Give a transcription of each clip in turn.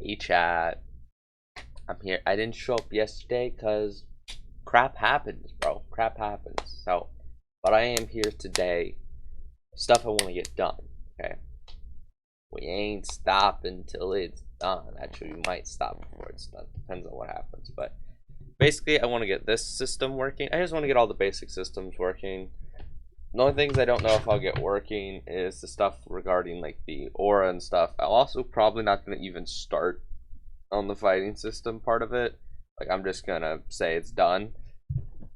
Hey chat, I'm here. I didn't show up yesterday because crap happens, bro. Crap happens. So, but I am here today. Stuff I want to get done. Okay, we ain't stopping till it's done. Actually, we might stop before it's done. Depends on what happens. But basically, I want to get this system working. I just want to get all the basic systems working. The only things I don't know if I'll get working is the stuff regarding like the aura and stuff. I'm also probably not going to even start on the fighting system part of it. Like, I'm just gonna say it's done,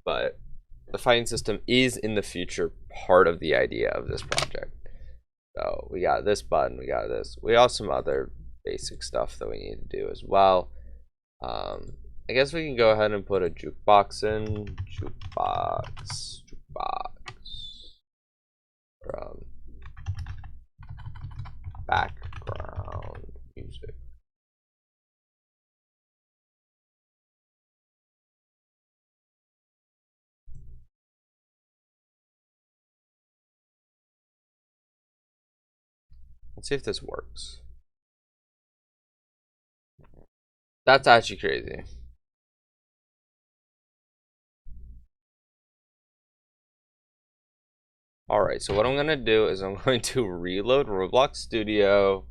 but the fighting system is in the future part of the idea of this project. So we got this button, we got this, we have some other basic stuff that we need to do as well. I guess we can go ahead and put a jukebox in. Jukebox from background music. Let's see if this works. That's actually crazy. Alright, so what I'm gonna do is I'm going to reload Roblox Studio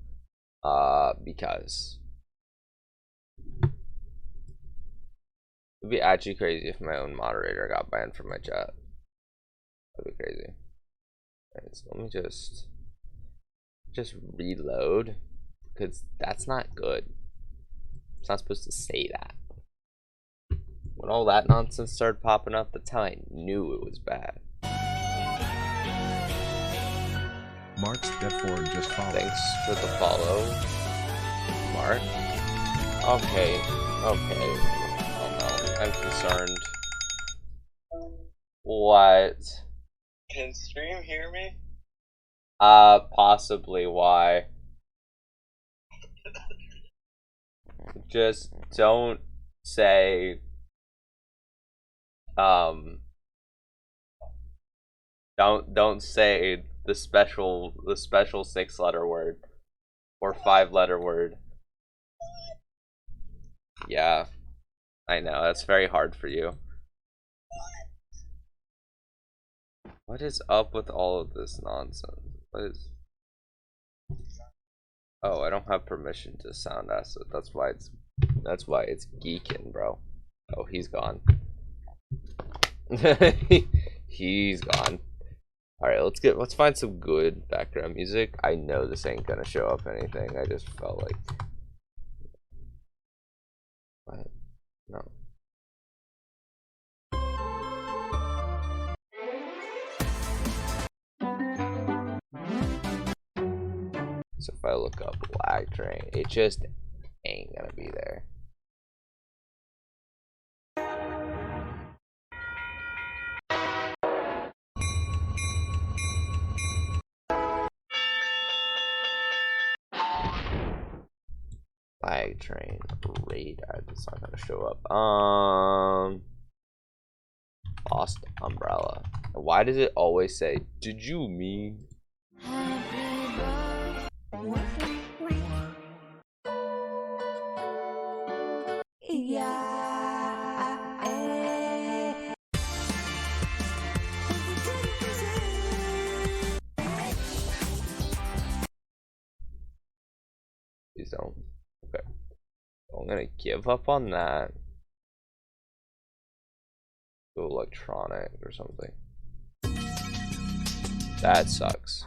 because it'd be actually crazy if my own moderator got banned from my chat. That'd be crazy. Alright, so let me just reload, because that's not good. It's not supposed to say that. When all that nonsense started popping up, that's how I knew it was bad. Mark's Dead4 just followed. Thanks for the follow, Mark. Okay. Oh no, I'm concerned. What? Can stream hear me? Possibly. Why? Just don't say, don't say the special 6-letter word or 5-letter word. Yeah, I know, that's very hard for you. What is up with all of this nonsense? What is... Oh, I don't have permission to sound asset. That's why it's geeking, bro. Oh, he's gone. He's gone. Alright, let's find some good background music. I know this ain't gonna show up anything. I just felt like... What? No. So if I look up lag train, it just ain't gonna be there. Lag train radar, that's not gonna show up. Lost umbrella. Why does it always say, did you mean? Please don't. Okay. I'm gonna give up on that. Go electronic or something. That sucks.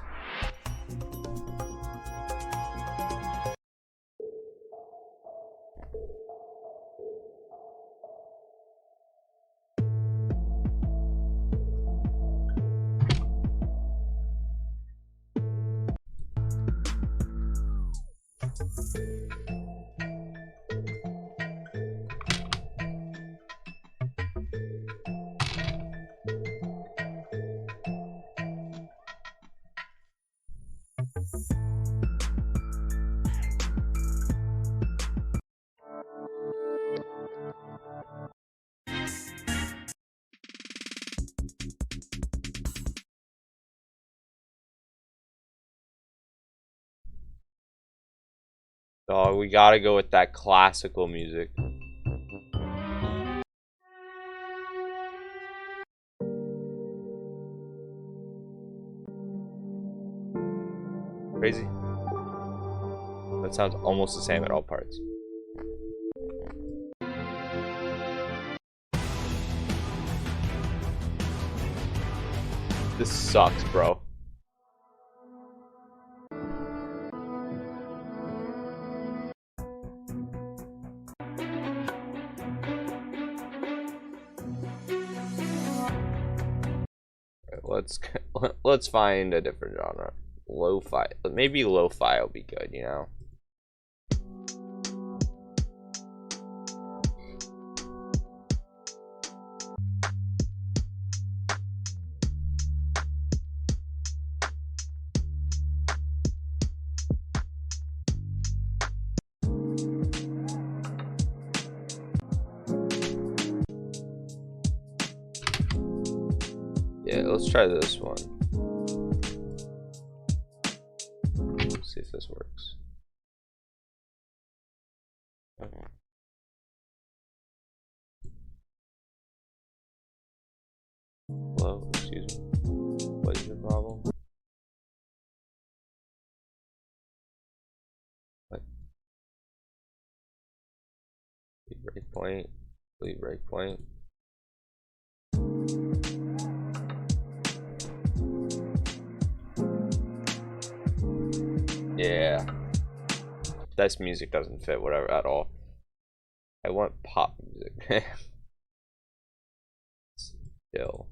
Oh, we gotta go with that classical music. Crazy. That sounds almost the same at all parts. This sucks, bro. Let's find a different genre. Lo-fi. Maybe lo-fi will be good, you know. Yeah, let's try this one. Let's see if this works. Okay. Hello, excuse me. What is your problem? What? Leave breakpoint. Leave breakpoint. Yeah. This music doesn't fit whatever at all. I want pop music. Still.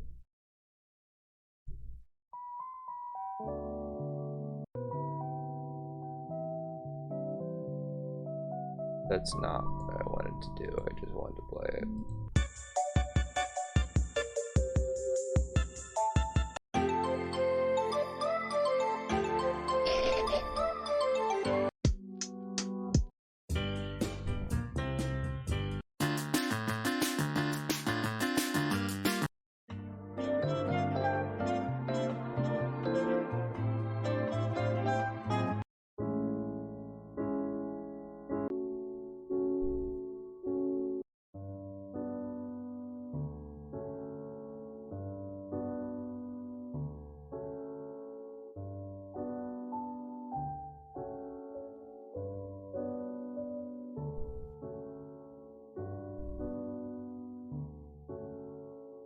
That's not what I wanted to do. I just wanted to play it.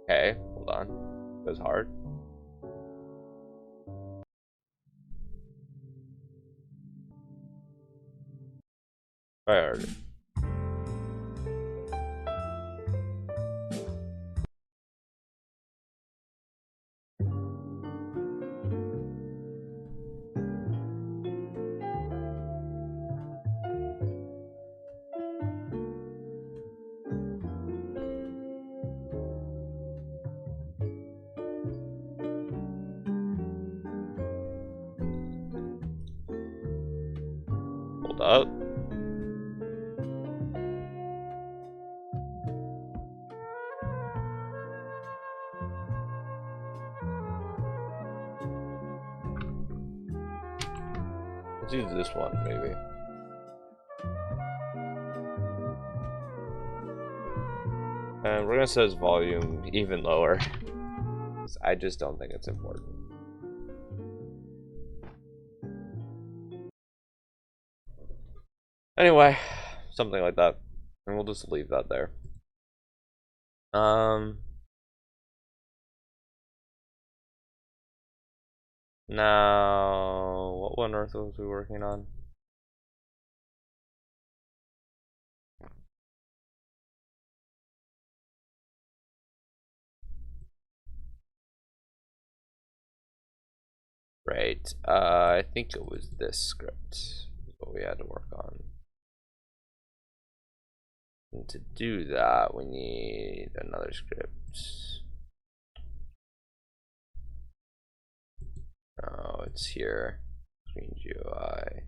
Okay, hold on. It was hard. Priority. Hold up. Let's use this one, maybe. And we're gonna set his volume even lower. I just don't think it's important. Anyway, something like that. And we'll just leave that there. Now, what one Earth was we working on? Right, I think it was this script what we had to work on. And to do that, we need another script. Oh, it's here. Screen GUI.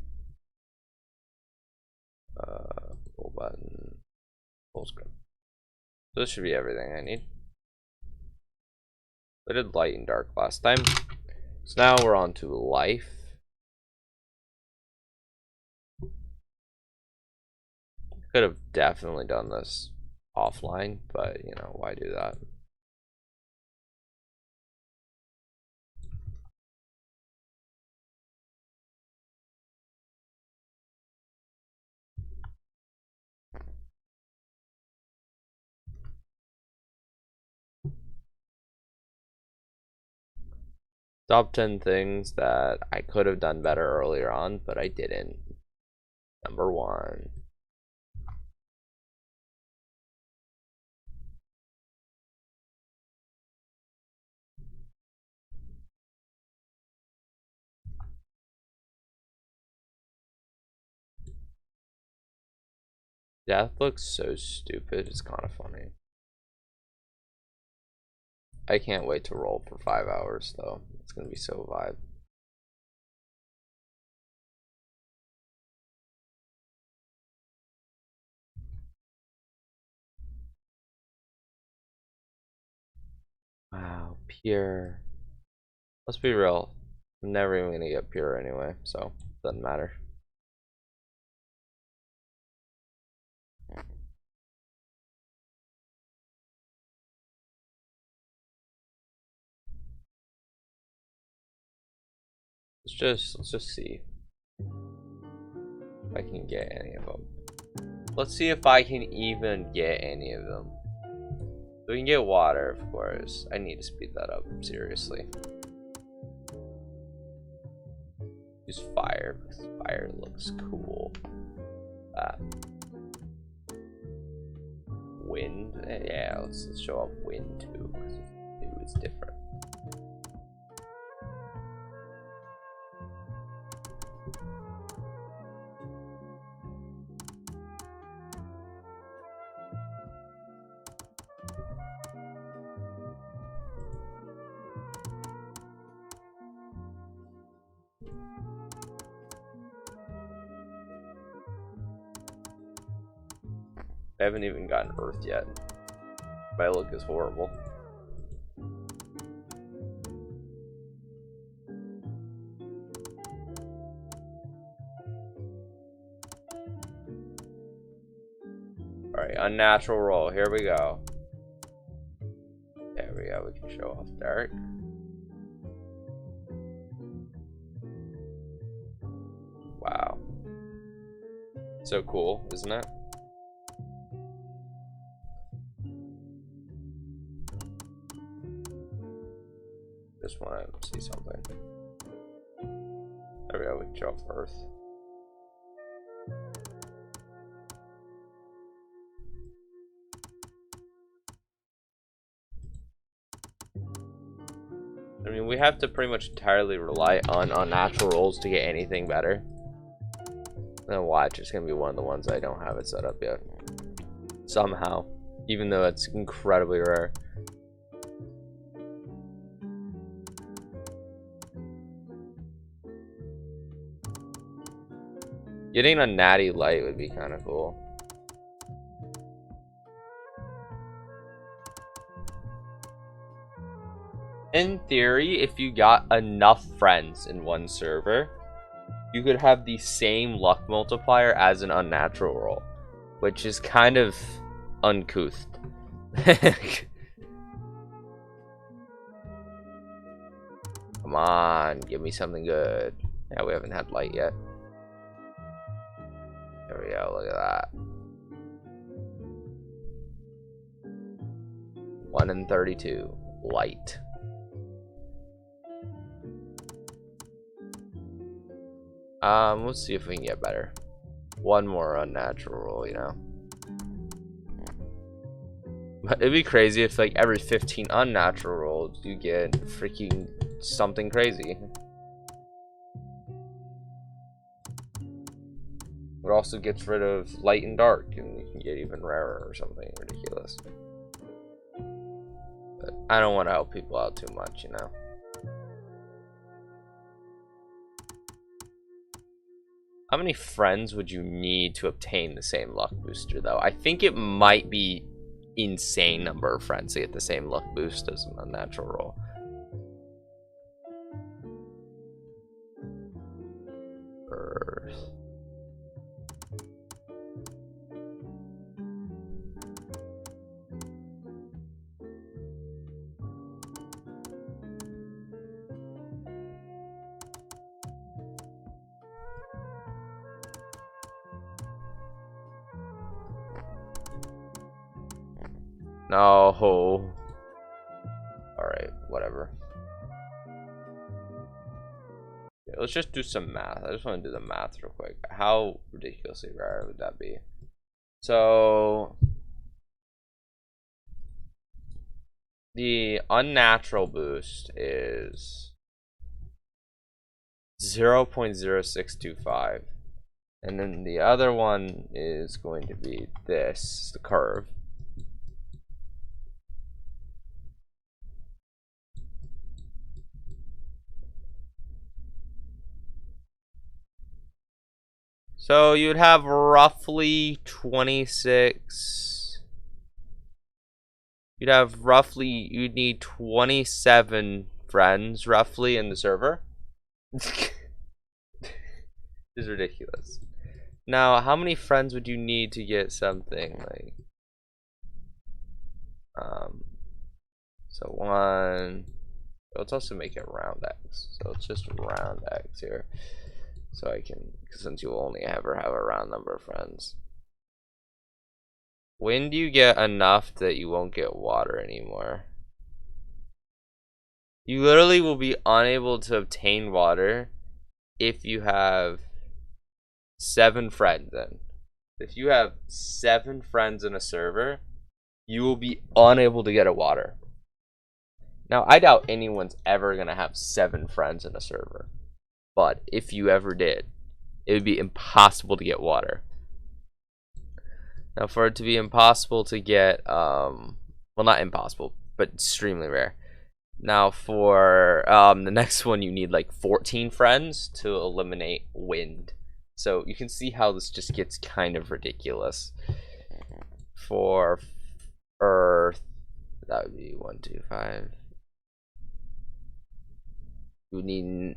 Full button. Full script. So this should be everything I need. I did light and dark last time. So now we're on to life. Could have definitely done this offline, but you know, why do that? Top 10 things that I could have done better earlier on, but I didn't. Number 1. Death looks so stupid, it's kind of funny. I can't wait to roll for 5 hours though. It's gonna be so vibe. Wow, pure. Let's be real. I'm never even gonna get pure anyway, so doesn't matter. Let's just see if I can get any of them. Let's see if I can even get any of them. We can get water, of course. I need to speed that up, seriously. Use fire, because fire looks cool. Wind? Yeah, let's show off wind too, because it was different. I haven't even gotten Earth yet. My look is horrible. Alright, unnatural roll. Here we go. There we go. We can show off dark. Wow. So cool, isn't it? Just want to see something. There we go, we can show off Earth. I mean, we have to pretty much entirely rely on unnatural rolls to get anything better. And watch, it's gonna be one of the ones I don't have it set up yet. Somehow. Even though it's incredibly rare. Getting a natty light would be kind of cool. In theory, if you got enough friends in one server, you could have the same luck multiplier as an unnatural roll, which is kind of uncouth. Come on, give me something good. Yeah, we haven't had light yet. There we go, look at that. 1 in 32. Light. Let's see if we can get better. One more unnatural roll, you know. But it'd be crazy if like every 15 unnatural rolls you get freaking something crazy. It also gets rid of light and dark, and you can get even rarer or something ridiculous. But I don't want to help people out too much, you know. How many friends would you need to obtain the same luck booster, though? I think it might be insane number of friends to get the same luck boost as an unnatural roll. Earth. No. Alright, whatever. Yeah, let's just do some math. I just want to do the math real quick. How ridiculously rare would that be? So the unnatural boost is 0.0625. And then the other one is going to be this, the curve. So you'd have roughly 26. You'd need 27 friends roughly in the server. This is ridiculous. Now, how many friends would you need to get something like so one, let's also make it round x. So it's just round x here. So I can, since you only ever have a round number of friends. When do you get enough that you won't get water anymore? You literally will be unable to obtain water if you have 7 friends then. If you have 7 friends in a server, you will be unable to get a water. Now, I doubt anyone's ever going to have 7 friends in a server. But if you ever did, it would be impossible to get water. Now, for it to be impossible to get, well, not impossible, but extremely rare. Now, for the next one, you need like 14 friends to eliminate wind. So you can see how this just gets kind of ridiculous. For Earth, that would be 1, 2, 5. You need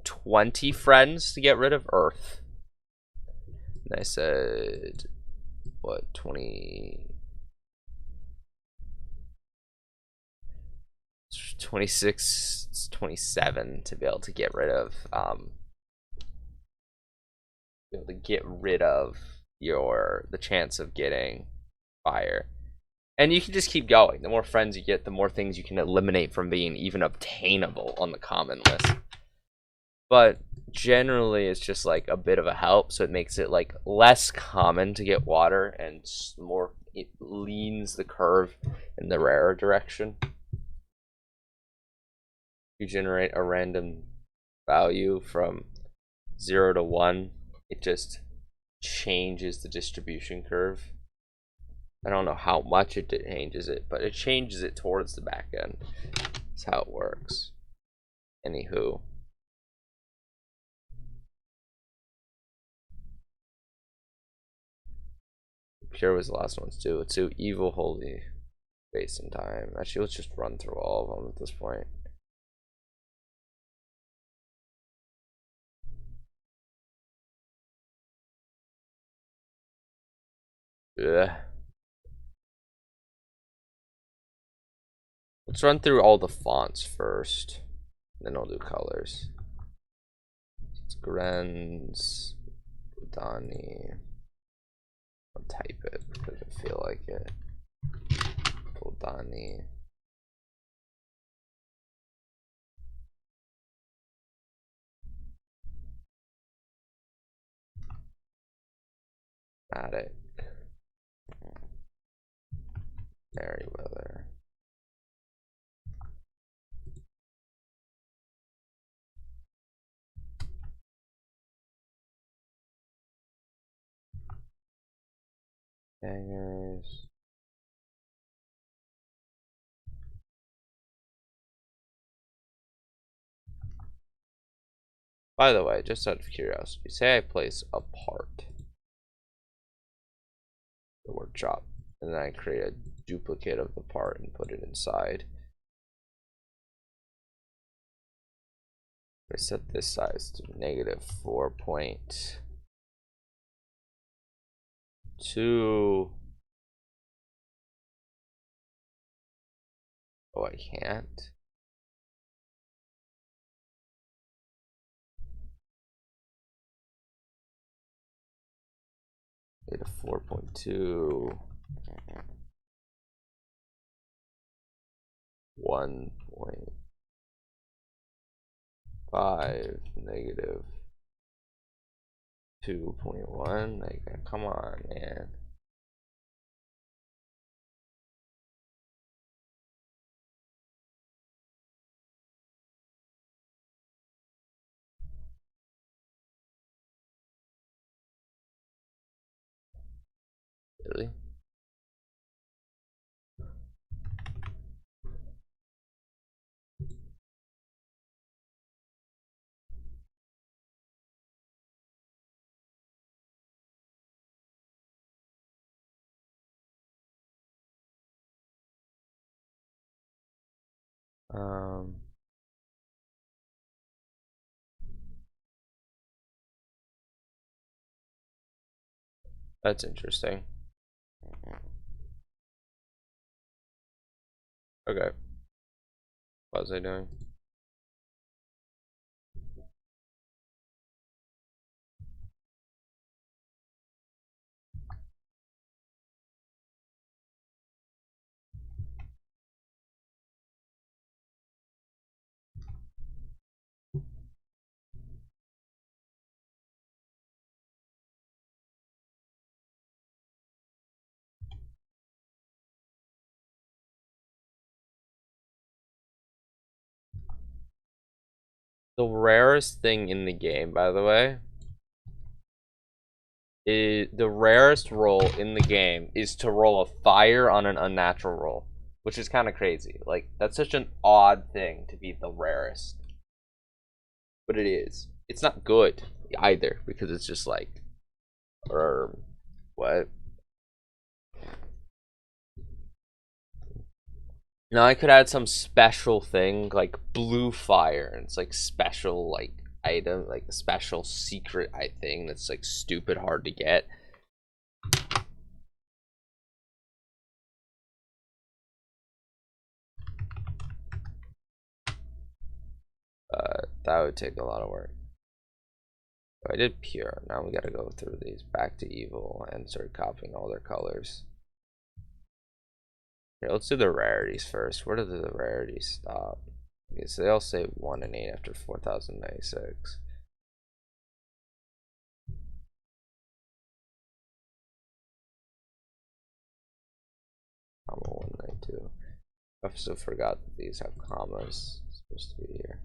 20 friends to get rid of Earth. And I said, what, 20? 26, 27 to be able to get rid of the chance of getting fire. And you can just keep going. The more friends you get, the more things you can eliminate from being even obtainable on the common list. But generally it's just like a bit of a help, so it makes it like less common to get water and more, it leans the curve in the rarer direction. You generate a random value from 0 to 1, it just changes the distribution curve. I don't know how much it changes it, but it changes it towards the back end. That's how it works. Anywho. Pure was the last one to do. Let's do evil, holy, space, and time. Actually, let's just run through all of them at this point. Yeah. Let's run through all the fonts first, then I'll do colors. It's Grens, Budani. I'll type it because I feel like it. Budani. Matic. Merryweather. Bangers. By the way, just out of curiosity, say I place a part, the word drop, and then I create a duplicate of the part and put it inside. I set this size to -4.2. Oh, I can't. -4.2. 1.5 negative 2.1. Like, come on, man. Really? That's interesting. Okay. What was I doing? The rarest thing in the game, by the way, is the rarest roll in the game is to roll a fire on an unnatural roll, which is kind of crazy. Like, that's such an odd thing to be the rarest, but it is. It's not good either because it's just like, or what? Now I could add some special thing like blue fire, and it's like special like item, like a special secret thing that's like stupid hard to get. That would take a lot of work. I did pure. Now we gotta go through these back to evil and start copying all their colors. Here, let's do the rarities first. Where do the rarities stop? Okay, so they all say 1 and 8 after 4096. Comma 192. I also forgot that these have commas. It's supposed to be here.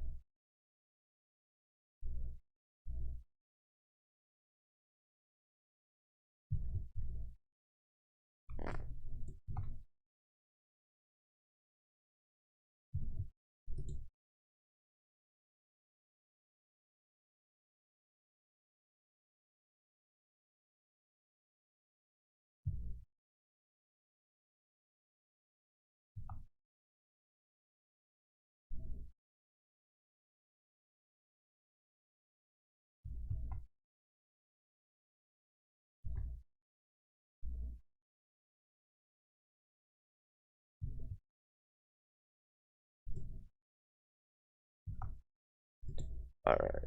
Alright.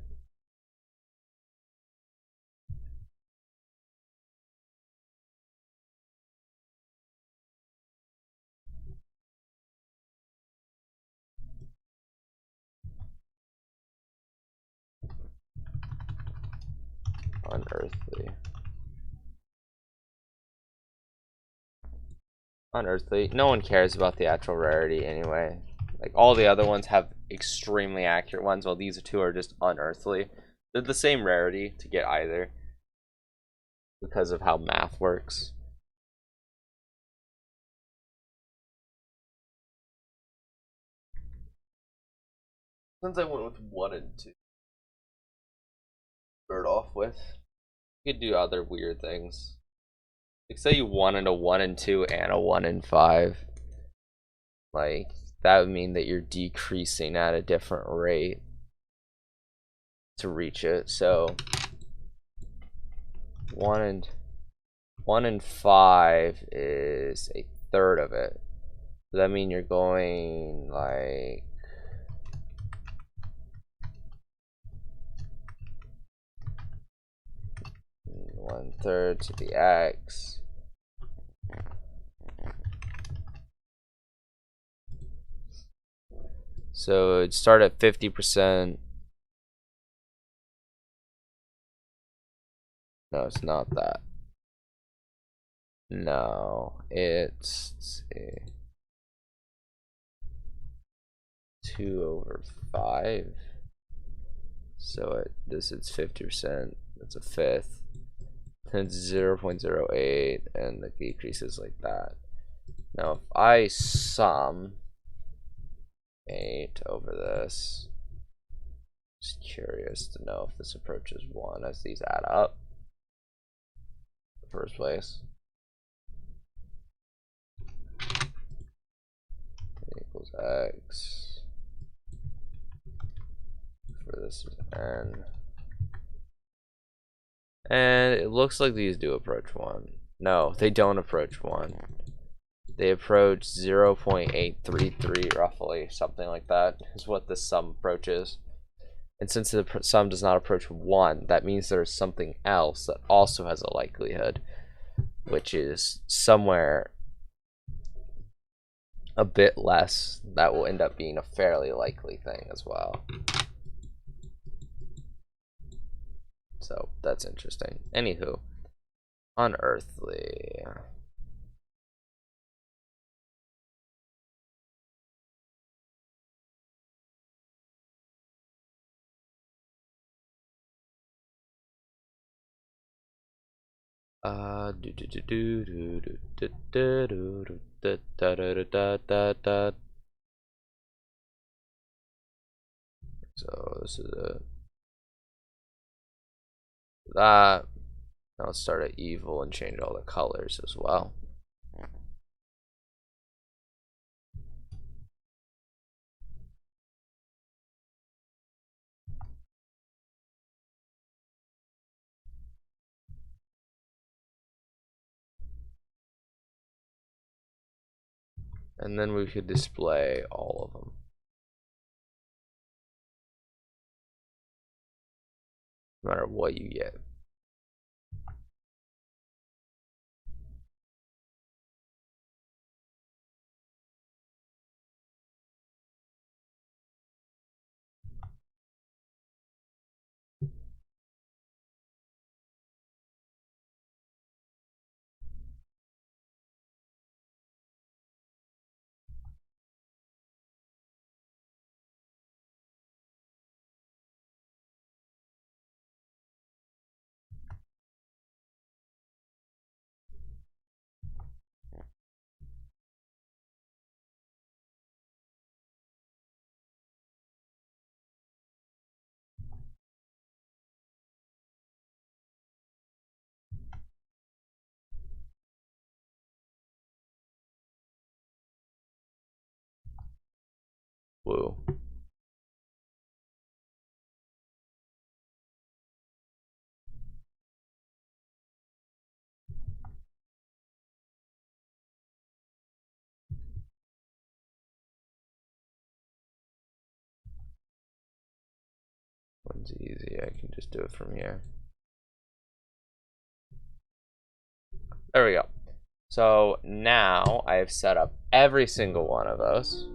Unearthly. Unearthly. No one cares about the actual rarity anyway. Like, all the other ones have extremely accurate ones, while these two are just unearthly. They're the same rarity to get either because of how math works. Since I went with 1 and 2, start off with, you could do other weird things. Like, say you wanted a 1 and 2 and a 1 and 5. Like, that would mean that you're decreasing at a different rate to reach it. So 1 and 5 is a third of it. Does that mean you're going like 1/3 to the x? So it'd start at 50%. No, it's not that. No, it's, let's see, 2/5. So it's 50%. That's a fifth. Then it's 0.08, and the decreases like that. Now, if I sum 8 over this, just curious to know if this approaches 1 as these add up. In the first place. Equals x. For this is n. And it looks like these do approach 1. No, they don't approach 1. They approach 0.833 roughly, something like that is what this sum approaches. And since the sum does not approach 1, that means there's something else that also has a likelihood, which is somewhere a bit less that will end up being a fairly likely thing as well. So that's interesting. Anywho, unearthly. So this is it. That. Now let's start at evil and change all the colors as well. And then we could display all of them. No matter what you get. Woo. One's easy, I can just do it from here. There we go. So now I have set up every single one of those.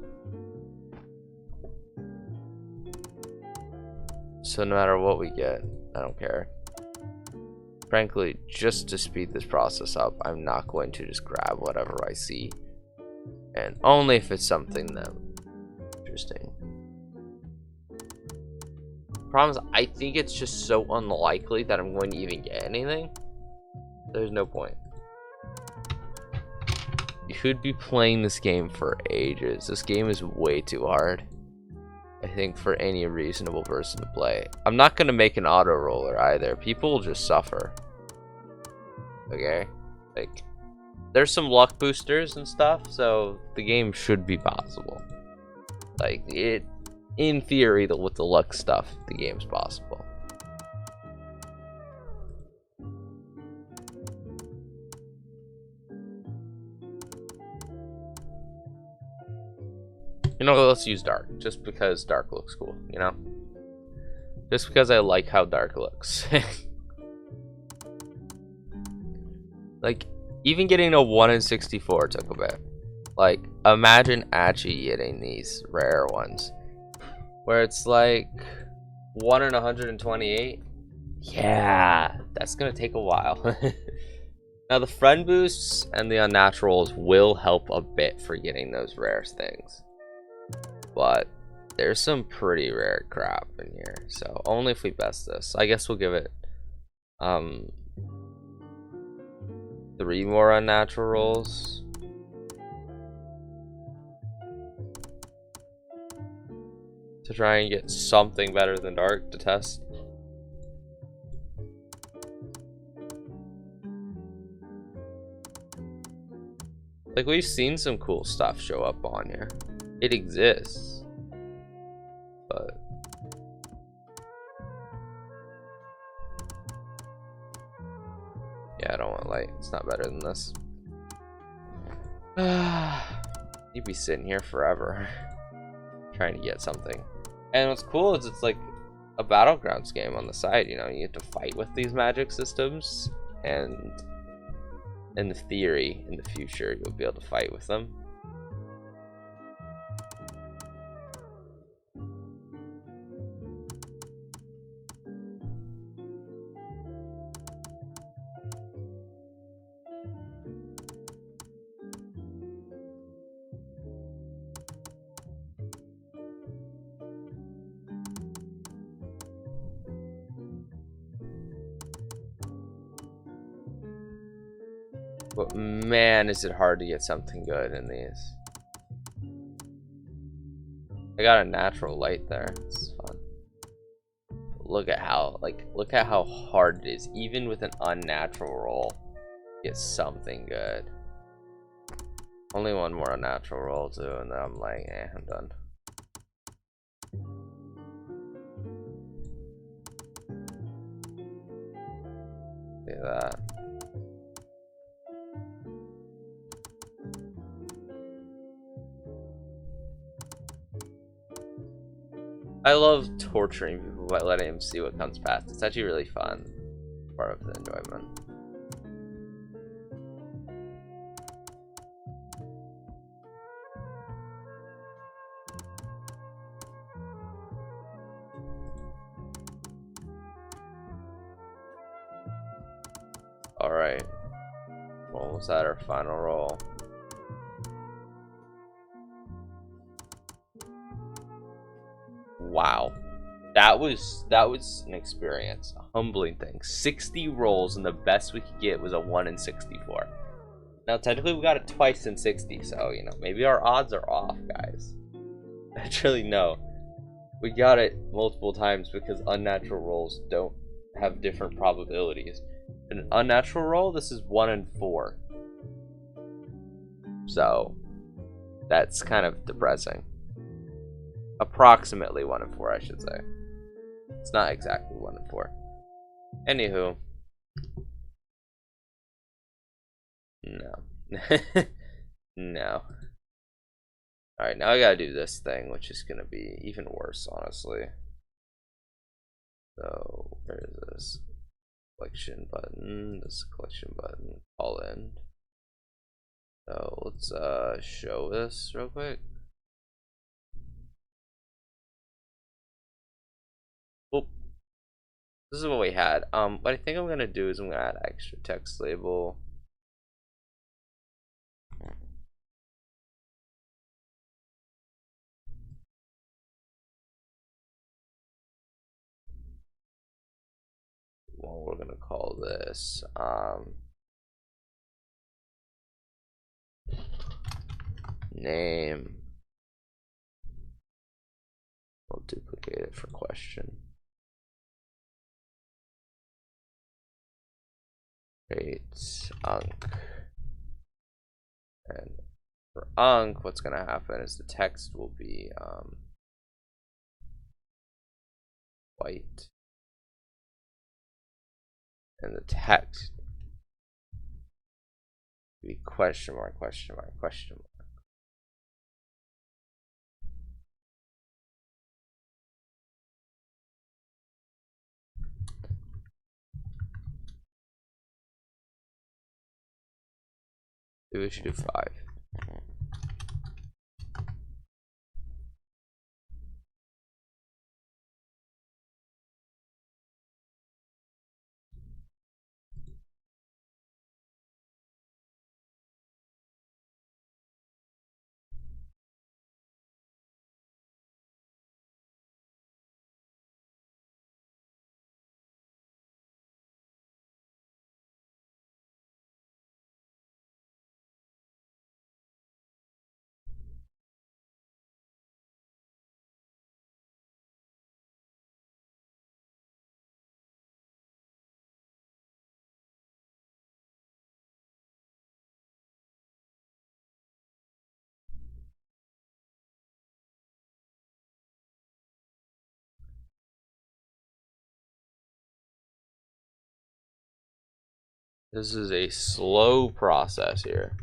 So no matter what we get, I don't care. Frankly, just to speed this process up, I'm not going to just grab whatever I see. And only if it's something that interesting. Problem is, I think it's just so unlikely that I'm going to even get anything. There's no point. You could be playing this game for ages. This game is way too hard, I think, for any reasonable person to play. I'm not going to make an auto roller either. People will just suffer. Okay? Like, there's some luck boosters and stuff, so the game should be possible. Like, it, in theory, with the luck stuff, the game's possible. You know, let's use dark, just because dark looks cool, you know? Just because I like how dark looks. Like, even getting a 1 in 64 took a bit. Like, imagine actually getting these rare ones. where it's like 1 in 128. Yeah, that's gonna take a while. Now the friend boosts and the unnaturals will help a bit for getting those rare things, but there's some pretty rare crap in here, so only if we best this. I guess we'll give it 3 more unnatural rolls to try and get something better than dark to test. Like, we've seen some cool stuff show up on here. It exists. But yeah, I don't want light. It's not better than this. You'd be sitting here forever trying to get something. And what's cool is it's like a Battlegrounds game on the side, you know, you get to fight with these magic systems, and in theory, in the future, you'll be able to fight with them. But man, is it hard to get something good in these. I got a natural light there. It's fun. Look at how, look at how hard it is, even with an unnatural roll, get something good. Only one more unnatural roll too, and then I'm like, I'm done. Look at that. I love torturing people by letting them see what comes past. It's actually really fun. Part of the enjoyment. Alright. Well, was that our final roll? Wow, that was an experience, a humbling thing. 60 rolls, and the best we could get was a 1 in 64. Now technically we got it twice in 60, so you know, maybe our odds are off, guys. Actually no, we got it multiple times because unnatural rolls don't have different probabilities. An unnatural roll, this is 1 in 4, so that's kind of depressing. Approximately 1 in 4, I should say. It's not exactly 1 in 4. Anywho. No. No. Alright, now I gotta do this thing, which is gonna be even worse, honestly. So, where is this? Collection button. This collection button. All in. So, let's show this real quick. This is what we had. What I think I'm gonna do is I'm gonna add extra text label. Well, we're gonna call this name. We'll duplicate it for question. Create Unk. And for Unk, what's gonna happen is the text will be white, and the text will be question mark, question mark, question mark. Maybe we should do 5. This is a slow process here.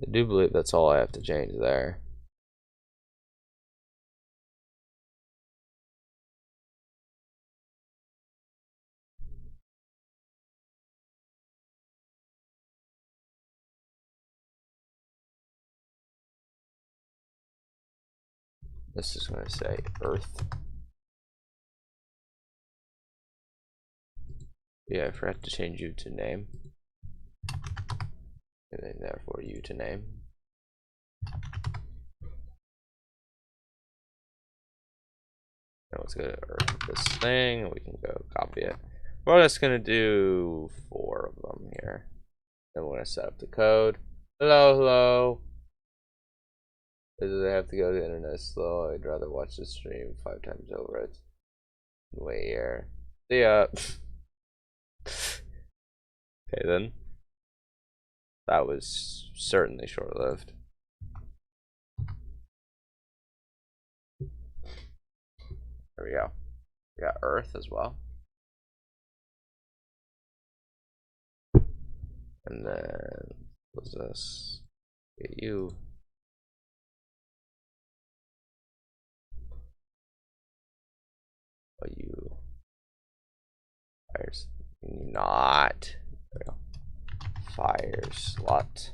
I do believe that's all I have to change there. This is going to say Earth. Yeah, I forgot to change you to name. And then therefore you to name. Now let's go to Earth this thing, and we can go copy it. We're just gonna do 4 of them here. Then we're gonna set up the code. Hello, hello. Does it have to go to the internet slow? I'd rather watch the stream 5 times over. It's way here. See ya. Okay then. That was certainly short-lived. There we go. We got Earth as well. And then what's this? Get you. Oh, you. Fires. Not. There we go. Fire slot.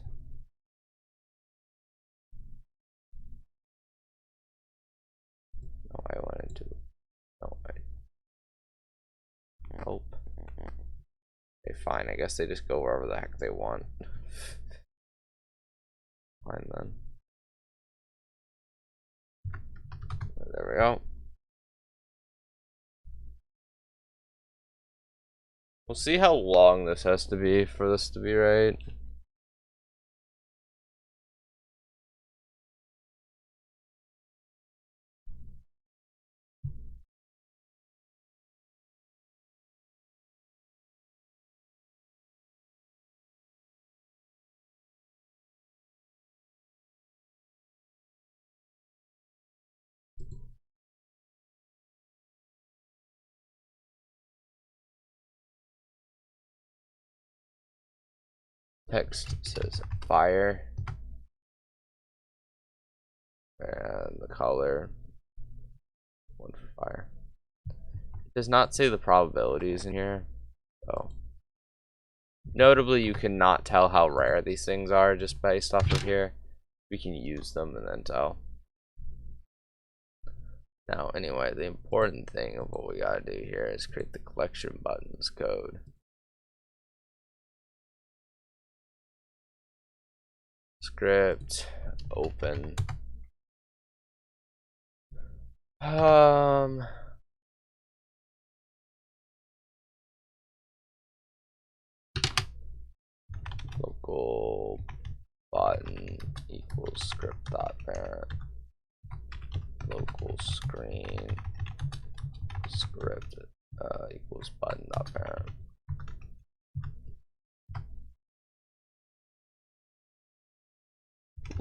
No, I wanted to. No, I. Hope. Okay, fine. I guess they just go wherever the heck they want. Fine then. There we go. We'll see how long this has to be for this to be right. Text says fire. And the color. 1 for fire. It does not say the probabilities in here. So notably, you cannot tell how rare these things are just based off of here. We can use them and then tell. Now, anyway, the important thing of what we gotta do here is create the collection buttons code. Script, open. Local button equals script dot parent. Local screen script equals button dot parent.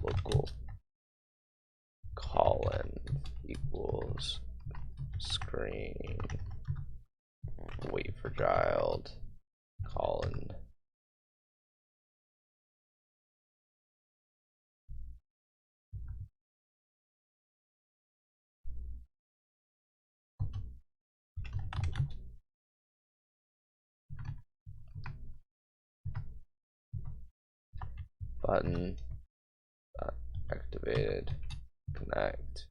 Local colon equals screen wait for child colon button activated connect.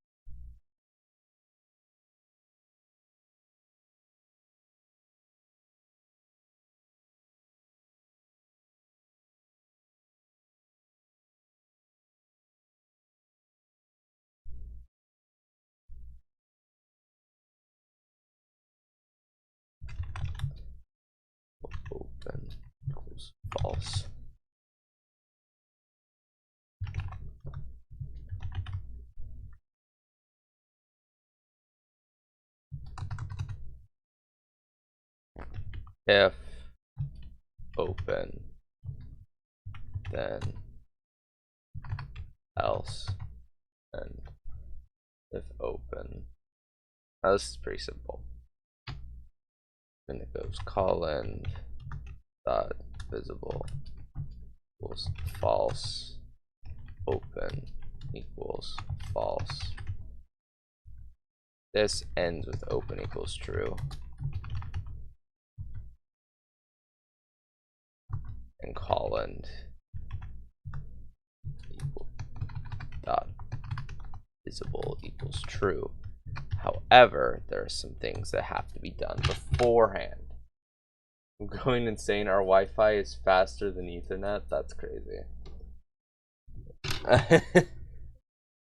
Open equals false. if open, then else, and if open. Now this is pretty simple. And it goes colon dot visible equals false, open equals false. This ends with open equals true. And colon equal dot visible equals true. However, there are some things that have to be done beforehand. I'm going insane. Our Wi-Fi is faster than Ethernet. That's crazy.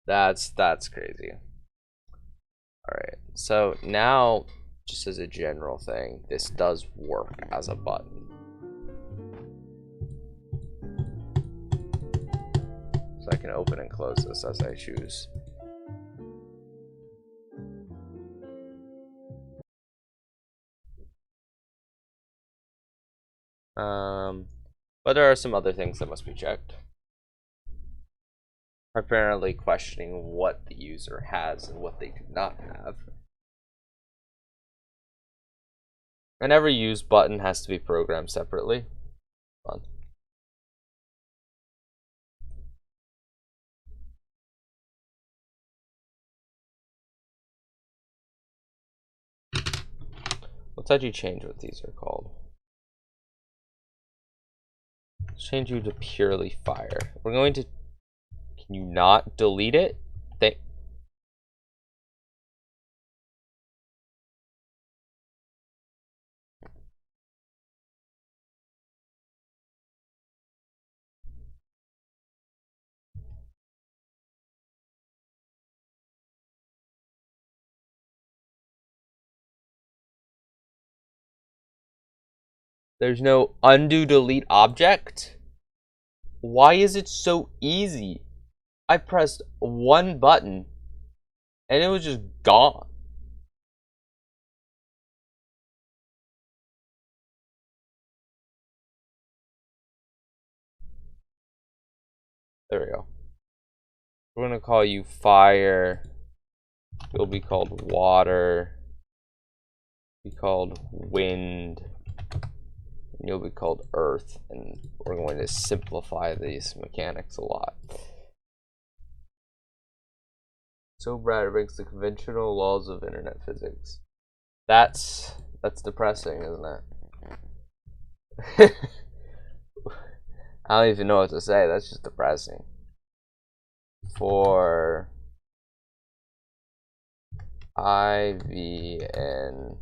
That's crazy. Alright, so now, just as a general thing, this does work as a button. So I can open and close this as I choose. But there are some other things that must be checked. Apparently questioning what the user has and what they do not have. And every use button has to be programmed separately. Fun. Let's actually change what these are called. Let's change you to purely fire. We're going to. Can you not delete it? There's no undo delete object? Why is it so easy? I pressed one button and it was just gone. There we go. We're gonna call you fire. You'll be called water. Be called wind. And you'll be called earth. And we're going to simplify these mechanics a lot. So Brad breaks the conventional laws of internet physics. That's depressing, isn't it? I don't even know what to say. That's just depressing. For IVN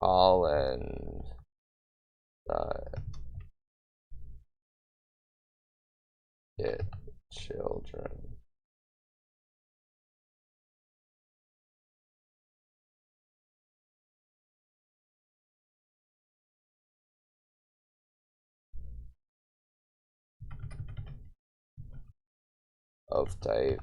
Holland get children. Of type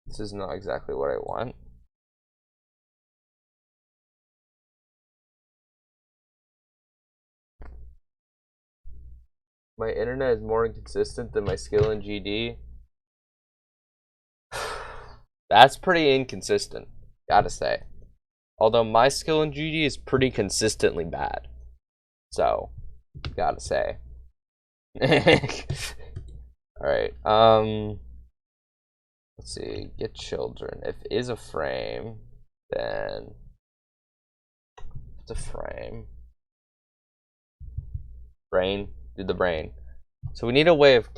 this is not exactly what I want. My internet is more inconsistent than my skill in GD. That's pretty inconsistent, gotta say. Although my skill in GD is pretty consistently bad. So, gotta say. Alright, let's see, get children. If is a frame, then it's a frame. Brain, do the brain. So we need a way of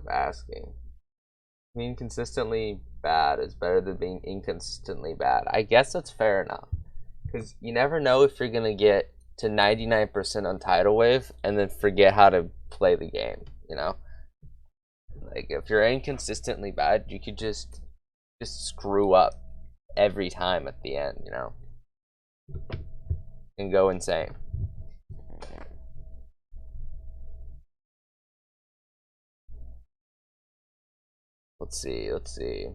asking. Being consistently bad is better than being inconsistently bad. I guess that's fair enough. Because you never know if you're going to get to 99% on tidal wave and then forget how to play the game, you know? Like, if you're inconsistently bad, you could just screw up every time at the end, you know? And go insane. let's see.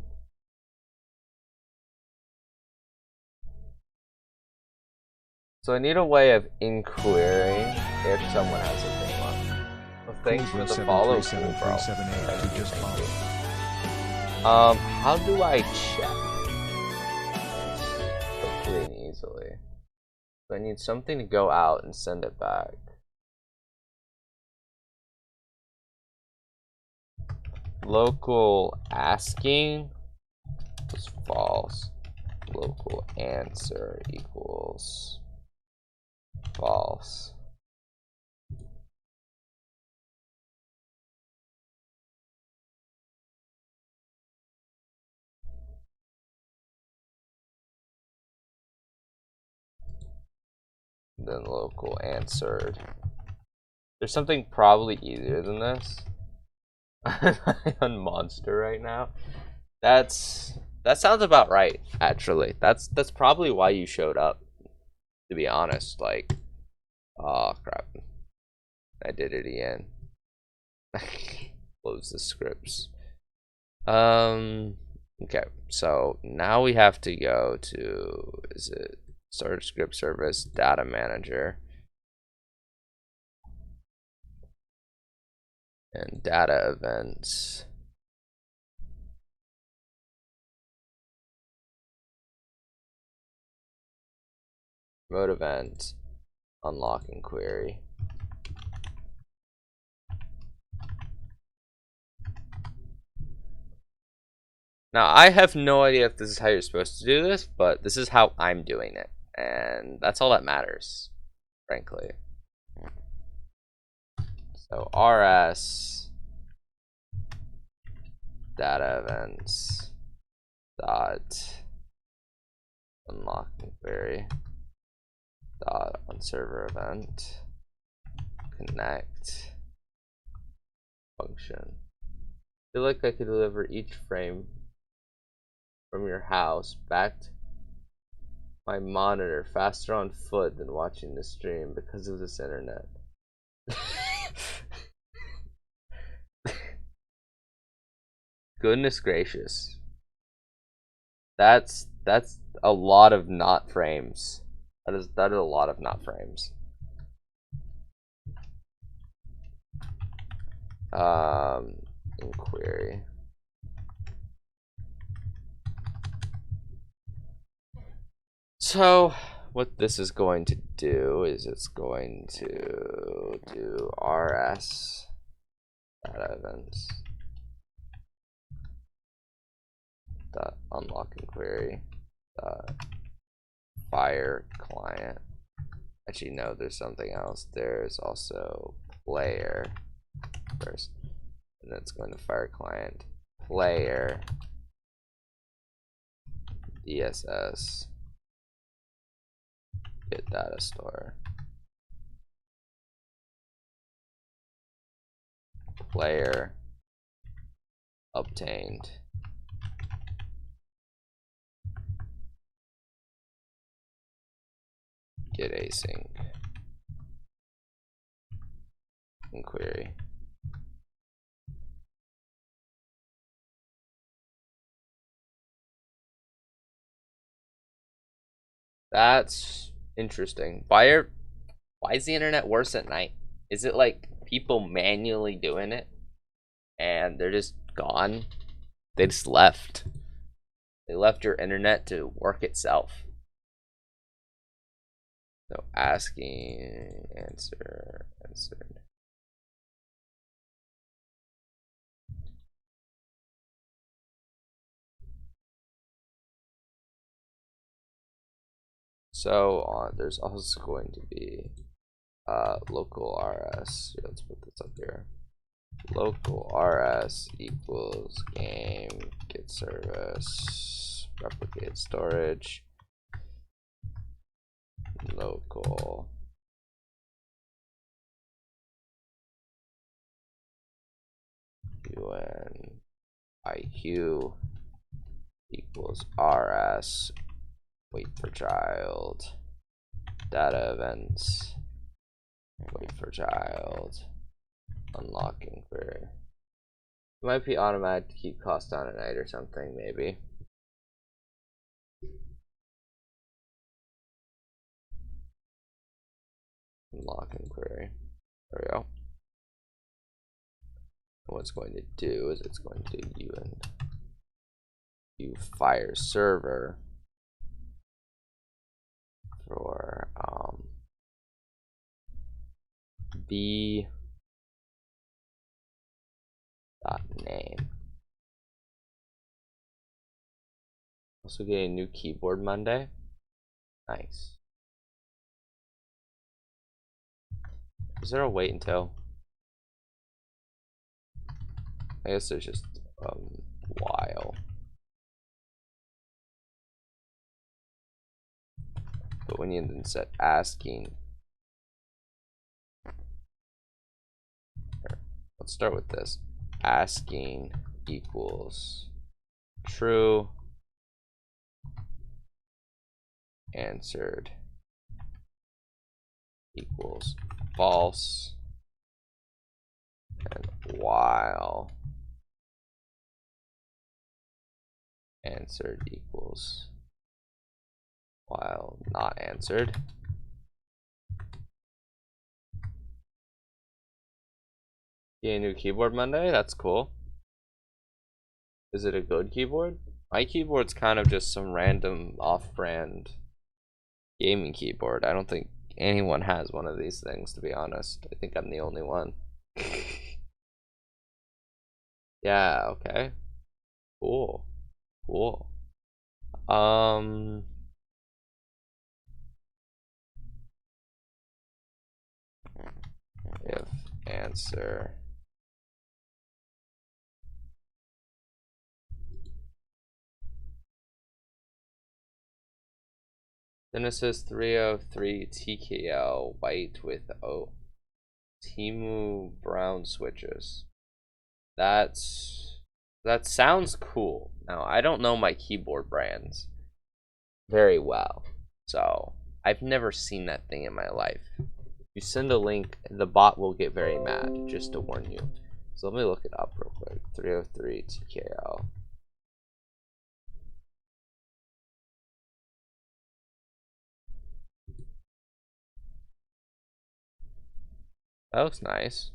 So I need a way of inquiring if someone has a thing on. Well, thanks for the follow, cool, bro. who just followed. How do I check? Quickly and easily. So I need something to go out and send it back. Local asking was false. Local answer equals false. Then local answered. There's something probably easier than this. On Monster right now. That sounds about right, actually. That's probably why you showed up, to be honest. Like, oh crap, I did it again. Close the scripts. Okay, so now we have to go to, is it start script service data manager and data events. Mode event, unlock and query. Now, I have no idea if this is how you're supposed to do this, but this is how I'm doing it. And that's all that matters, frankly. So, RS data events dot unlock and query dot on server event connect function. I feel like I could deliver each frame from your house back to my monitor faster on foot than watching the stream because of this internet. Goodness gracious. That's a lot of not frames. That is a lot of not frames. Inquiry. So what this is going to do is it's going to do RS data events dot unlock and query dot fire client. Actually, no, there's something else. There's also player first, and that's going to fire client player DSS get data store player obtained get async and query. That's interesting. Why is the internet worse at night? Is it like people manually doing it and they're just gone? They just left. They left your internet to work itself. So asking, answer, answered. So there's also going to be local RS. Let's put this up here. Local RS equals game get service replicate storage local UN IQ equals RS wait for child data events wait for child unlock and query. might be automatic to keep cost down at night or something, maybe. Lock and query. There we go. What it's going to do is it's going to do fire server for b dot name. Also getting a new keyboard Monday. Nice. Is there a wait until? I guess there's just a while. But when you then set asking, let's start with this. Asking equals true, answered equals false, and while answered equals while not answered. Get a new keyboard Monday? That's cool. Is it a good keyboard? My keyboard's kind of just some random off-brand gaming keyboard. I don't think anyone has one of these things, to be honest. I think I'm the only one. Yeah, okay. Cool. Cool. If answer Genesis 303 TKL white with Timu brown switches. That sounds cool. Now I don't know my keyboard brands very well, so I've never seen that thing in my life. If you send a link, the bot will get very mad, just to warn you. So let me look it up real quick. 303 TKL. That looks nice.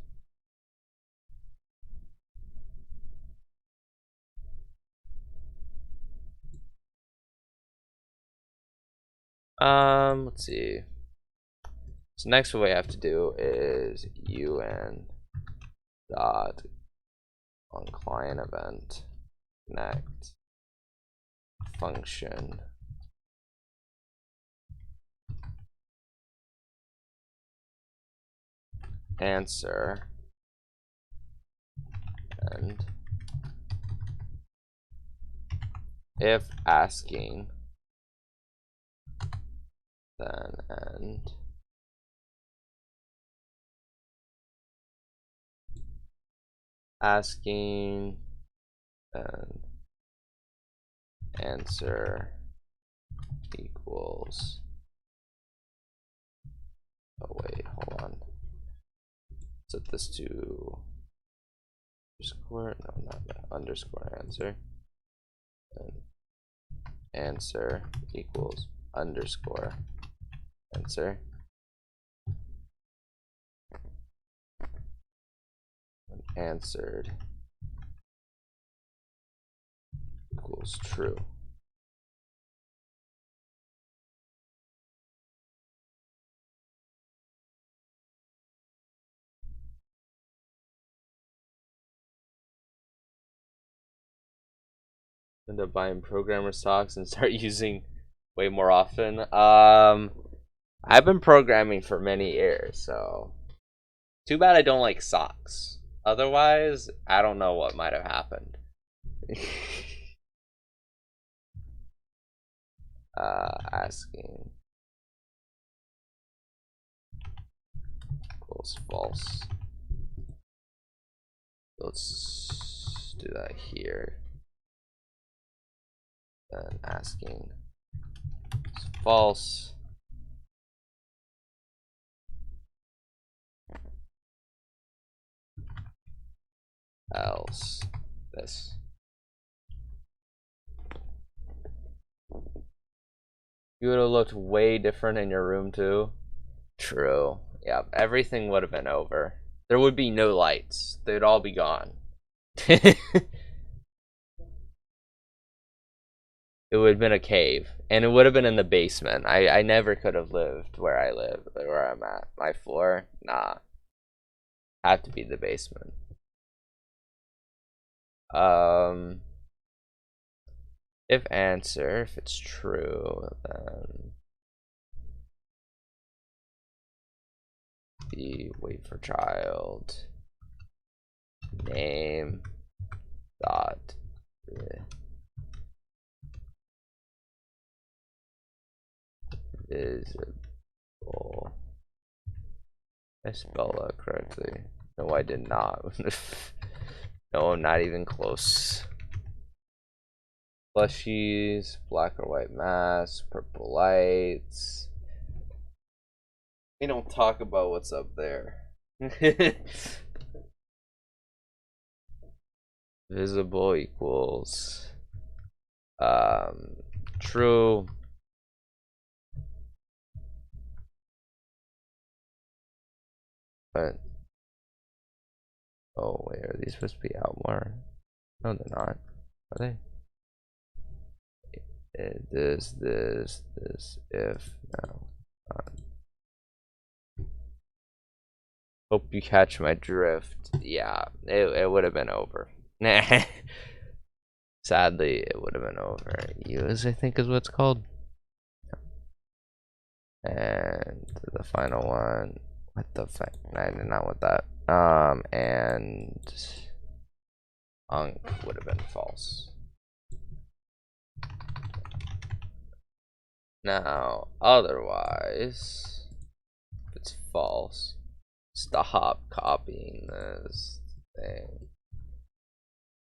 Let's see. So next what we have to do is un dot on client event connect function answer and if asking then end asking and answer equals wait, hold on, set this to underscore, no, not that, underscore answer, and answer equals underscore answer, and answered equals true. End up buying programmer socks and start using way more often. I've been programming for many years, so too bad I don't like socks. Otherwise, I don't know what might have happened. Asking equals false. Let's do that here. Then asking is false. Else this. You would have looked way different in your room too. True. Yeah, everything would have been over. There would be no lights. They'd all be gone. It would have been a cave, and it would have been in the basement. I never could have lived where I live, where I'm at. My floor, nah. Had to be the basement. If answer, if it's true, then B, wait for child, name, dot, visible. I spelled that correctly. No, I did not. No, not even close. Plushies, black or white mask, purple lights. We don't talk about what's up there. Visible equals true. But oh wait, are these supposed to be out more? No, they're not. Are they? This, if no. Hope you catch my drift. Yeah, it would have been over. Sadly, it would have been over. Use, I think, is what it's called. And the final one. What the fuck? I did not want that. And unk would have been false. Now, otherwise, if it's false, stop copying this thing.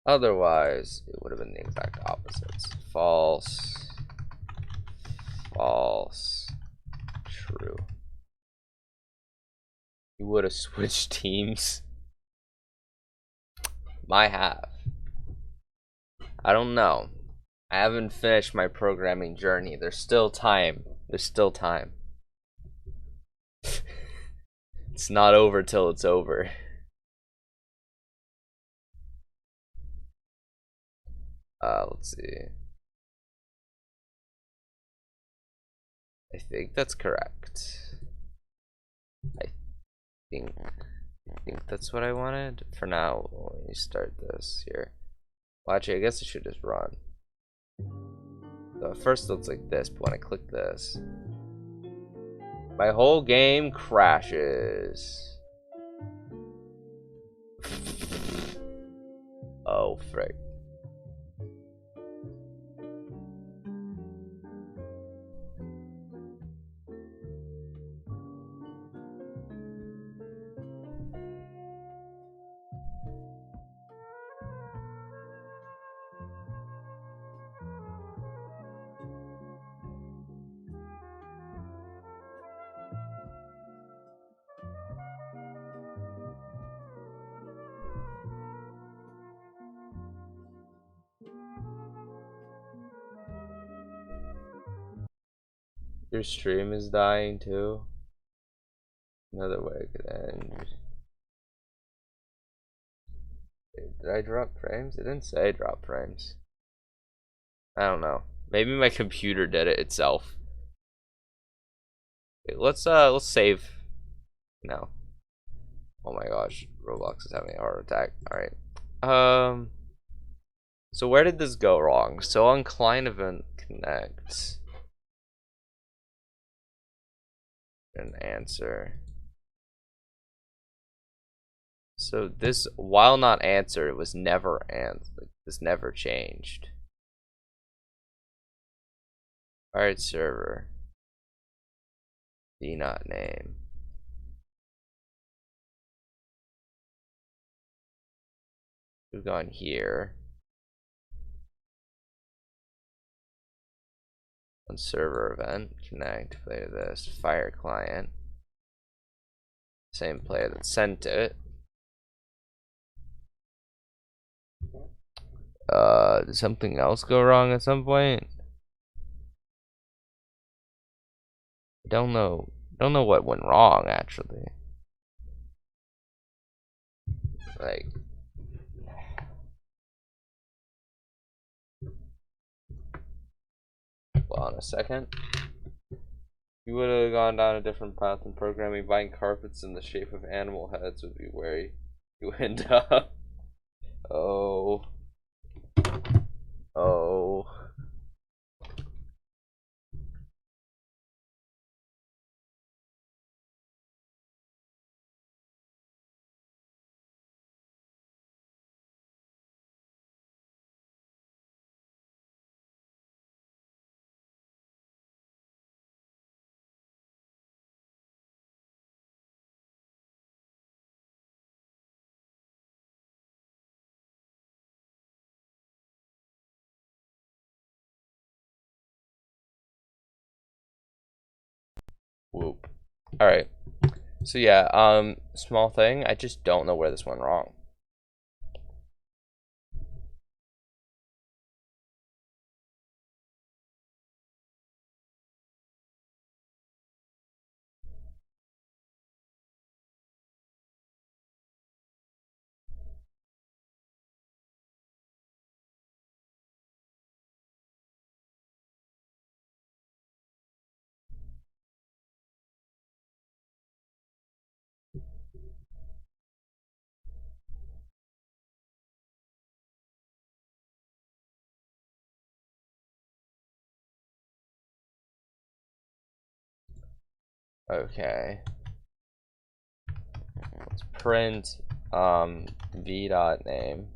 Otherwise, it would have been the exact opposites. False, false, true. You would have switched teams. Might have. I don't know. I haven't finished my programming journey. There's still time. There's still time. It's not over till it's over. Let's see. I think that's correct. I think that's what I wanted. For now, let me start this here. Well, actually, I guess I should just run. So at first it looks like this, but when I click this, my whole game crashes. Oh, frick. Your stream is dying too. Another way I could end. Did I drop frames? It didn't say drop frames. I don't know. Maybe my computer did it itself. Okay, let's save. No. Oh my gosh, Roblox is having a heart attack. Alright. So where did this go wrong? So on client event connect. An answer. So this, while not answered, it was never answered. This never changed. Alright, server. D not name. We've gone here. On server event, connect, player this, fire client. Same player that sent it. Did something else go wrong at some point? Don't know what went wrong actually. Like, hold on a second. You would have gone down a different path in programming. Buying carpets in the shape of animal heads would be where you end up. Oh. Oh. Whoop. Alright. So yeah, small thing. I just don't know where this went wrong. Okay. Let's print v dot name.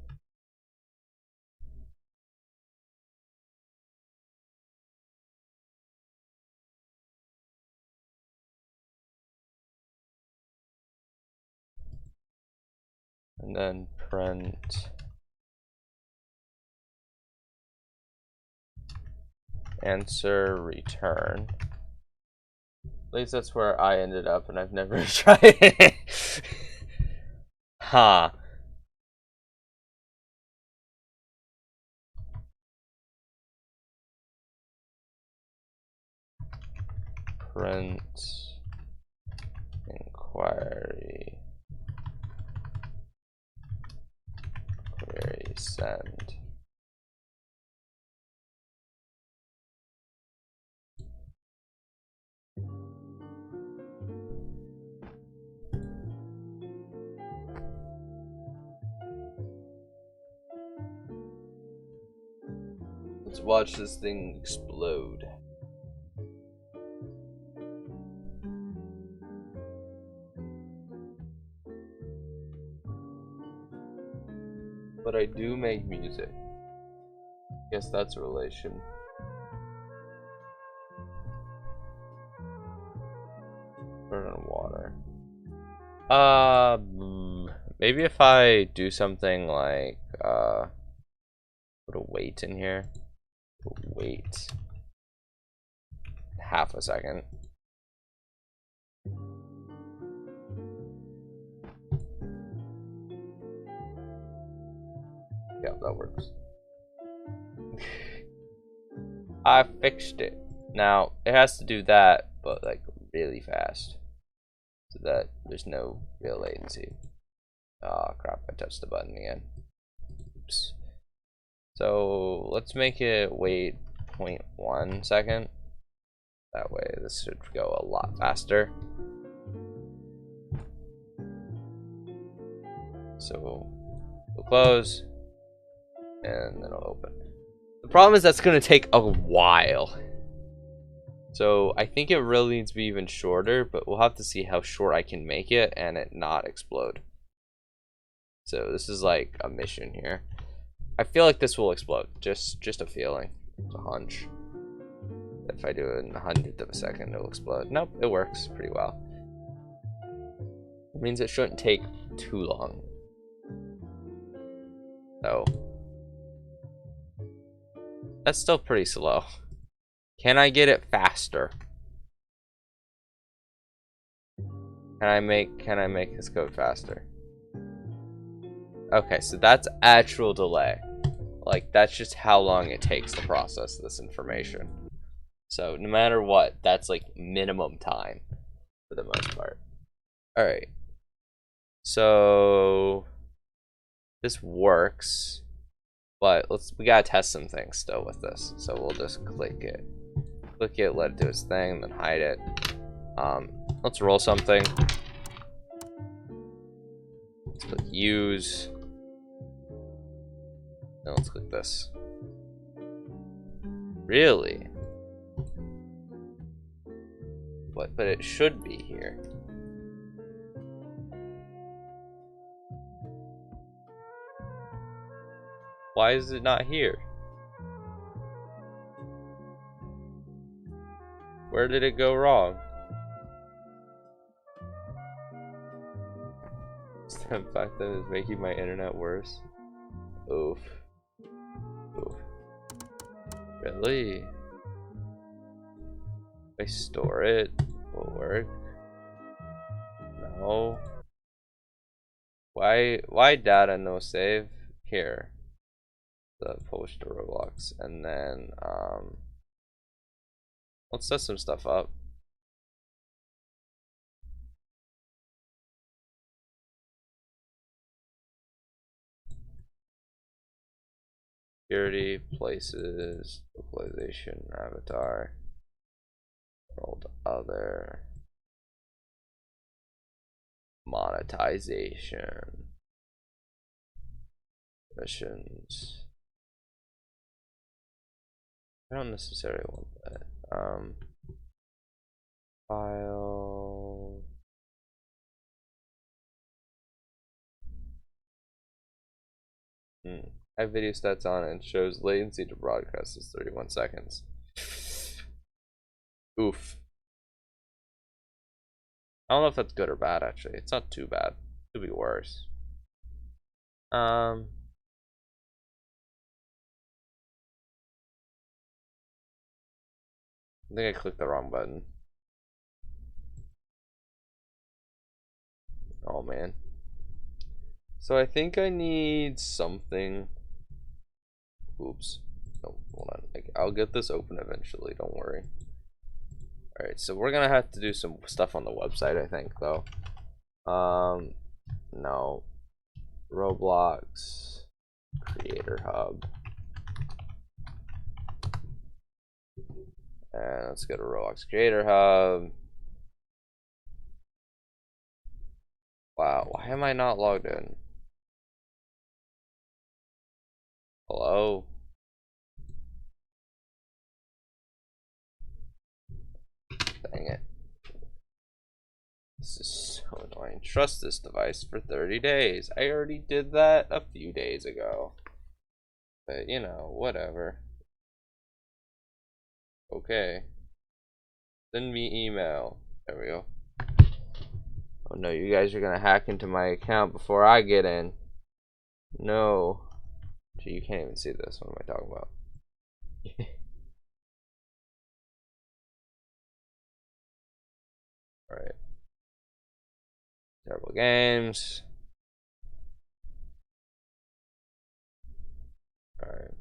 And then print answer return. At least that's where I ended up, and I've never tried it. Huh. Print inquiry query send. Let's watch this thing explode. But I do make music. Guess that's a relation. Burn on water. Maybe if I do something like put a wait in here. Wait half a second. Yeah, that works. I fixed it. Now it has to do that, but like really fast, so that there's no real latency. Oh crap! I touched the button again. Oops. So let's make it wait 0.1 second. That way this should go a lot faster. So we'll close and then it'll open. The problem is that's gonna take a while. So I think it really needs to be even shorter, but we'll have to see how short I can make it and it not explode. So this is like a mission here. I feel like this will explode. Just a feeling. It's a hunch. If I do it in 100th of a second, it'll explode. Nope, it works pretty well. It means it shouldn't take too long. So that's still pretty slow. Can I get it faster? Can I make this code faster? Okay, so that's actual delay. Like, that's just how long it takes to process this information. So, no matter what, that's like minimum time for the most part. Alright. So, this works. But we gotta test some things still with this. So, we'll just click it. Click it, let it do its thing, then hide it. Let's roll something. Let's click use. Now let's click this. Really? But it should be here. Why is it not here? Where did it go wrong? The fact that it's making my internet worse. Oof. Oof. Really? If I store it, will it work? No. Why data no save? Here. The post to Roblox. And then let's set some stuff up. Security, places, localization, avatar, world other, monetization, missions. I don't necessarily want that. File. I have video stats on it and shows latency to broadcast is 31 seconds. Oof. I don't know if that's good or bad actually. It's not too bad. It could be worse. I think I clicked the wrong button. Oh man. So I think I need something. Oops. No, hold on. I'll get this open eventually, don't worry. Alright, so we're gonna have to do some stuff on the website, I think, though. No. Roblox Creator Hub. And let's go to Roblox Creator Hub. Wow, why am I not logged in? Hello? Dang it. This is so annoying. Trust this device for 30 days. I already did that a few days ago. But, you know, whatever. Okay. Send me email. There we go. Oh no, you guys are gonna hack into my account before I get in. No. Gee, you can't even see this. What am I talking about? Alright. Terrible games. Alright.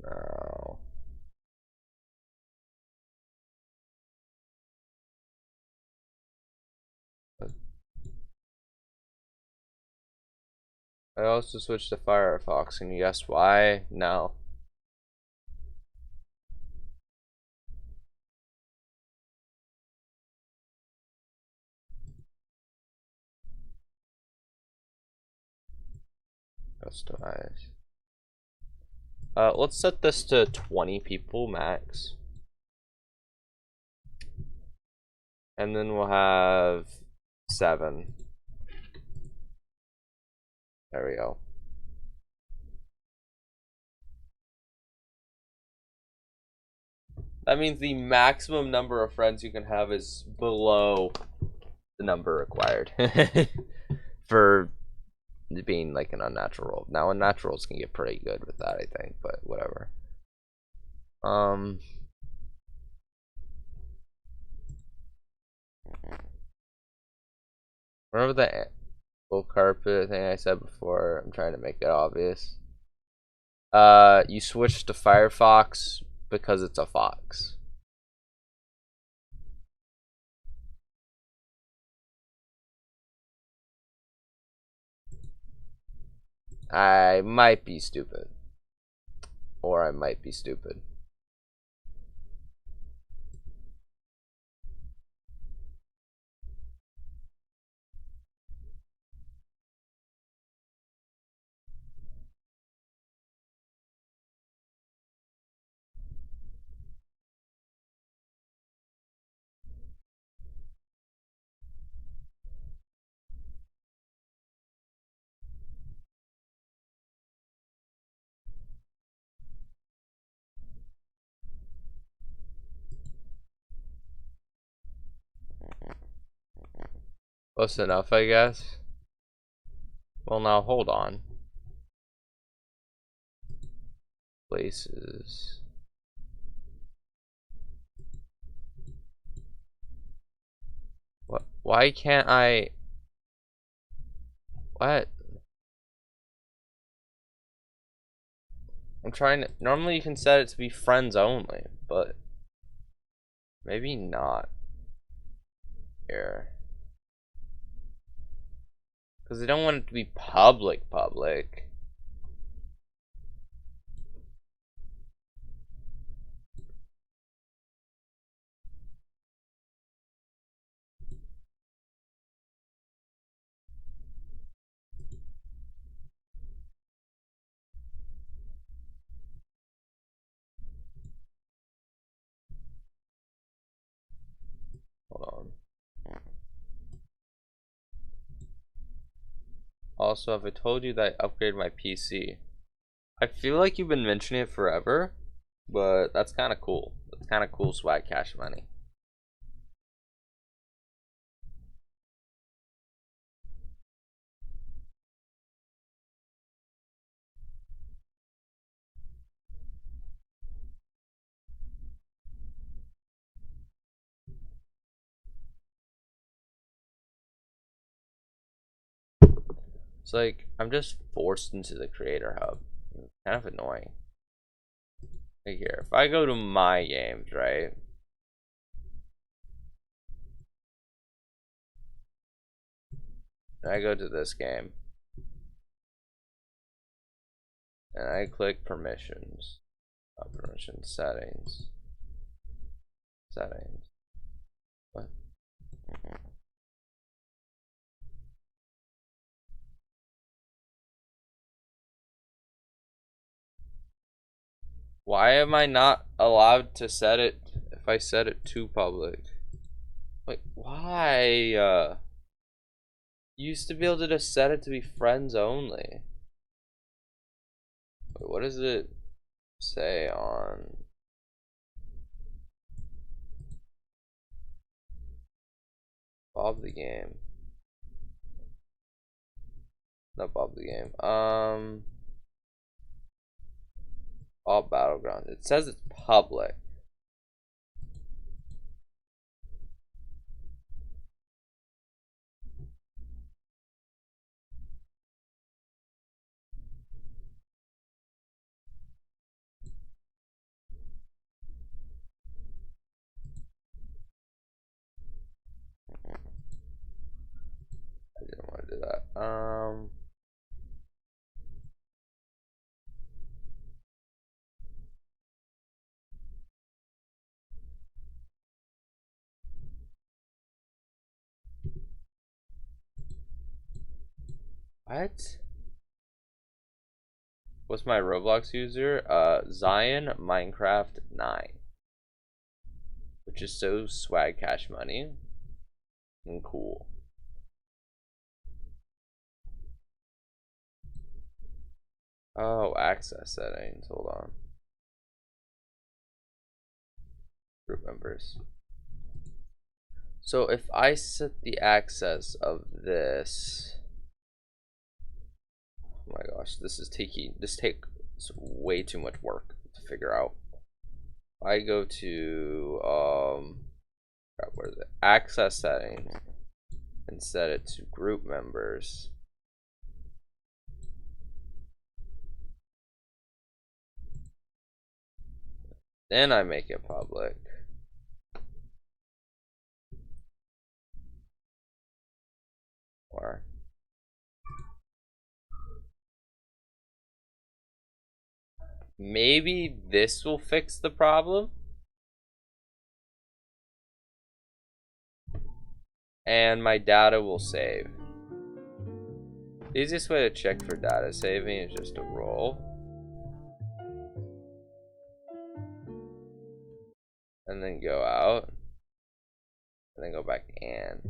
No. I also switched to Firefox, and you guess why? No. Customize. Let's set this to 20 people max. And then we'll have 7. There we go. That means the maximum number of friends you can have is below the number required for being like an unnatural roll. Now unnaturals can get pretty good with that, I think, but whatever. Remember Full carpet thing I said before. I'm trying to make it obvious. You switch to Firefox because it's a fox. I might be stupid. Or I might be stupid. Close enough, I guess. Well, now hold on. Places. What? Why can't I? What? I'm trying to. Normally, you can set it to be friends only, but maybe not here. Because I don't want it to be public. Hold on. Also, have I told you that I upgraded my PC? I feel like you've been mentioning it forever, but that's kind of cool. That's kind of cool swag cash money. It's like I'm just forced into the creator hub. It's kind of annoying. Like here, if I go to my games, right? And I go to this game. And I click permissions. Permission settings. Settings. What? Why am I not allowed to set it if I set it to public? Like, why? You used to be able to just set it to be friends only. Wait, what does it say on Bob the Game? Not Bob the Game. All Battlegrounds. It says it's public. I didn't want to do that. What? What's my Roblox user? Zion Minecraft 9. Which is so swag cash money and cool. Oh, access settings. Hold on. Group members. So if I set the access of this, oh my gosh, this takes way too much work to figure out. I go to crap, where is it? Access settings and set it to group members. Then I make it public. Or maybe this will fix the problem. And my data will save. The easiest way to check for data saving is just to roll. And then go out. And then go back in.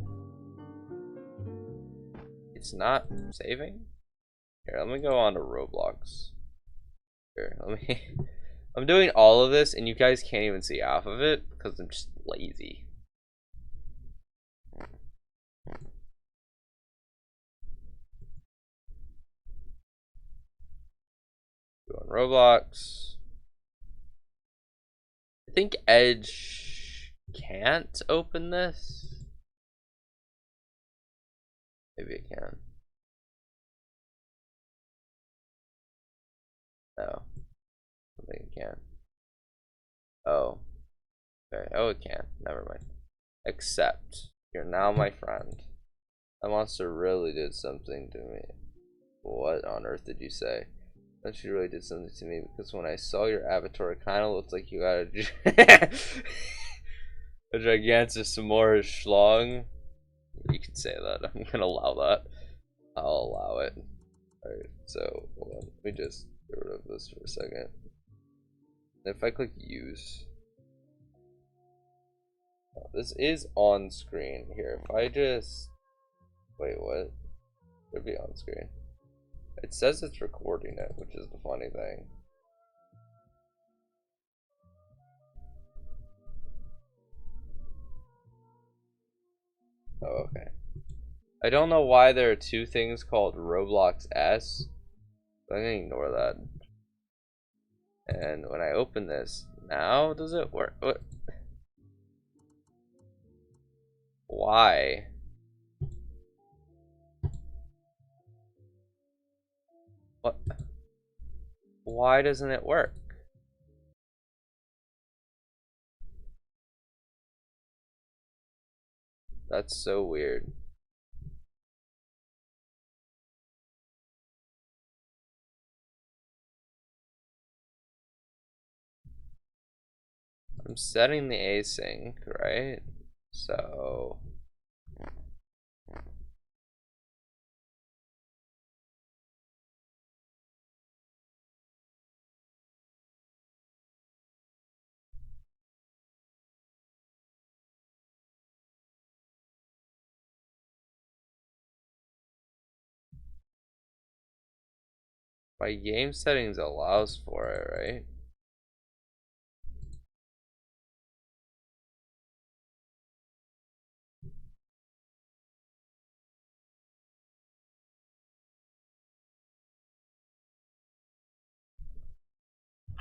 It's not saving? Here, let me go on to Roblox. Here, let me... I'm doing all of this and you guys can't even see half of it because I'm just lazy. Go on Roblox. I think Edge can't open this. Maybe it can. No. I think it can. Oh. Okay. Oh, it can. Never mind. Except, you're now my friend. That monster really did something to me. What on earth did you say? That she really did something to me because when I saw your avatar, it kind of looked like you got a gigantic Samora schlong. You can say that. I'm gonna allow that. I'll allow it. Alright, so hold on. Let me just get rid of this for a second. If I click use, oh, this is on screen here. If I just wait, what? It'd be on screen. It says it's recording it, which is the funny thing. Oh, okay. I don't know why there are two things called Roblox S. I'm gonna ignore that. And when I open this, now does it work? What? Why? What? Why doesn't it work? That's so weird. I'm setting the async, right? So my game settings allows for it, right?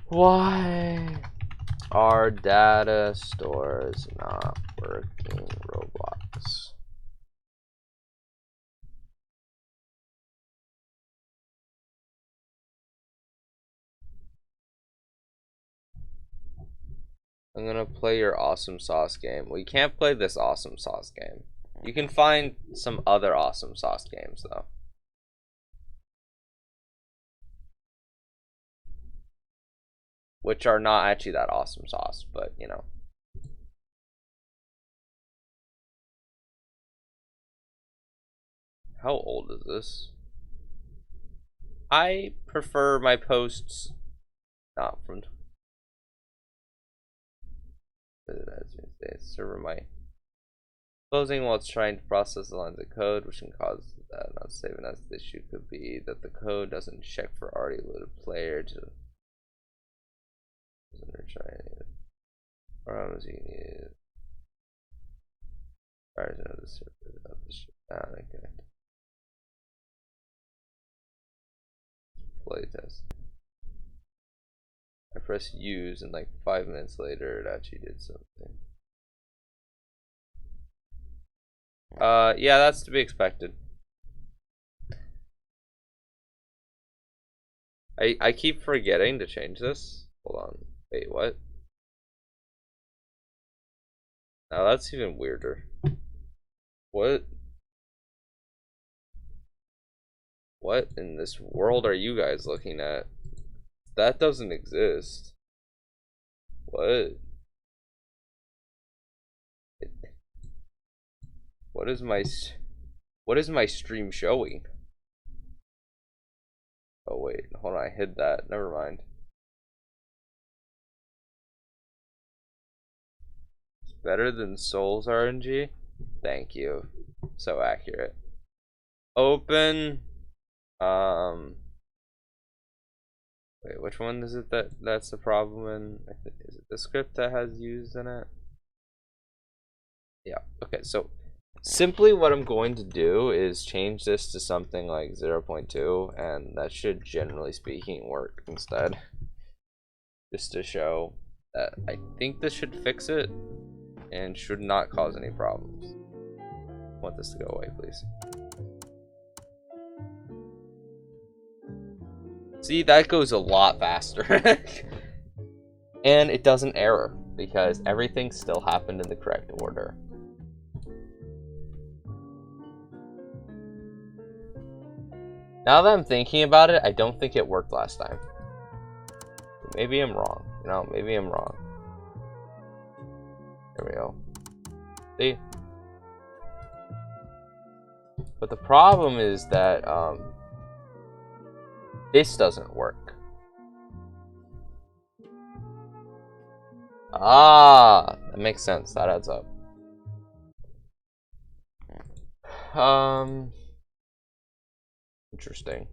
Why are data stores not working, Roblox? I'm gonna play your awesome sauce game. Well, you can't play this awesome sauce game. You can find some other awesome sauce games though. Which are not actually that awesome sauce, but you know. How old is this? I prefer my posts not from server might closing while it's trying to process the lines of code, which can cause that not saving us. The issue could be that the code doesn't check for already loaded player to problems you need. Alright, no, the server of the shit down. Okay. Play test. I pressed use and like 5 minutes later it actually did something. Yeah, that's to be expected. I keep forgetting to change this. Hold on. Wait, what? Now that's even weirder. What? What in this world are you guys looking at? That doesn't exist. What? What is my stream showing? Oh wait, hold on, I hid that. Never mind. It's better than Souls RNG? Thank you. So accurate. Open. Wait, which one is it that's the problem in? Is it the script that has used in it? Yeah. Okay, so simply what I'm going to do is change this to something like 0.2, and that should, generally speaking, work instead. Just to show that I think this should fix it and should not cause any problems. I want this to go away, please. See, that goes a lot faster. And it doesn't error because everything still happened in the correct order. Now that I'm thinking about it, I don't think it worked last time. Maybe I'm wrong. You know, maybe I'm wrong. There we go. See? But the problem is that this doesn't work. Ah, that makes sense. That adds up. Interesting.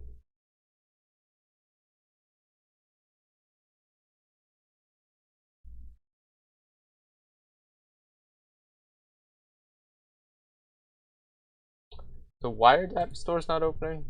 So why are data stores not opening?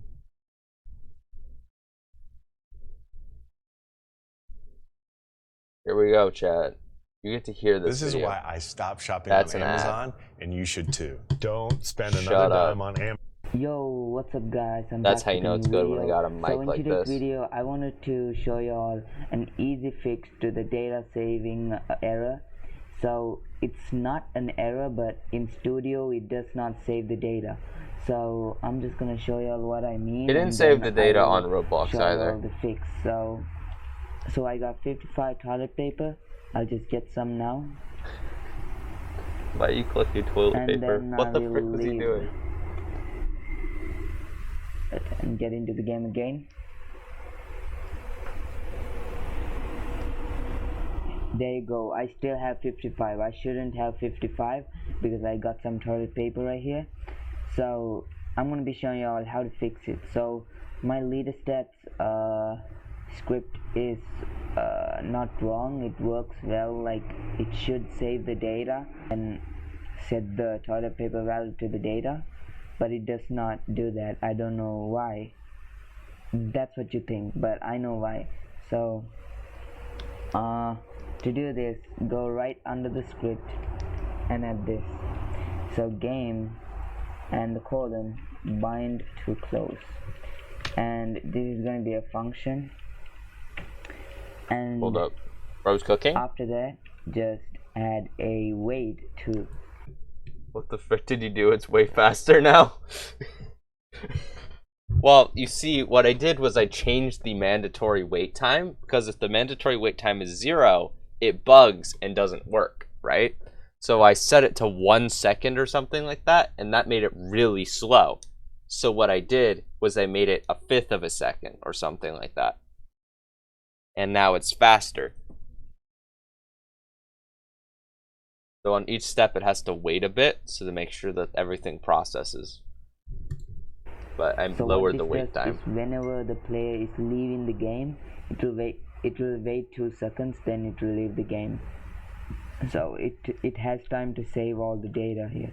Here we go, chat. You get to hear this. This is video. why I stopped shopping That's on an Amazon, and you should too. Don't spend Shut another up. dime on Amazon. Yo, what's up guys? That's back how you with know a it's new good when I video. got a mic in like today's this. video, I wanted to show y'all an easy fix to the data saving error. So it's not an error, but in Studio it does not save the data. So I'm just gonna show y'all what I mean. It didn't and save then the data I will on Roblox show either. y'all the fix. So I got 55 toilet paper. I'll just get some now. Why you collecting toilet And paper? then What I the will frick was he leave. doing? And get into the game again. There you go. I still have 55. I shouldn't have 55 because I got some toilet paper right here. So I'm gonna be showing you all how to fix it. So my leader steps script is not wrong. It works well. Like it should save the data and set the toilet paper value to the data, but it does not do that. I don't know why. That's what you think, but I know why. So to do this, go right under the script and add this. So game and the colon bind to close, and this is going to be a function. And Hold up. Bro's cooking? after that, just add a wait to. What the frick did you do? It's way faster now. Well, you see, what I did was I changed the mandatory wait time, because if the mandatory wait time is 0, it bugs and doesn't work, right? So I set it to 1 second or something like that, and that made it really slow. So what I did was I made it 1/5 of a second or something like that. And now it's faster. So on each step it has to wait a bit so to make sure that everything processes. But I So lowered the what this wait does time. is whenever the player is leaving the game, it will wait 2 seconds, then it will leave the game. So it has time to save all the data here.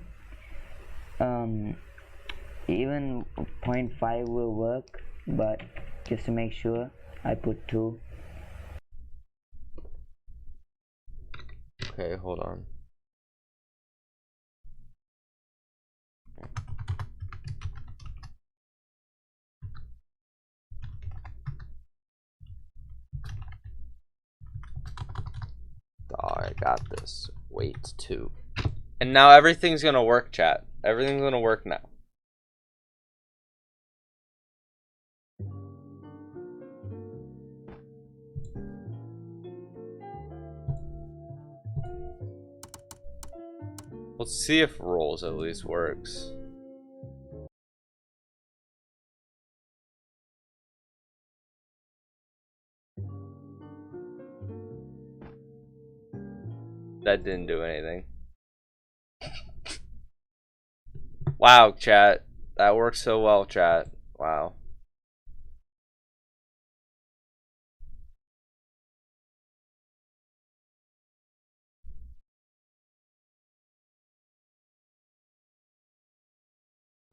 Even 0.5 will work, but just to make sure, I put 2. Okay, hold on. Oh, I got this. Wait 2. And now everything's gonna work, chat. Everything's gonna work now. Let's see if rolls at least works. That didn't do anything. Wow, chat. That works so well, chat. Wow.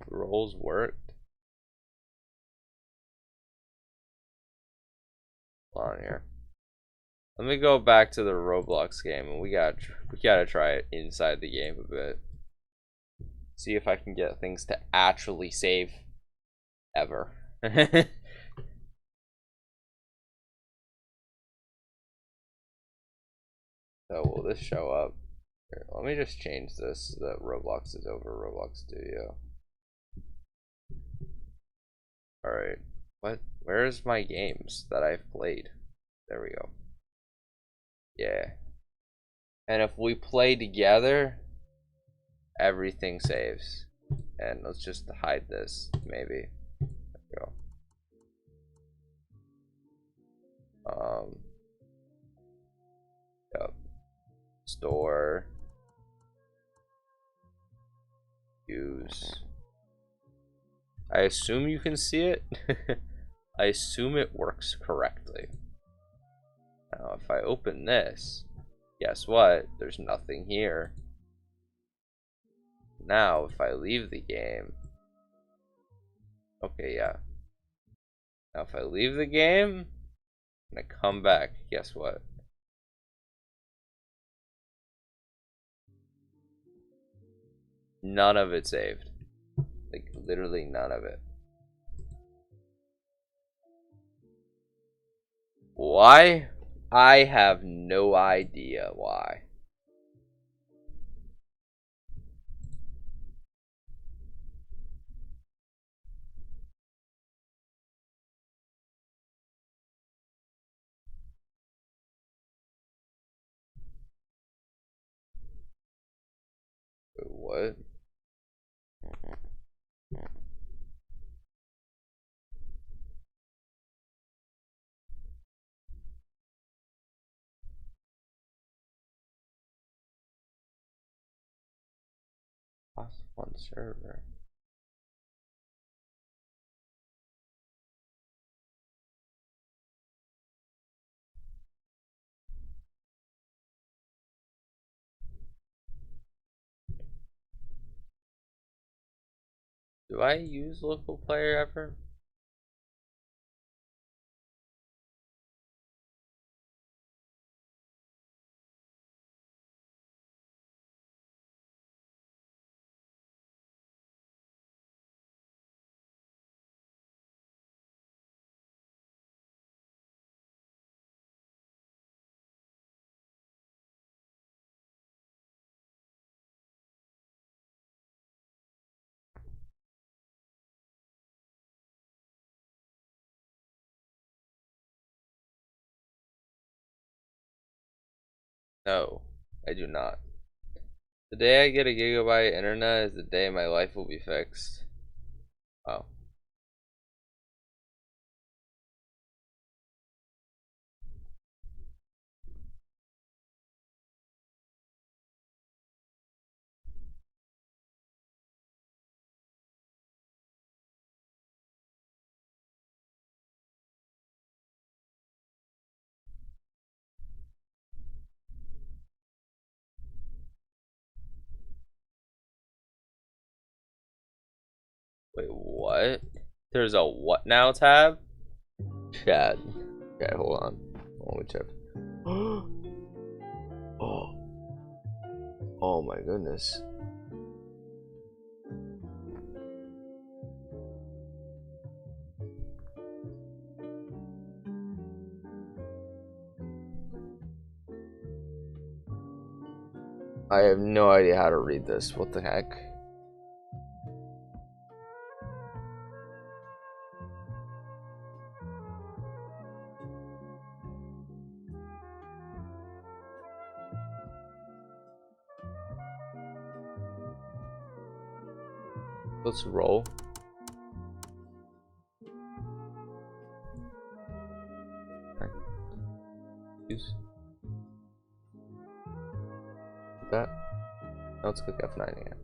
The rolls worked. Hold on here. Let me go back to the Roblox game, and we gotta try it inside the game a bit. See if I can get things to actually save ever. So will this show up? Here, let me just change this so that Roblox is over Roblox Studio. Alright. What? Where's my games that I've played? There we go. Yeah. And if we play together, everything saves. And let's just hide this, maybe. There we go. Yep. Store. Use. I assume you can see it. I assume it works correctly. Now, if I open this, guess what? There's nothing here. Now, if I leave the game, okay, yeah. Now, if I leave the game and I come back, guess what? None of it saved. Like, literally none of it. Why? I have no idea why. Wait, what? Plus one server. Do I use local player ever? No, I do not. The day I get a gigabyte internet is the day my life will be fixed. Oh. Wait, what? There's a what now tab? Chat. Okay, hold on. Let me check. Oh. Oh my goodness. I have no idea how to read this. What the heck? Let's roll. Okay. Use that. Now let's click F9 again.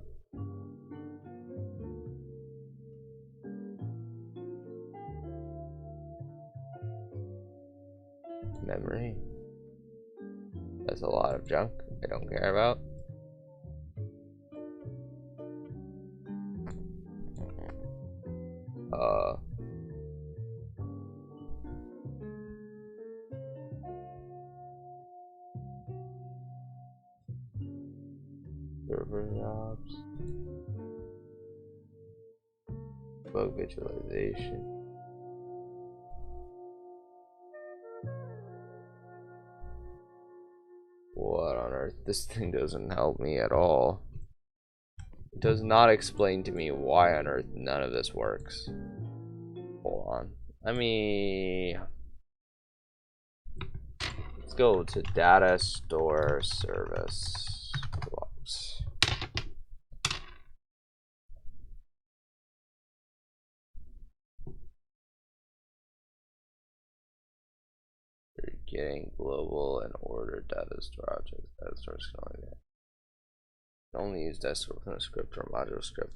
Memory. That's a lot of junk I don't care about. Server jobs. Bug visualization. What on earth? This thing doesn't help me at all. It does not explain to me why on earth none of this works. Hold on. Let me... Let's go to data store service blocks. You're getting global and order data store objects. Data store is only use desktop within a script or module script.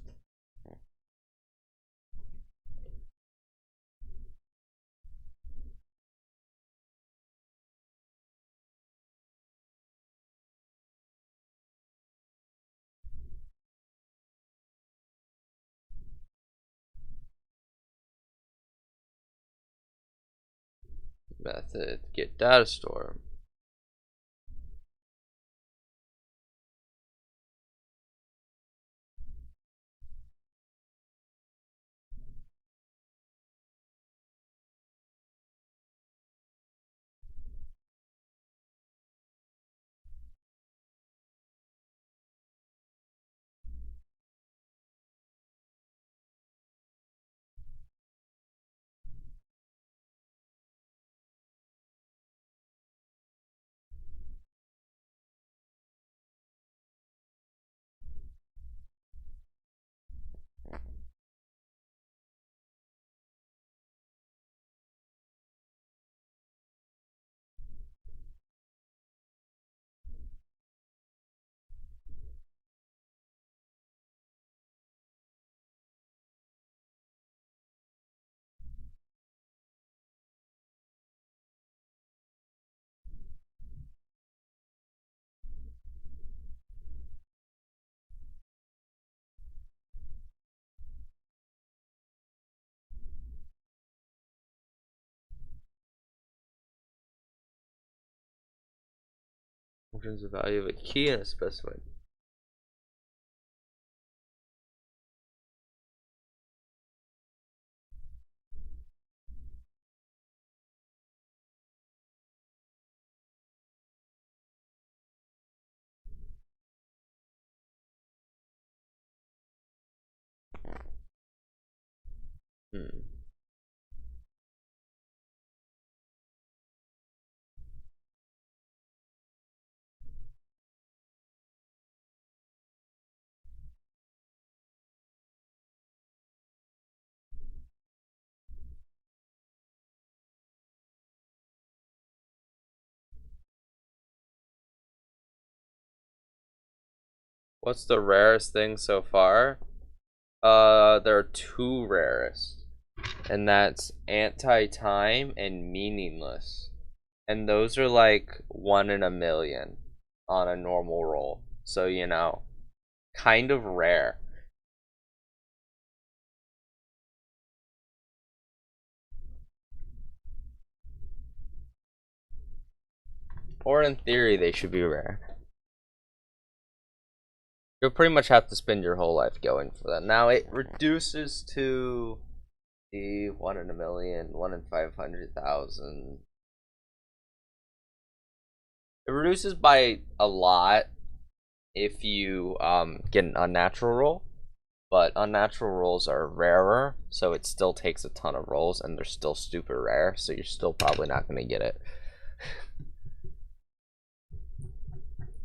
Method get data store. Returns the value of a key in a specified. What's the rarest thing so far? There are two rarest, and that's anti-time and meaningless, and those are like 1 in a million on a normal roll. So you know, kind of rare. Or in theory, they should be rare. You'll pretty much have to spend your whole life going for that. Now it reduces to the 1 in a million, 1 in 500,000. It reduces by a lot, if you get an unnatural roll, but unnatural rolls are rarer, so it still takes a ton of rolls, and they're still super rare, so you're still probably not gonna get it.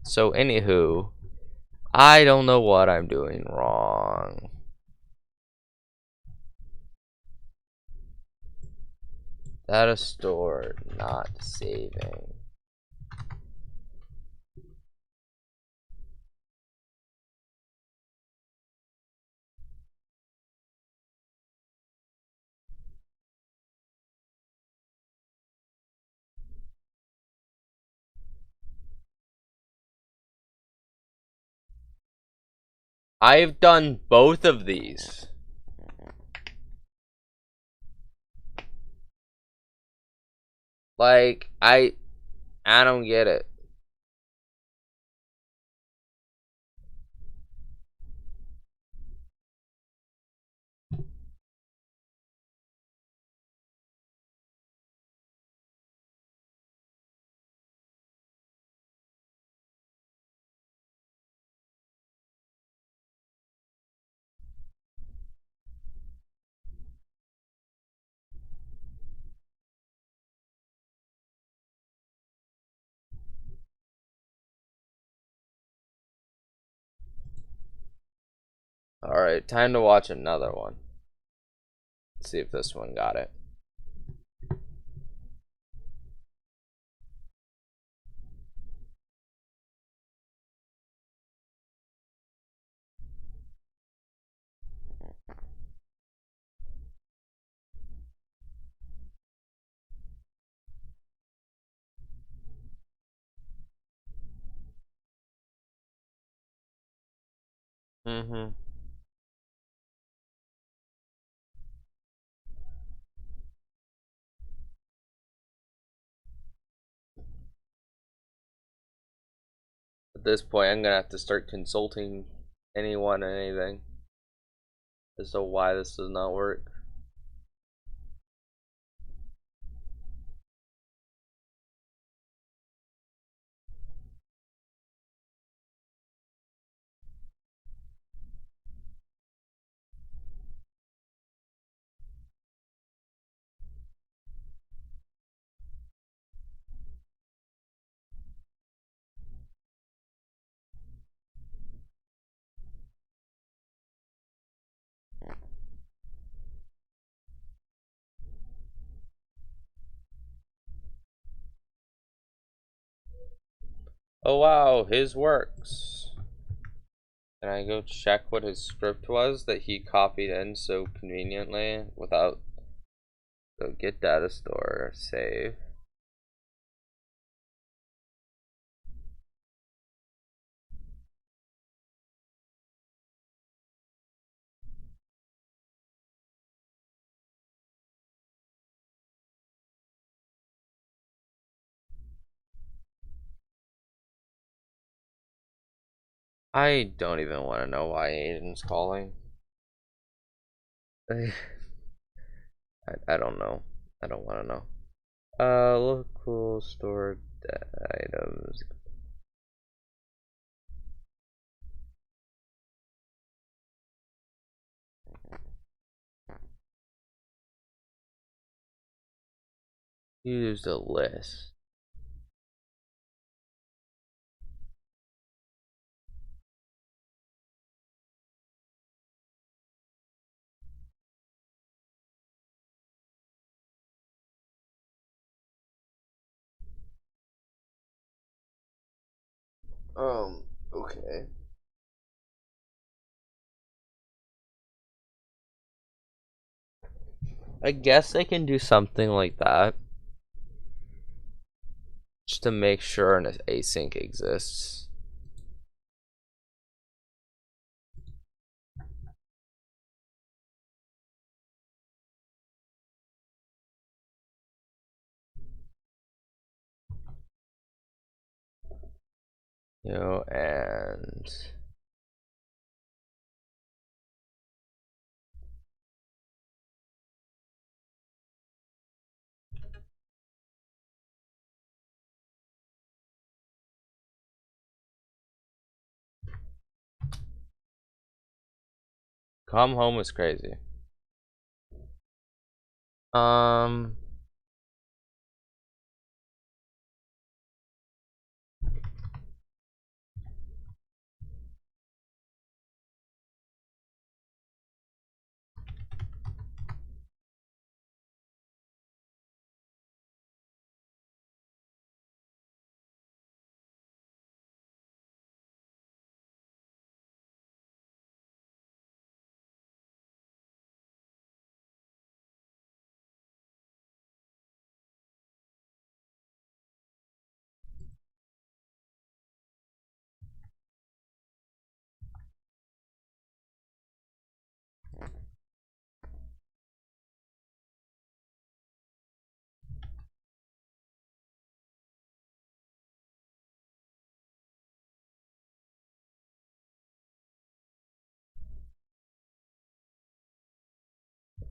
So anywho, I don't know what I'm doing wrong. Data store not saving. I've done both of these. Like, I don't get it. Alright, time to watch another one. Let's see if this one got it. Mm-hmm. At this point, I'm gonna have to start consulting anyone and anything as to why this does not work. Oh wow, his works. Can I go check what his script was that he copied in so conveniently without go get data store, save. I don't even want to know why Aiden's calling. I don't know. I don't want to know. Local store items. Use the list. Okay. I guess I can do something like that. Just to make sure an async exists. You know, and Come home was crazy.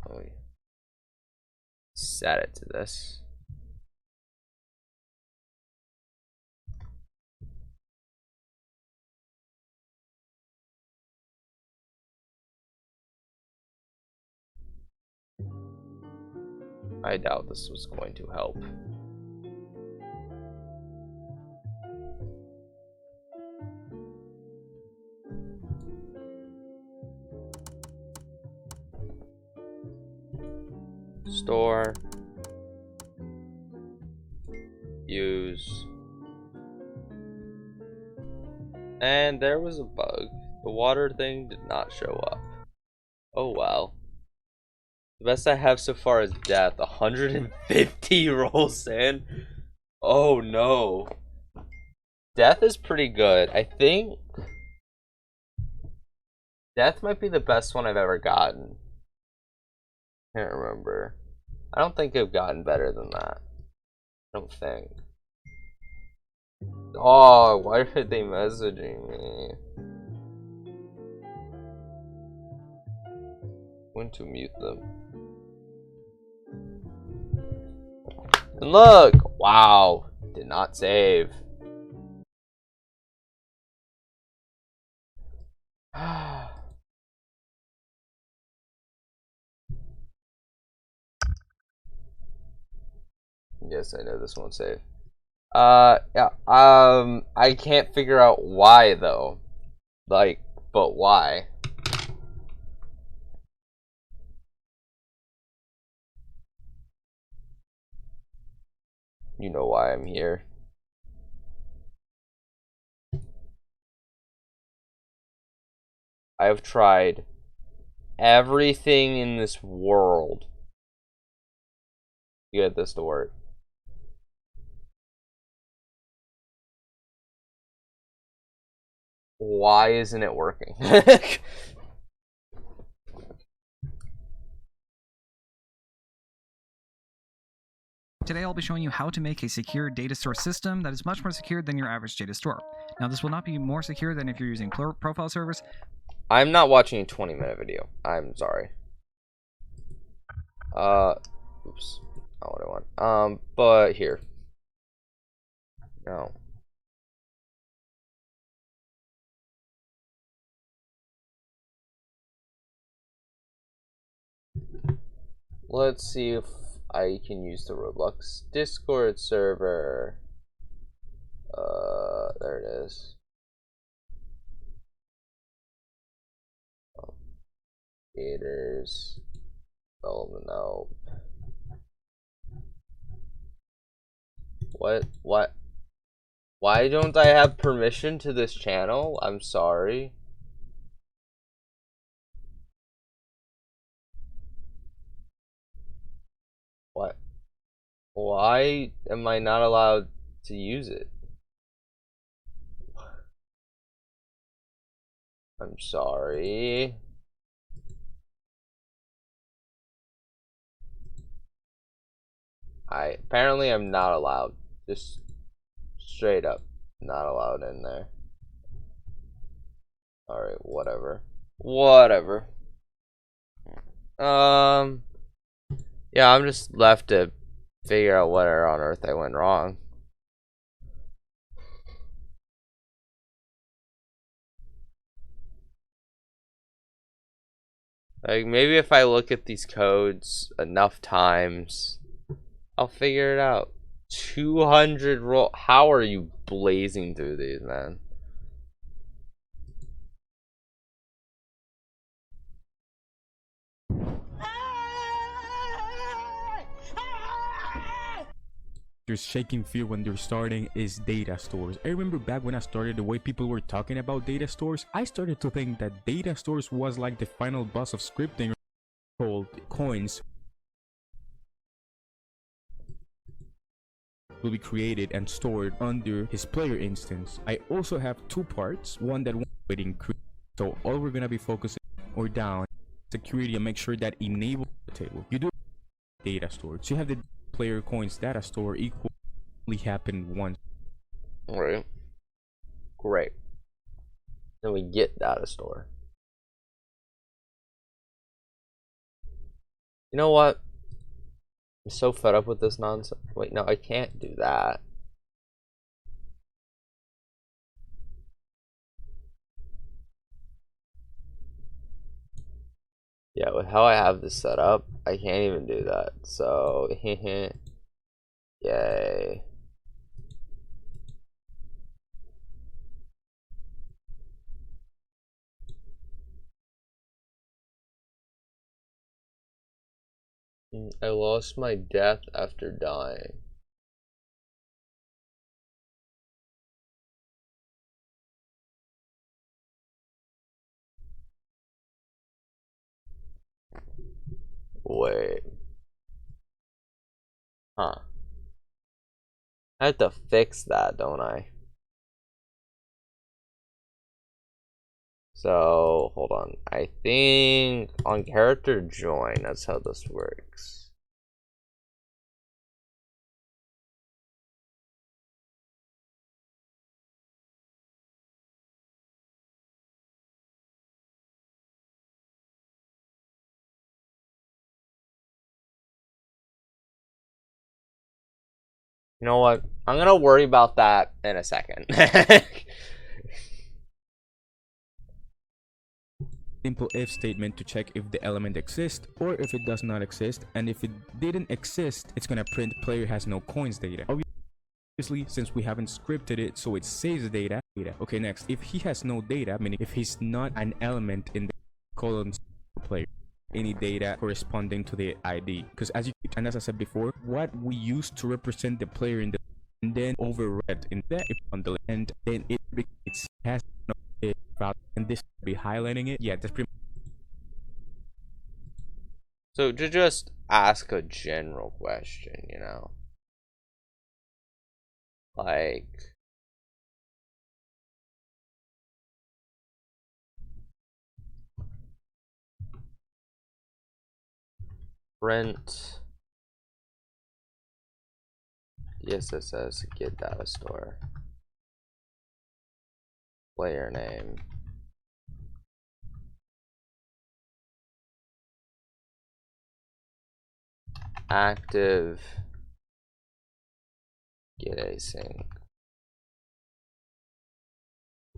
Oh, yeah. Set it to this. I doubt this was going to help. Store. Use. And there was a bug. The water thing did not show up. Oh well. The best I have so far is death. 150 rolls in. Oh no. Death is pretty good. I think death might be the best one I've ever gotten. Can't remember. I don't think I've gotten better than that. I don't think. Oh, why are they messaging me? When to mute them. And look! Wow. Did not save. Yes, I know this won't save. Yeah, I can't figure out why though. Like, but why? You know why I'm here. I've tried everything in this world to get this to work. Why isn't it working? Today I'll be showing you how to make a secure data store system that is much more secure than your average data store. Now this will not be more secure than if you're using profile servers. I'm not watching a 20-minute video. I'm sorry. Oops. Not what I want. But here. No. Let's see if I can use the Roblox Discord server. There it is. Creators. Development, no. What? Why don't I have permission to this channel? I'm sorry. What? Why am I not allowed to use it? I'm sorry. Apparently I'm not allowed. Just straight up not allowed in there. Alright, whatever. Whatever. Yeah, I'm just left to figure out where on earth I went wrong. Like, maybe if I look at these codes enough times, I'll figure it out. 200 roll. How are you blazing through these, man? There's shaking fear when they're starting is data stores. I remember back when I started, the way people were talking about data stores, I started to think that data stores was like the final boss of scripting, called coins will be created and stored under his player instance. I also have two parts, one that waiting create. So all we're gonna be focusing or down security and make sure that enable the table. You do data store. So you have the player coins data store equally happen once. Alright. Great. Then we get data store. You know what? I'm so fed up with this nonsense. Wait, no, I can't do that. Yeah, with how I have this set up, I can't even do that. So, yay. I lost my death after dying. Wait. Huh. I have to fix that, don't I? So, hold on. I think on character join, that's how this works. You know what? I'm gonna worry about that in a second. Simple if statement to check if the element exists or if it does not exist, and if it didn't exist, it's gonna print player has no coins data. Obviously, since we haven't scripted it, so it saves the data. Okay, next, if he has no data, meaning if he's not an element in the columns player, any data corresponding to the ID, because as I said before, what we use to represent the player in the and then overread in the on the and then it has no value, and this will be highlighting it. Yeah, that's pretty. So to just ask a general question, you know, like, print DSSS get data store, player name, active get async,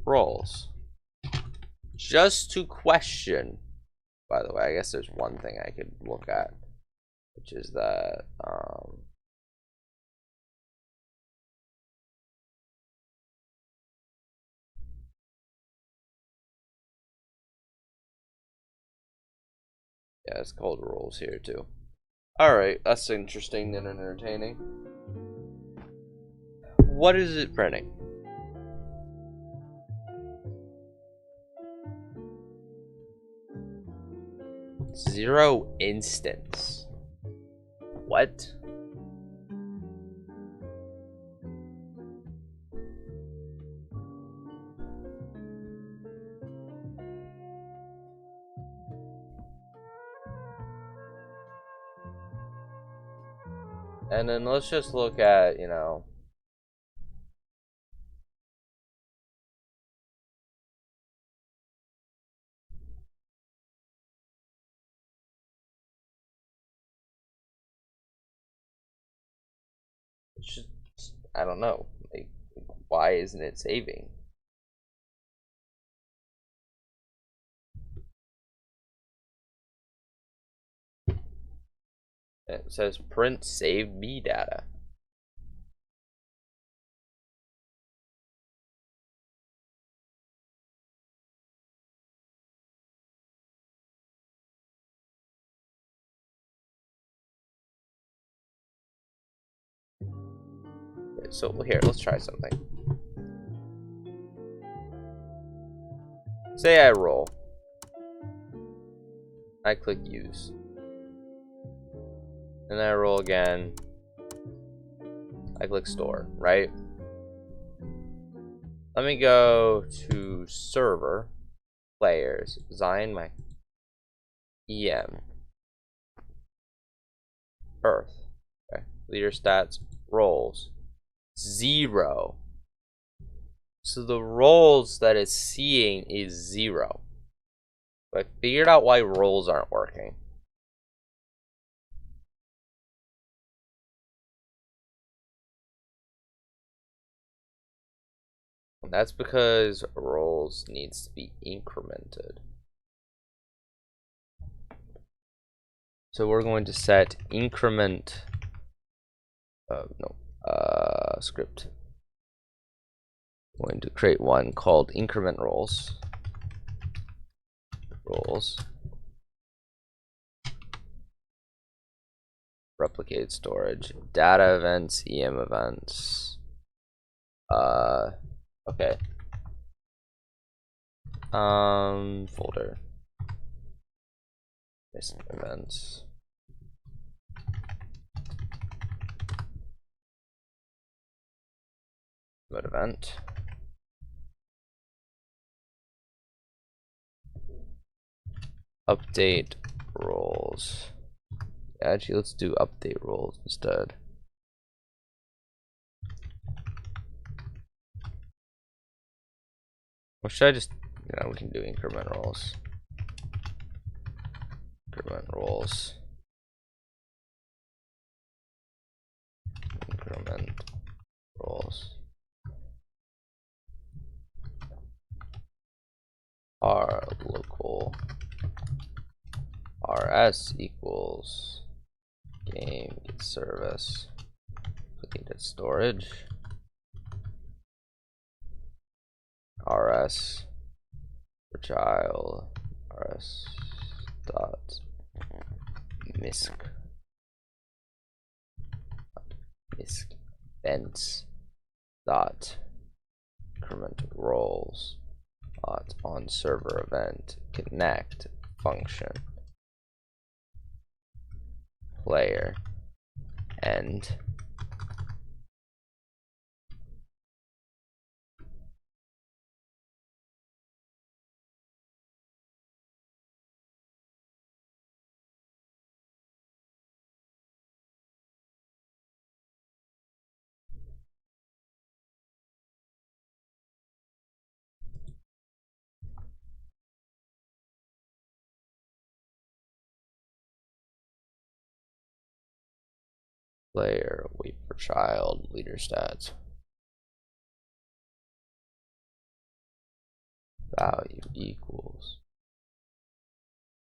roles. Just to question, by the way, I guess there's one thing I could look at, which is that yeah, it's called roles here too. Alright, that's interesting and entertaining. What is it printing? Zero instance. What? And then let's just look at, you know, it's just, I don't know, like, why isn't it saving? It says print saved B data. Okay, so here, let's try something. Say I roll. I click use. And I roll again. I click store, right? Let me go to server, players, design my EM, Earth, okay. Leader stats, roles, 0. So the roles that it's seeing is 0. So I figured out why roles aren't working. That's because roles needs to be incremented. So we're going to set increment script. I'm going to create one called increment roles. Replicate storage, data events, EM events. Okay. Folder. Events. Event. Update roles. Actually, let's do update roles instead. Or should I just, we can do increment roles. Increment roles. Increment roles. R local RS equals game get service get storage RS for child RS dot misc events dot increment roles dot on server event connect function player end player wait for child leader stats value equals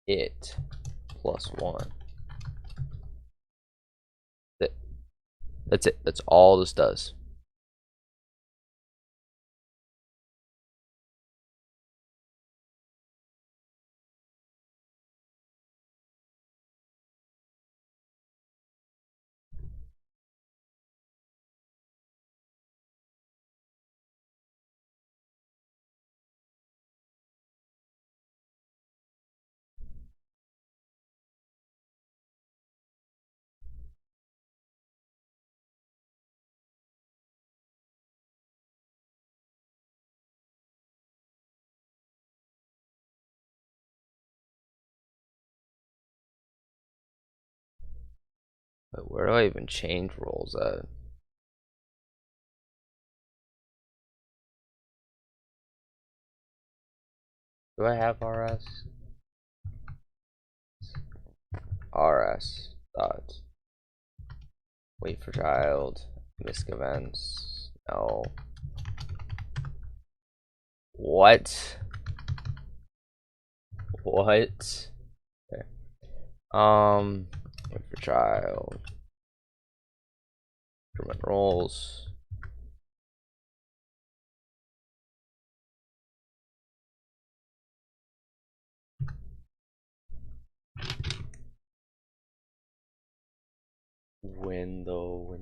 it plus 1. That's it. That's all this does. But where do I even change roles at? Do I have RS? RS dot wait for child misc events. No. What? What? Okay. Wait for child. Increment roles. Window.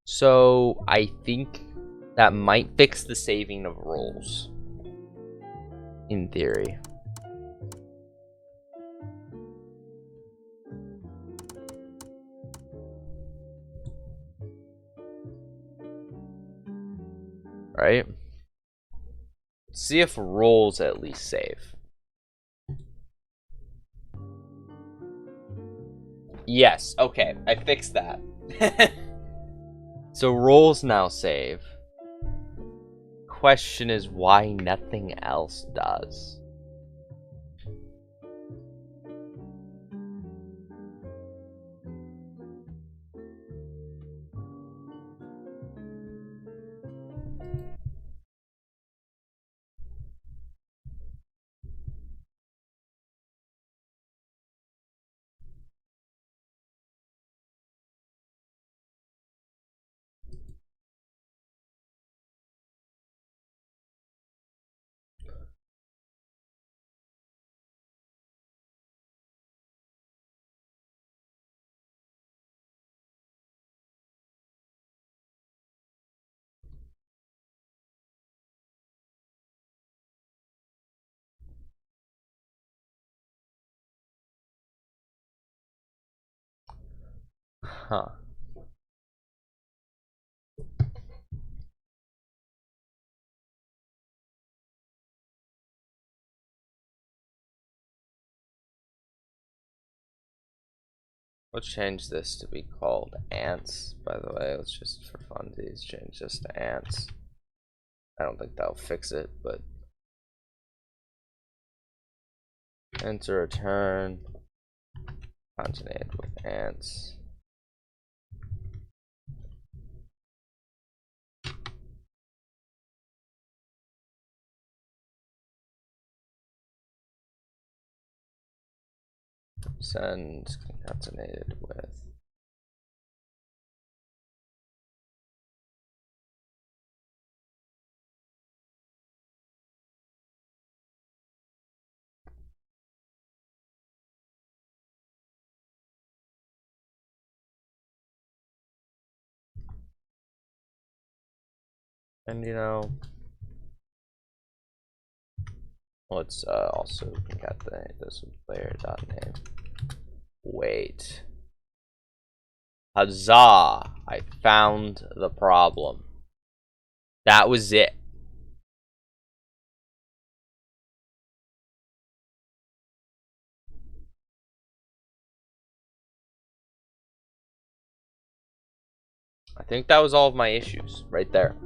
So I think that might fix the saving of roles. In theory. Right? See if roles at least save. Yes, okay, I fixed that. So roles now save. Question is why nothing else does. Huh. Let's change this to be called ants, by the way. Let's just, for funsies, change this to ants. I don't think that'll fix it, but... Enter return. Concatenated with ants. Send concatenated with. And you know, let's also concatenate this with player.name. Wait. Huzzah! I found the problem. That was it. I think that was all of my issues right there.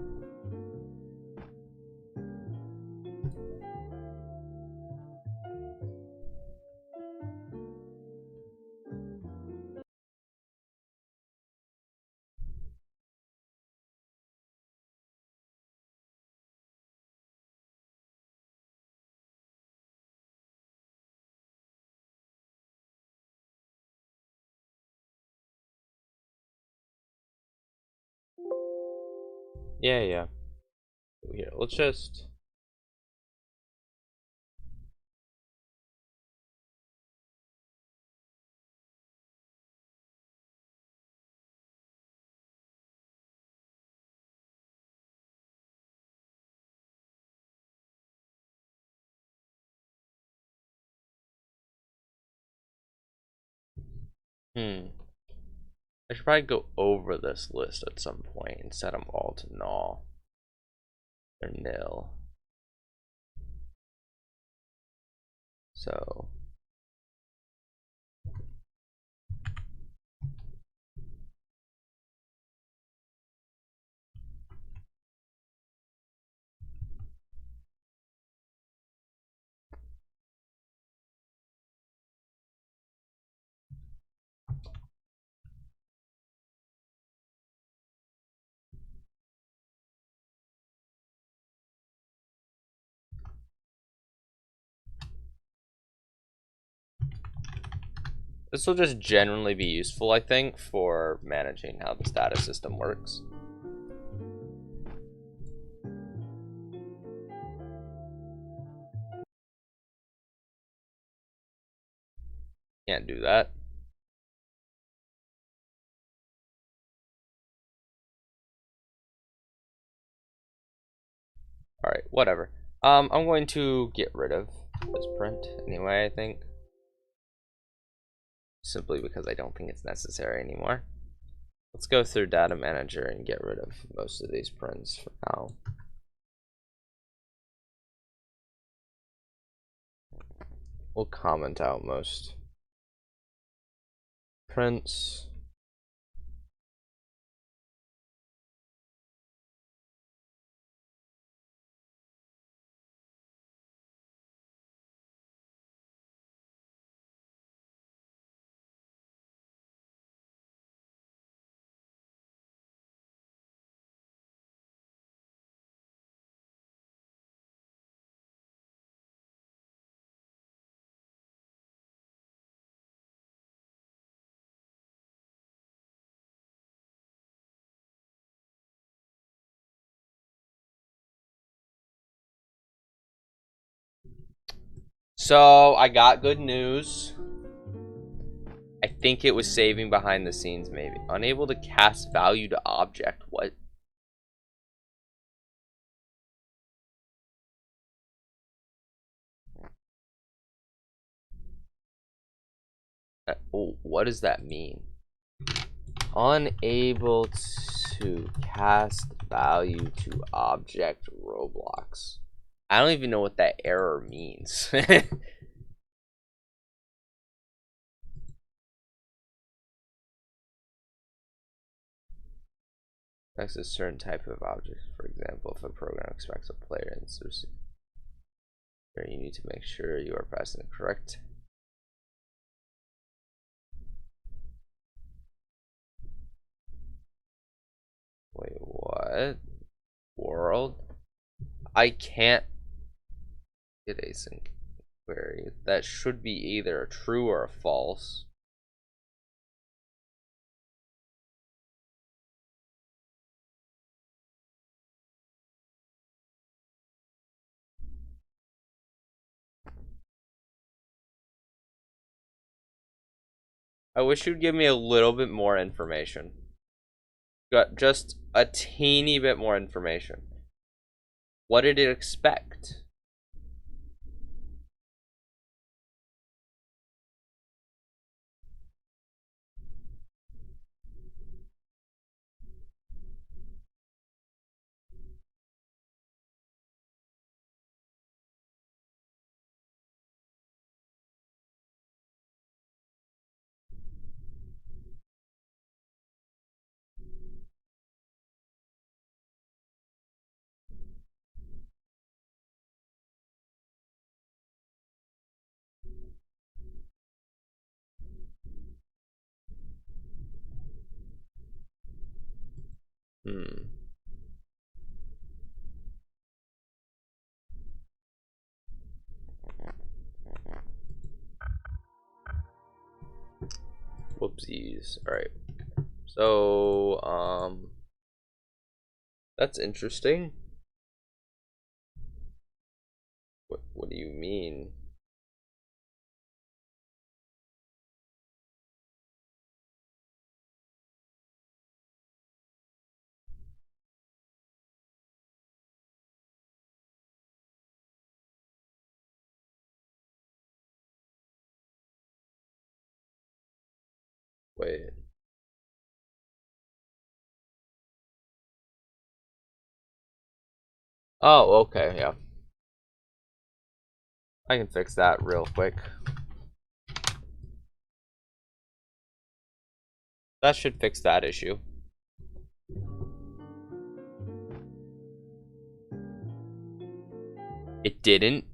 Yeah. Here, let's just... I should probably go over this list at some point and set them all to null. Or nil. So... This will just generally be useful, I think, for managing how the status system works. Can't do that. Alright, whatever. I'm going to get rid of this print anyway, I think. Simply because I don't think it's necessary anymore. Let's go through Data Manager and get rid of most of these prints for now. We'll comment out most prints. So I got good news. I think it was saving behind the scenes, maybe. Unable to cast value to object. What? What does that mean? Unable to cast value to object Roblox. I don't even know what that error means. That's a certain type of object. For example, if a program expects a player instance, you need to make sure you are pressing the correct. Wait, what? World? I can't get async query. That should be either a true or a false. I wish you'd give me a little bit more information. Got just a teeny bit more information. What did it expect? Whoopsies. Alright. So, that's interesting. What do you mean? Wait. Oh, okay, yeah. I can fix that real quick. That should fix that issue. It didn't.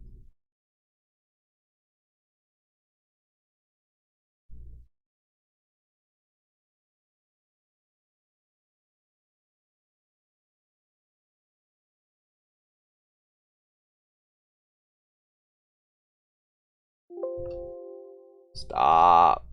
Stop.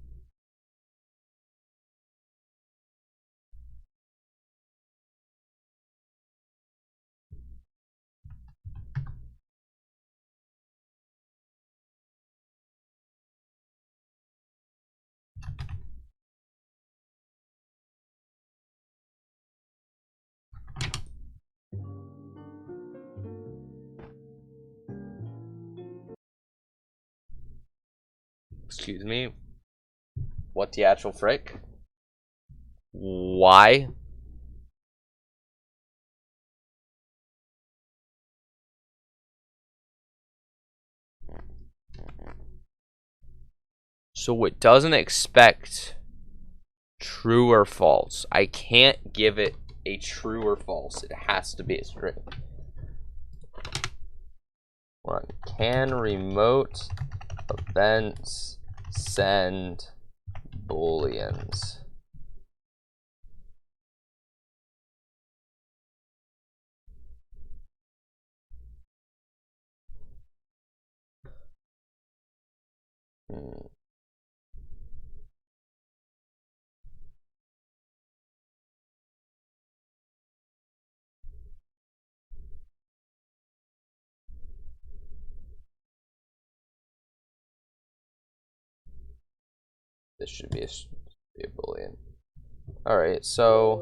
Excuse me. What the actual frick? Why? So it doesn't expect true or false. I can't give it a true or false. It has to be a string. Run. Can remote events send booleans? This should be a boolean. All right, so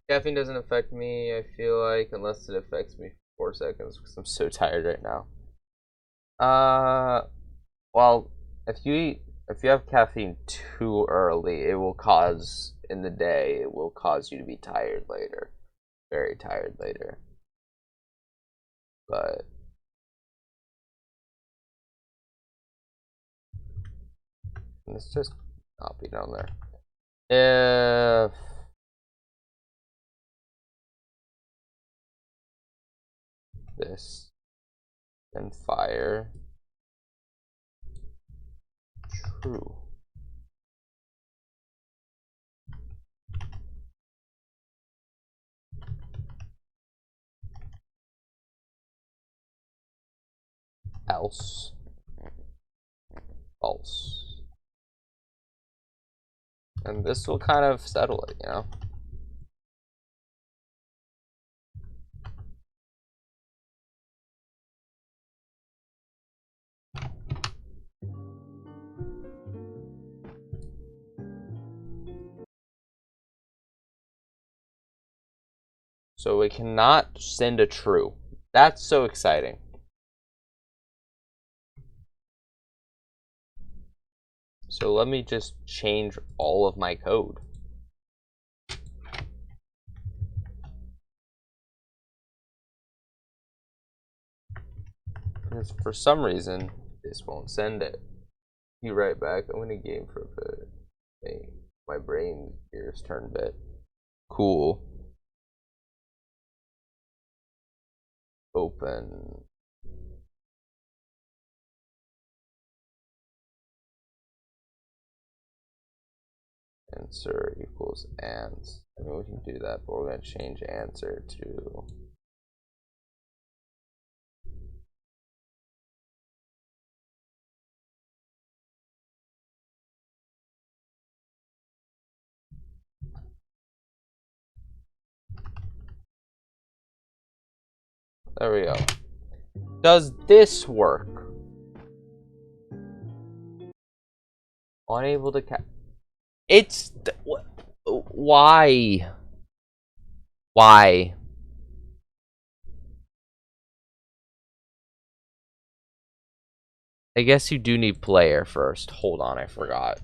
caffeine doesn't affect me, I feel like, unless it affects me for 4 seconds because I'm so tired right now. Well, if you have caffeine too early, it will cause in the day, it will cause you to be tired later. Very tired later. But let's just copy down there. If this then fire true. Else false. And this will kind of settle it, you know? So we cannot send a true. That's so exciting. So let me just change all of my code. Because for some reason, this won't send it. Be right back. I'm in a game for a bit. Hey, my brain gears turn a bit. Cool. Open. Answer equals ans. I mean, we can do that, but we're going to change answer to there we go. Does this work? Unable to it's why? Why? I guess you do need player first. Hold on, I forgot.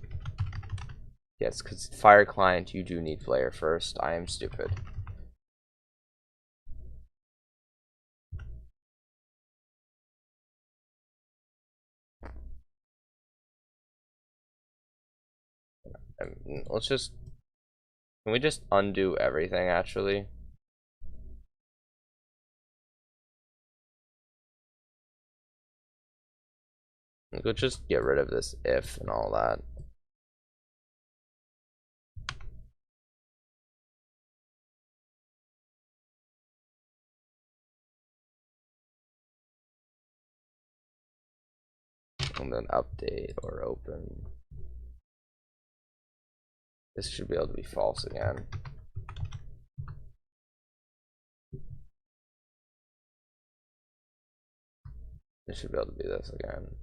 Yes, because Fire Client, you do need player first. I am stupid. Let's just... Can we just undo everything, actually? We'll just get rid of this if and all that. And then update or open. This should be able to be false again. This should be able to be this again.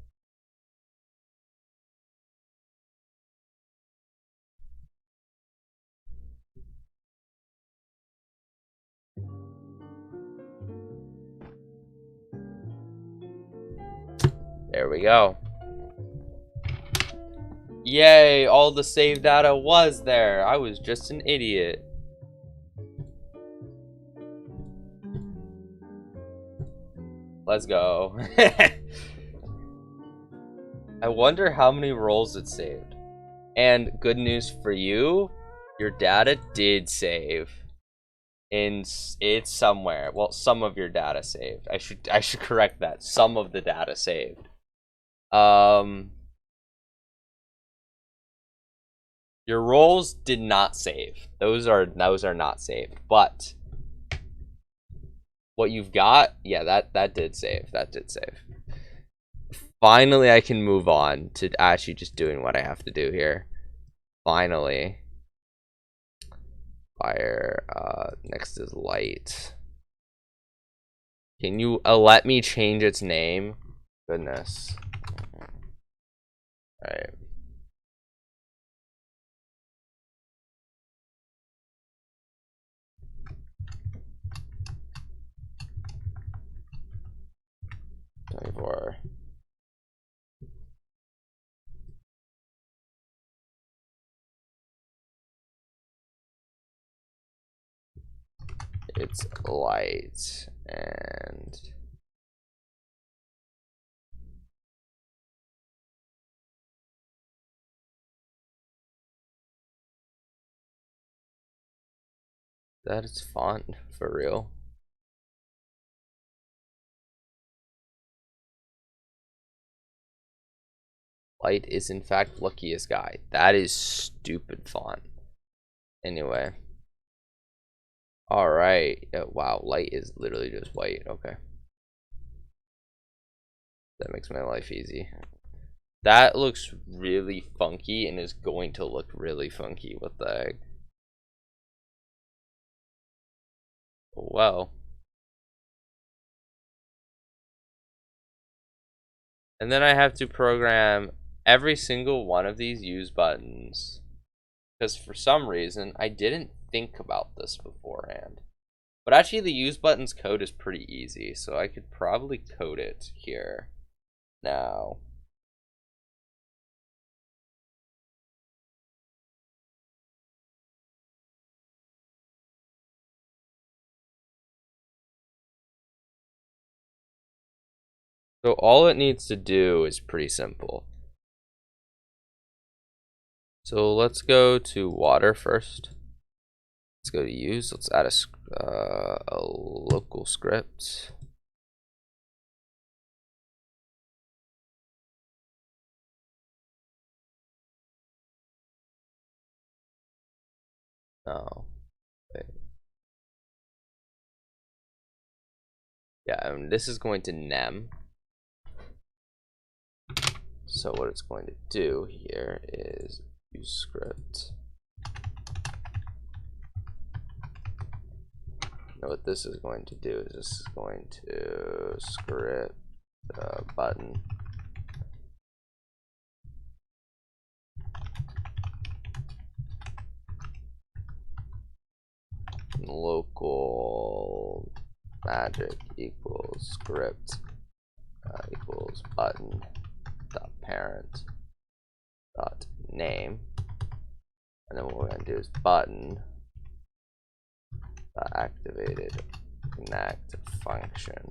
There we go. Yay, all the save data was there. I was just an idiot. Let's go. I wonder how many rolls it saved. And good news for you, your data did save. It's somewhere. Well, some of your data saved. I should correct that. Some of the data saved. Your rolls did not save. Those are not saved. But what you've got, yeah, that did save. That did save. Finally, I can move on to actually just doing what I have to do here. Finally. Fire, next is light. Can you let me change its name? Goodness. Alright. $24. It's light and that is font for real. Light is in fact luckiest guy. That is stupid font. Anyway. Alright. Wow, light is literally just white. Okay. That makes my life easy. That looks really funky and is going to look really funky. What the heck? Well. And then I have to program every single one of these use buttons. Because for some reason, I didn't think about this beforehand. But actually, the use buttons code is pretty easy, so I could probably code it here now. So all it needs to do is pretty simple. So let's go to water first. Let's go to use. Let's add a local script. No. Wait. Yeah, this is going to nem. So what it's going to do here is use script. Now what this is going to do is this is going to script button. Local magic equals script equals button dot parent dot name, and then what we're going to do is button dot activated connect function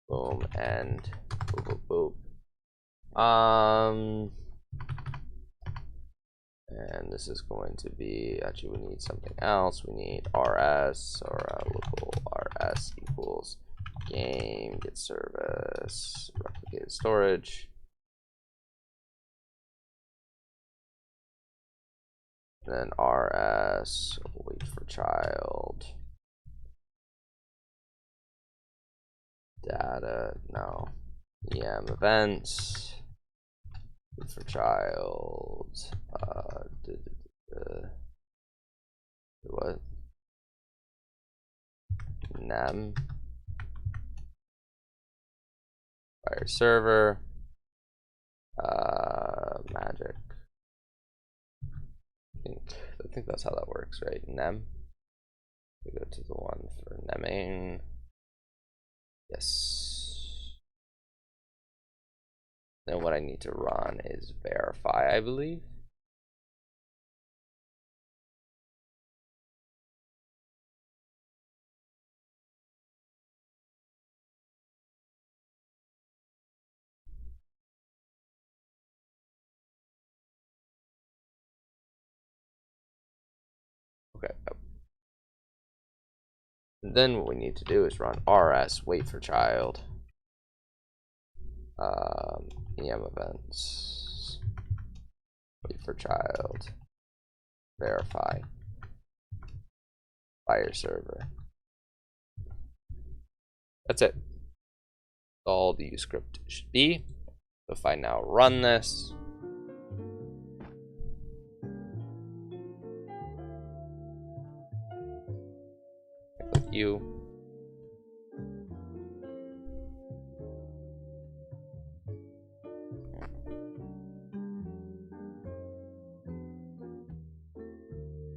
boom and boop boop boop. And this is going to be, actually we need something else. We need rs or local rs equals game get service replicated storage. Then rs wait for child data no em events wait for child what nem fire server magic. I think that's how that works, right? Nem. We go to the one for nemming. Yes. Then what I need to run is verify, I believe. Okay. And then what we need to do is run rs wait for child. EM events, wait for child, verify, fire server. That's it. All the script should be. So if I now run this, I click you.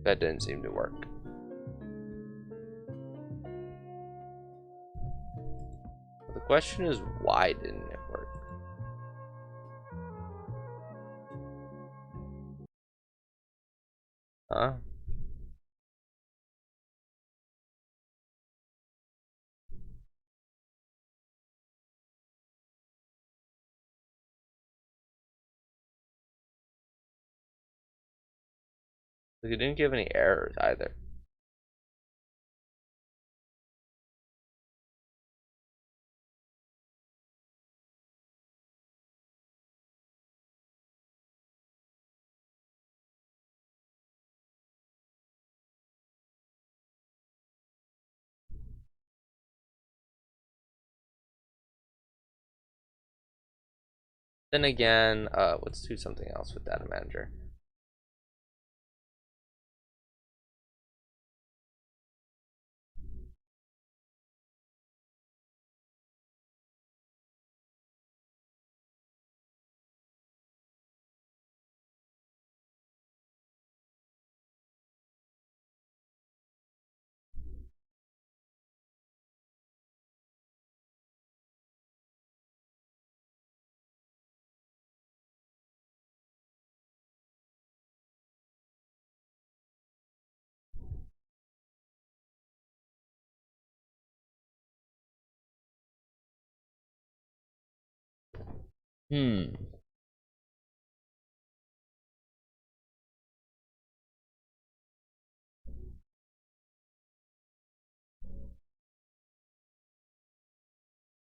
That didn't seem to work. The question is, why didn't it work? Huh? Like, it didn't give any errors either. Then again, let's do something else with Data Manager.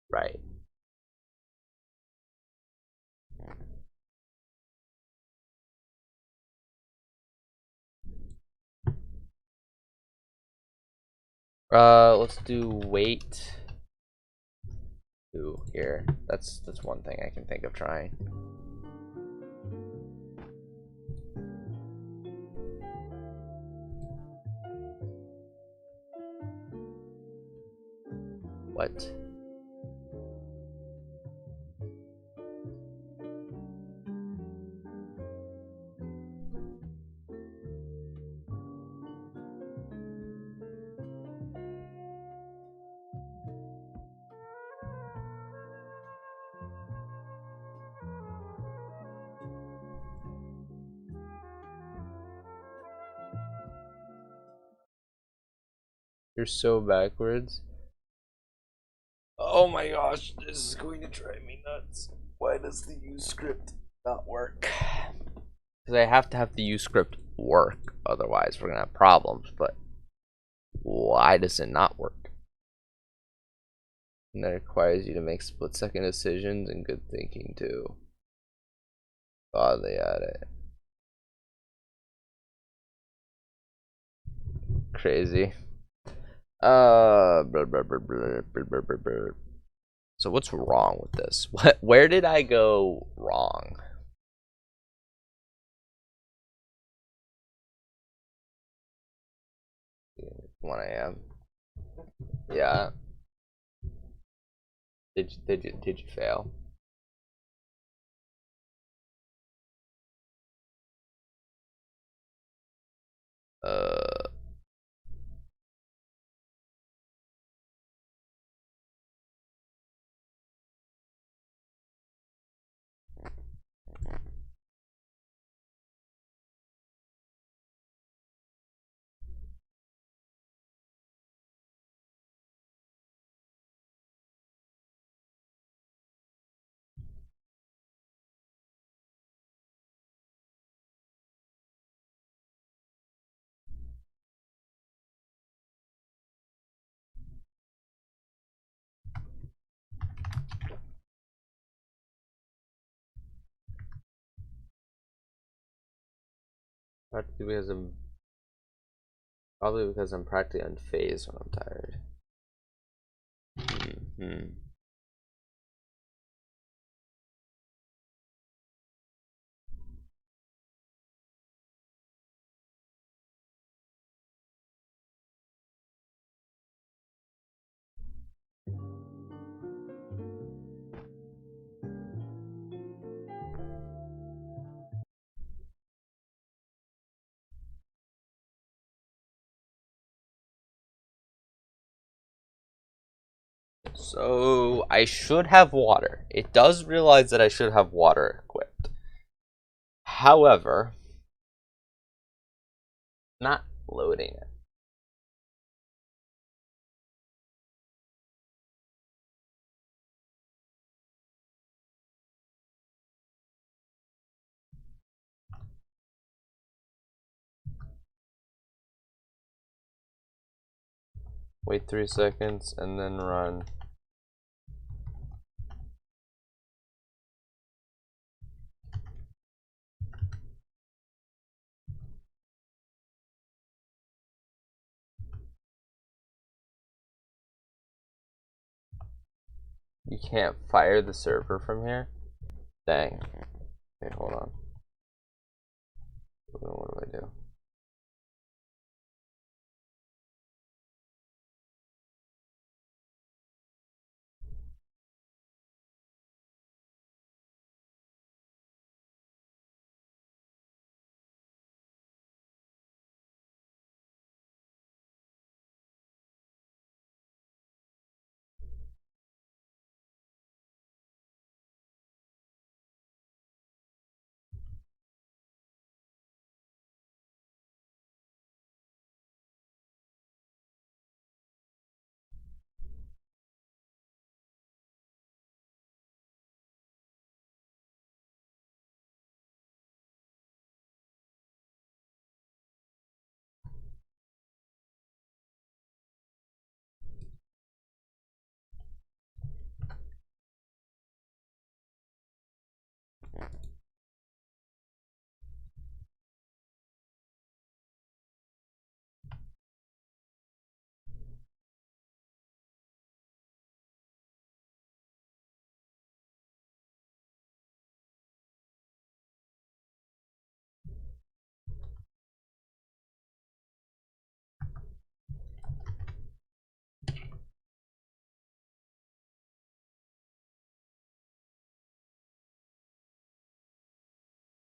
Right. Let's do wait to here. That's one thing I can think of trying. What? You're so backwards. Oh my gosh, this is going to drive me nuts. Why does the use script not work? Because I have to have the use script work, otherwise we're gonna have problems. But why does it not work? And that requires you to make split-second decisions and good thinking too. God, they had it. Crazy. So what's wrong with this? Where did I go wrong? One AM. Yeah. Did you fail? Practically because I'm practically unfazed when I'm tired. So I should have water. It does realize that I should have water equipped. However, not loading it. Wait 3 seconds and then run. You can't fire the server from here? Dang. Okay, hold on. What do I do?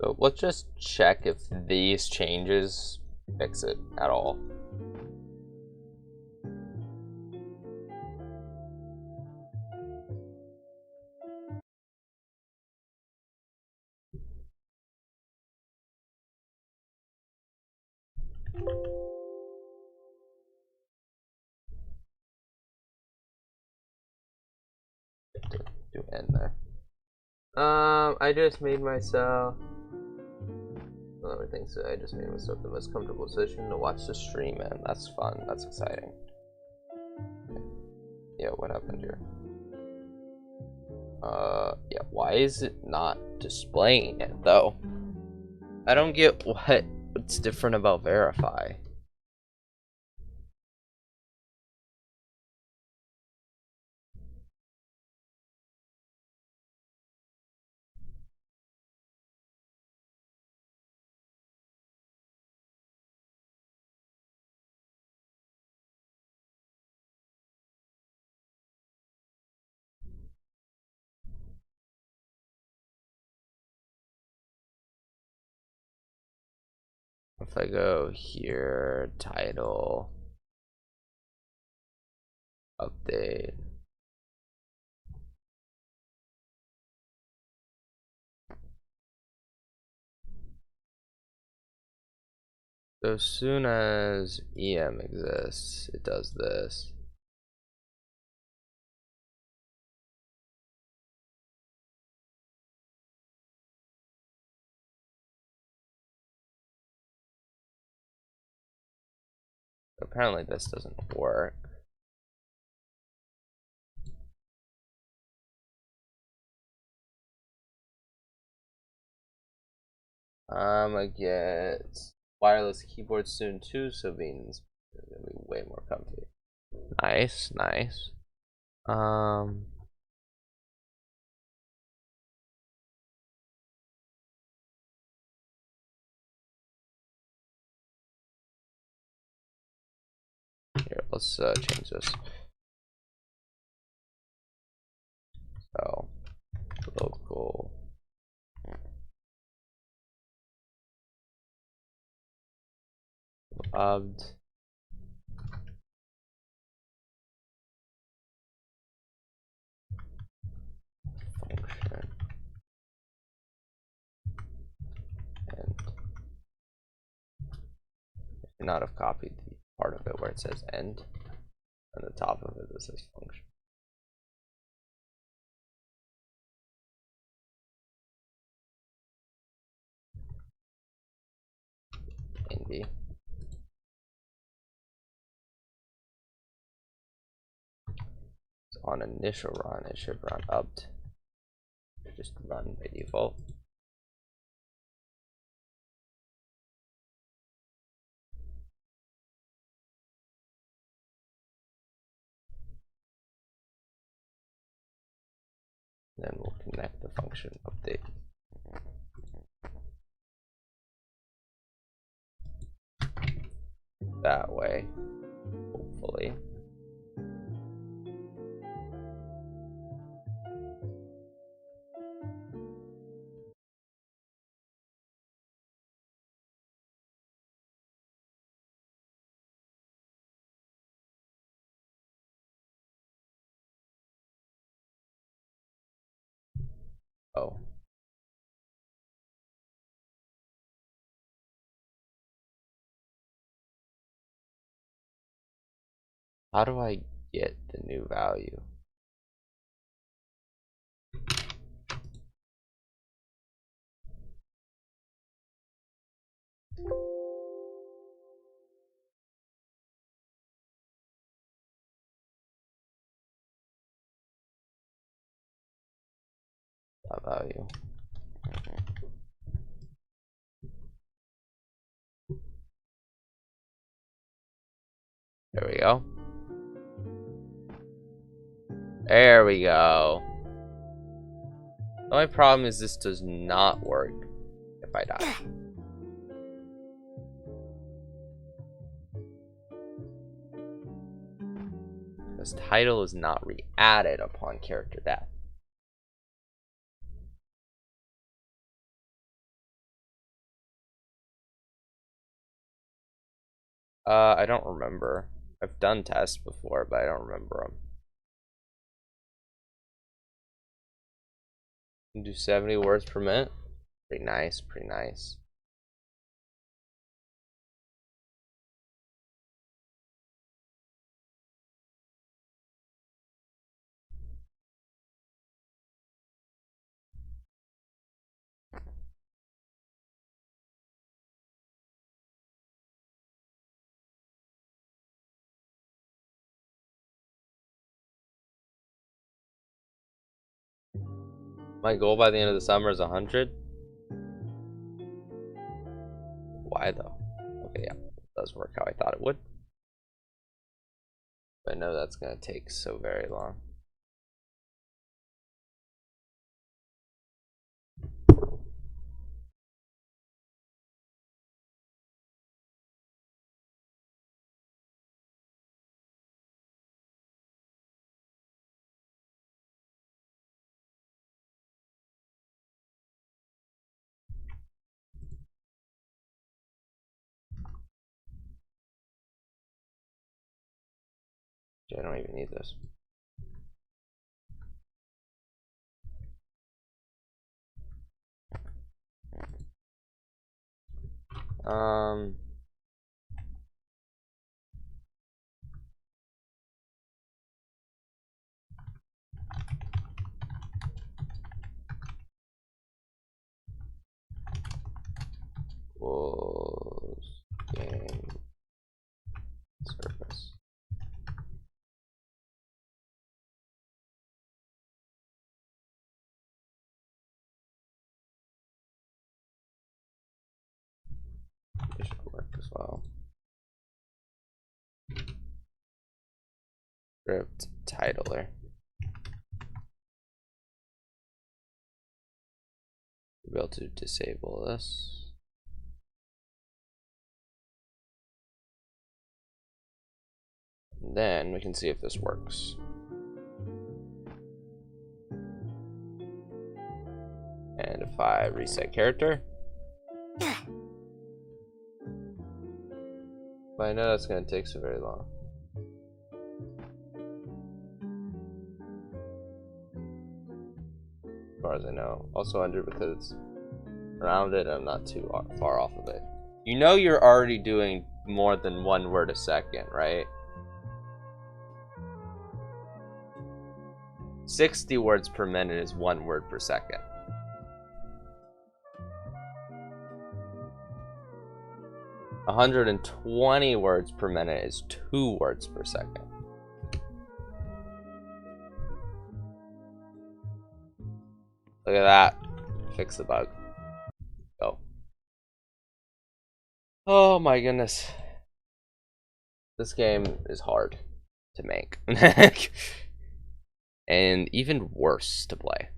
So let's just check if these changes fix it at all. Do end there. I just made myself. Well, everything so I just made myself the most comfortable position to watch the stream, and that's fun. That's exciting. Yeah, what happened here? Yeah, why is it not displaying it though? I don't get what's different about verify. If I go here, title, update. So as soon as EM exists, it does this. Apparently this doesn't work. I get wireless keyboard soon too, so Bean's gonna be way more comfy. Nice, nice. Here, let's change this. So, local. Obd. Function. And I should not have copied the part of it where it says end. On the top of it, this says function. ND. So on initial run, it should run upt. Just run by default. Then we'll connect the function update. That way, hopefully. Oh. How do I get the new value? That value. There we go. There we go. The only problem is this does not work if I die. This title is not re-added upon character death. I don't remember. I've done tests before, but I don't remember them. Do 70 words per minute. Pretty nice, pretty nice. My goal by the end of the summer is 100. Why though? Okay, yeah, it does work how I thought it would. But I know that's gonna take so very long. I don't even need this. Was game surface. It should work as well. Script titler. We'll be able to disable this. And then we can see if this works. And if I reset character, but I know that's going to take so very long. As far as I know. Also under because it's rounded, I'm not too far off of it. You know you're already doing more than 1 word a second, right? 60 words per minute is 1 word per second. A 120 words per minute is 2 words per second. Look at that. Fix the bug. Go. Oh my goodness. This game is hard to make. And even worse to play.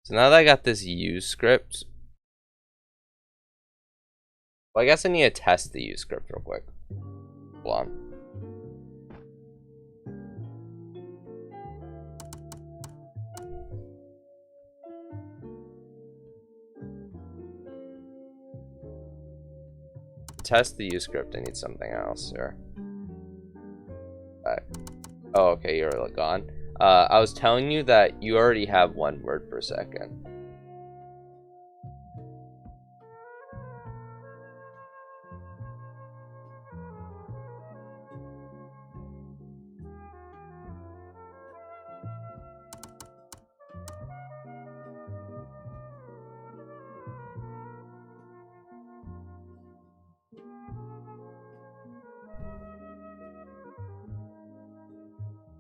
So now that I got this use script, well, I guess I need to test the use script real quick. Hold on. Test the use script, I need something else here. Oh, okay, you're gone. I was telling you that you already have 1 word per second.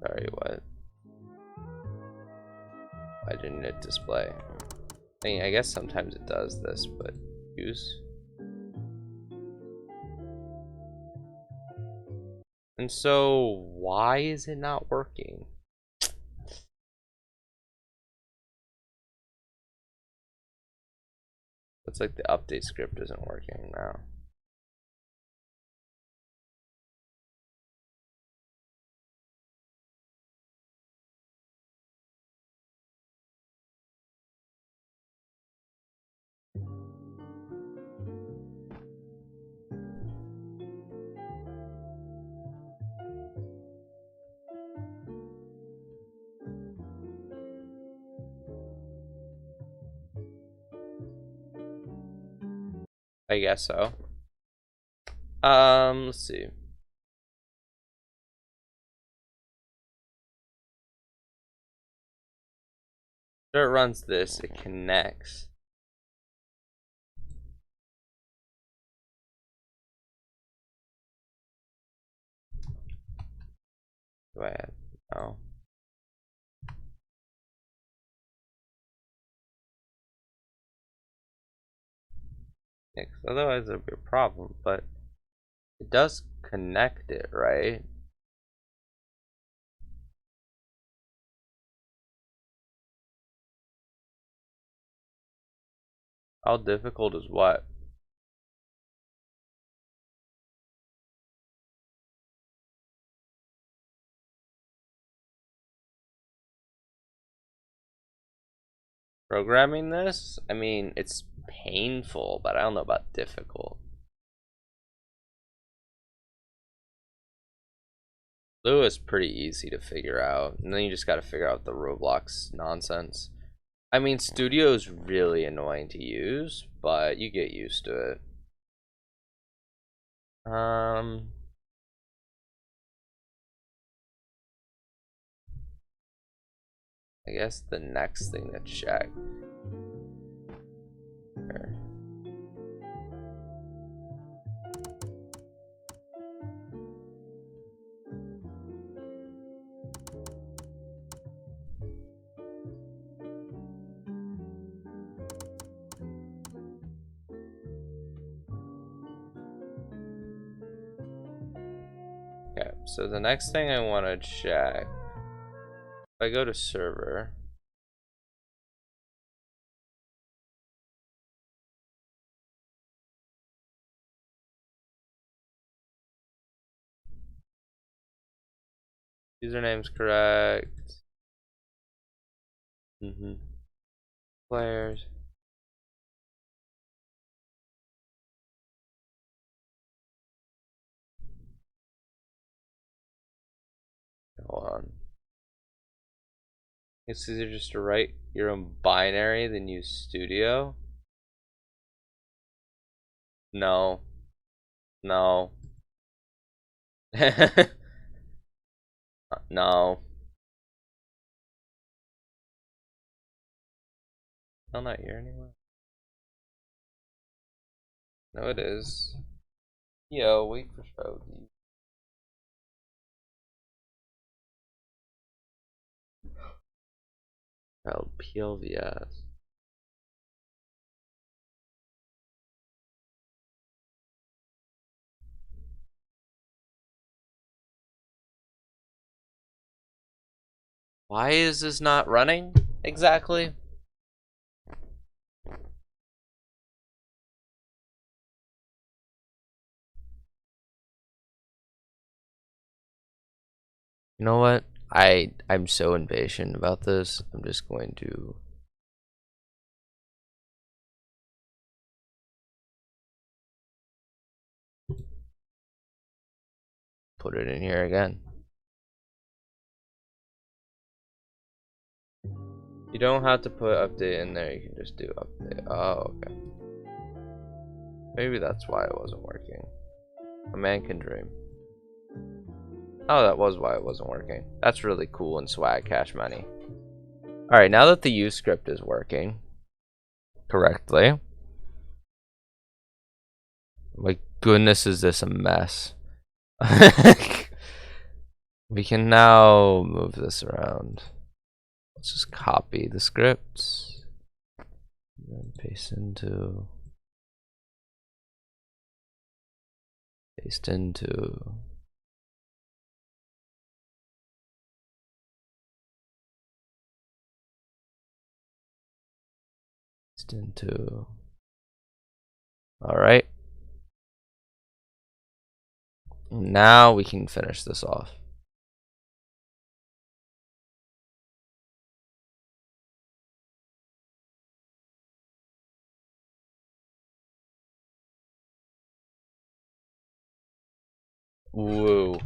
Sorry, what? Why didn't it display? I mean, I guess sometimes it does this, but use. And so, why is it not working? Looks like the update script isn't working now. I guess so. Let's see. So it runs this, it connects. Do I have, no. Yeah, 'cause otherwise there'd be a problem, but it does connect it, right? How difficult is what? Programming this? I mean, it's painful, but I don't know about difficult. Blue is pretty easy to figure out, and then you just gotta figure out the Roblox nonsense. I mean, Studio is really annoying to use, but you get used to it. I guess the next thing to check. Here. So the next thing I want to check, if I go to server, username's correct. Players. Hold on. It's easier just to write your own binary than use Studio. No. No. No. Still not here anymore. No, it is. Yo, wait for show. PLVS. Why is this not running exactly? You know what? I'm so impatient about this. I'm just going to put it in here again. You don't have to put update in there, you can just do update. Oh, okay. Maybe that's why it wasn't working. A man can dream. Oh, that was why it wasn't working. That's really cool and swag cash money. Alright, now that the use script is working correctly. My goodness, is this a mess. We can now move this around. Let's just copy the script. And then paste into alright. Now we can finish this off. Woo.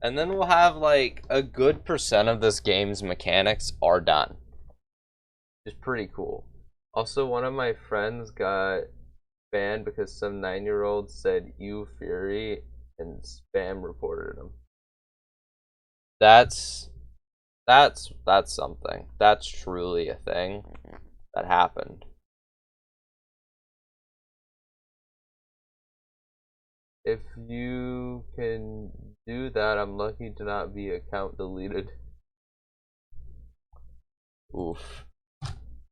And then we'll have like a good percent of this game's mechanics are done. It's pretty cool. Also, one of my friends got banned because some 9-year-old said "you Fury" and spam reported him. That's something. That's truly a thing that happened. If you can do that, I'm lucky to not be account deleted. Oof.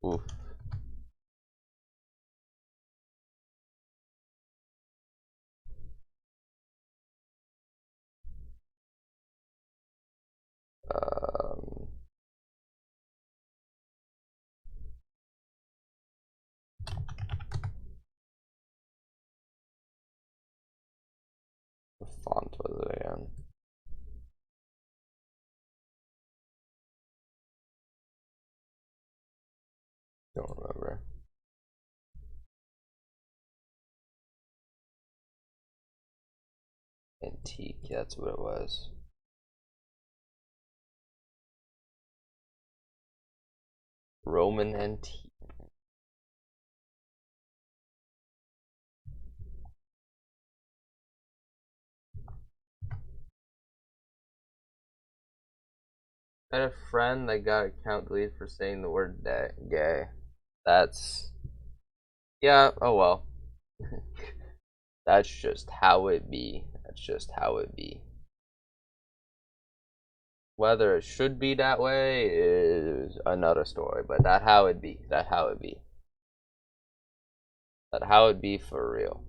Oof. What font was it again? Don't remember. Antique, that's what it was. Roman antique. I had a friend that got account deleted for saying the word gay. That's, yeah, oh well. That's just how it be. That's just how it be. Whether it should be that way is another story, but that how it be. That how it be. That how it be for real.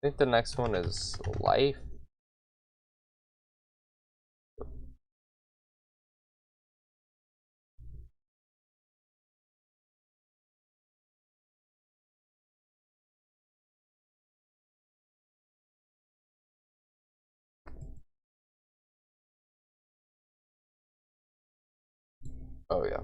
think the next one is life. Oh yeah.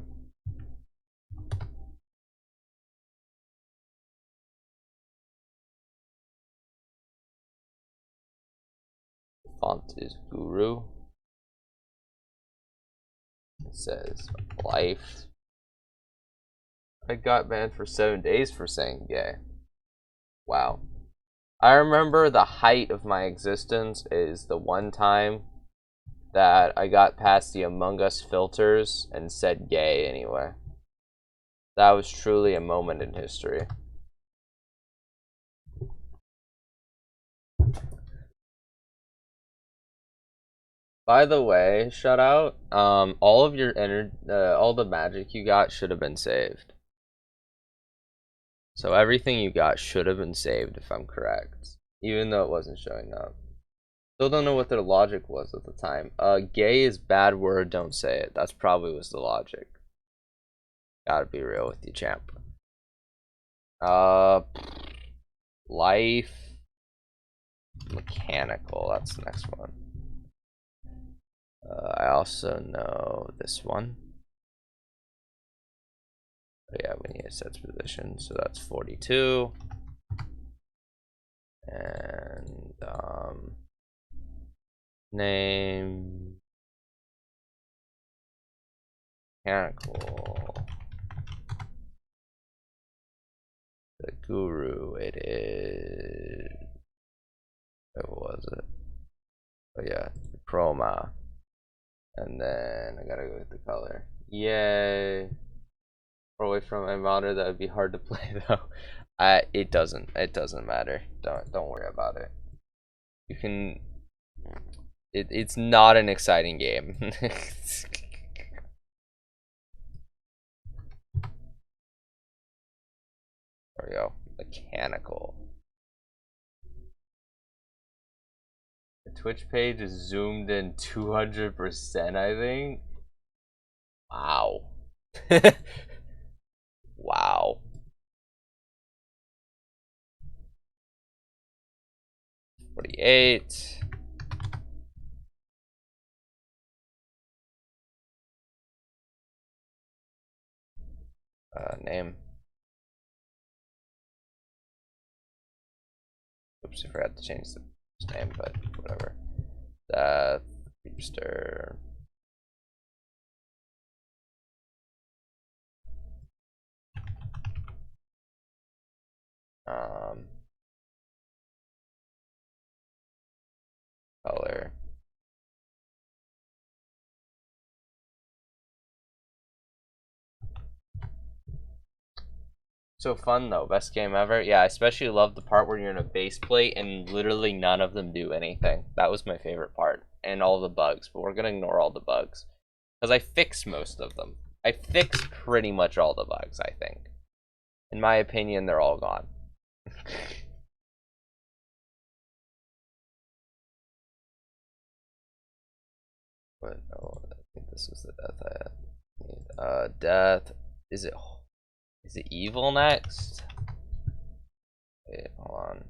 Font is Guru. It says life. I got banned for 7 days for saying gay. Wow. I remember the height of my existence is the one time that I got past the Among Us filters and said gay anyway. That was truly a moment in history. By the way, shout out, all of your all the magic you got should have been saved. So everything you got should have been saved if I'm correct, even though it wasn't showing up. Still don't know what their logic was at the time. Gay is bad word, don't say it. That's probably was the logic. Gotta be real with you, champ. Life. Mechanical, that's the next one. I also know this one. But yeah, we need a set position, so that's 42. And name mechanical. The Guru, it is. What was it? Oh yeah, chroma. And then I gotta go with the color. Yay! Far away from my monitor, that would be hard to play though. It doesn't matter. Don't worry about it. You can. It's not an exciting game. There we go. Mechanical. The Twitch page is zoomed in 200%, I think. Wow. Wow. $48. Name. Oops, I forgot to change the name, but whatever. Death, Creepster. Color. So fun though, best game ever. Yeah, I especially love the part where you're in a base plate and literally none of them do anything. That was my favorite part, and all the bugs. But we're gonna ignore all the bugs because I fixed most of them. I fixed pretty much all the bugs. I think, in my opinion, they're all gone. But oh, I think this was the death I had. Death. Is it evil next? Wait, hold on.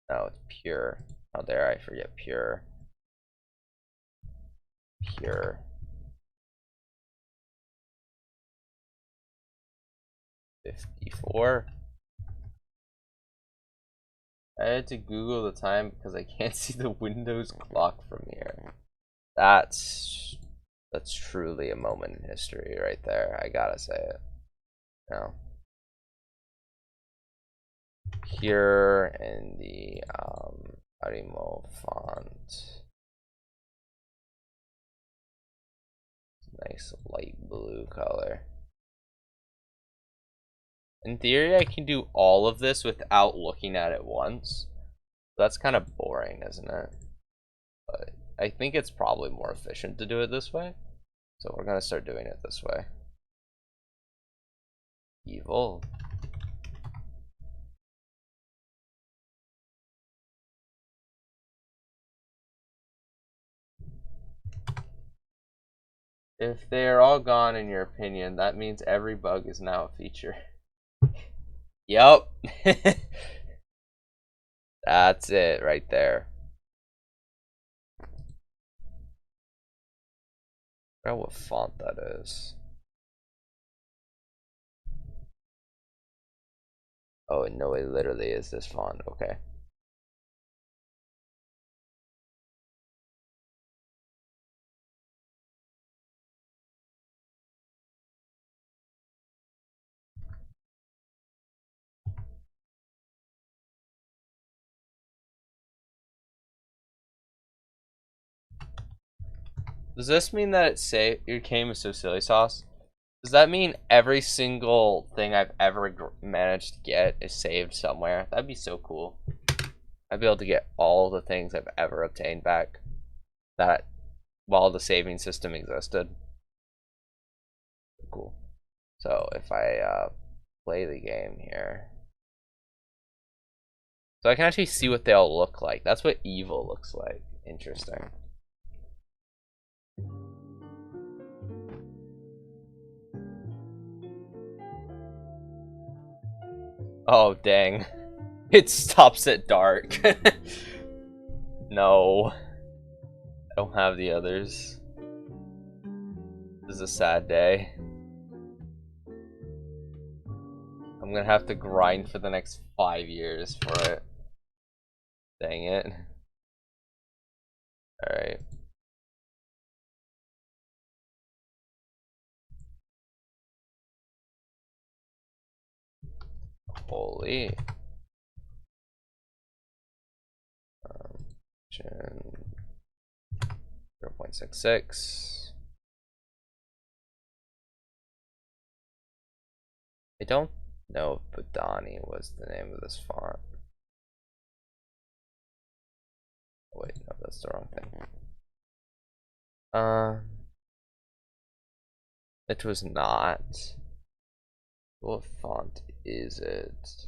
No, it's pure. How dare I forget pure. Pure. $54. I had to Google the time because I can't see the Windows clock from here. That's truly a moment in history right there. I gotta say it. No. Pure and the Arimo font. Nice light blue color. In theory, I can do all of this without looking at it once. That's kind of boring, isn't it? But I think it's probably more efficient to do it this way. So we're gonna start doing it this way. Evil. If they're all gone in your opinion, that means every bug is now a feature. Yup. That's it right there. I forgot what font that is. Oh no, it literally is this font. Okay. Does this mean that it's safe? Your game is so silly sauce. Does that mean every single thing I've ever managed to get is saved somewhere? That'd be so cool. I'd be able to get all the things I've ever obtained back that while the saving system existed. Cool. So if I play the game here, so I can actually see what they all look like. That's what evil looks like. Interesting. Oh dang. It stops at dark. No. I don't have the others. This is a sad day. I'm gonna have to grind for the next 5 years for it. Dang it. Alright. Holy. 0.66. I don't know if Bodani was the name of this font. Oh, wait, no, that's the wrong thing. It was not. What font is it?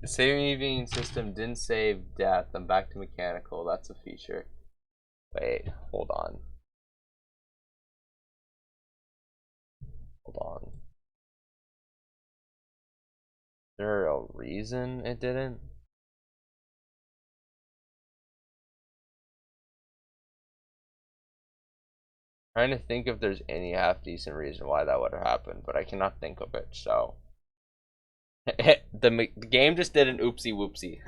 The saving system didn't save death. I'm back to mechanical. That's a feature. Wait, hold on. Hold on. Is there a reason it didn't? Trying to think if there's any half decent reason why that would have happened, but I cannot think of it, so. The game just did an oopsie whoopsie.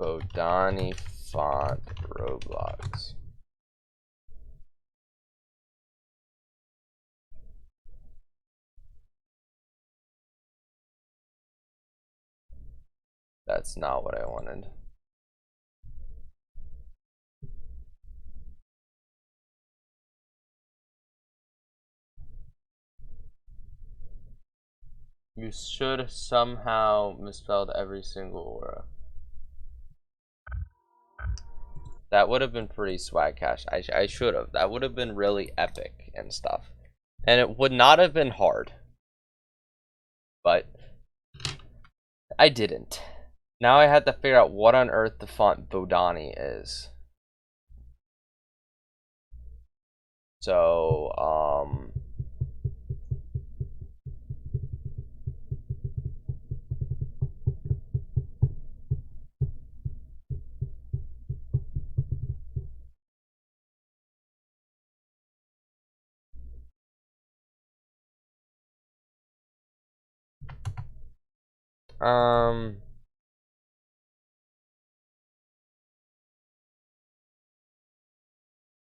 Bodani font Roblox. That's not what I wanted. You should somehow misspelled every single aura. That would have been pretty swag cash. I should have. That would have been really epic and stuff. And it would not have been hard. But I didn't. Now I had to figure out what on earth the font Bodani is. So,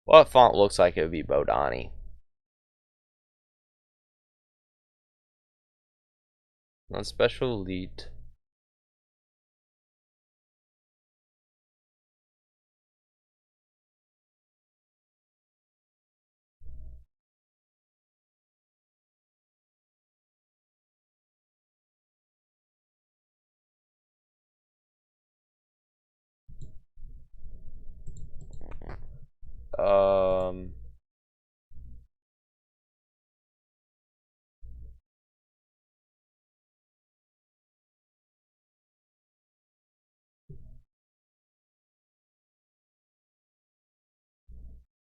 what font looks like it would be Bodani? Non special elite.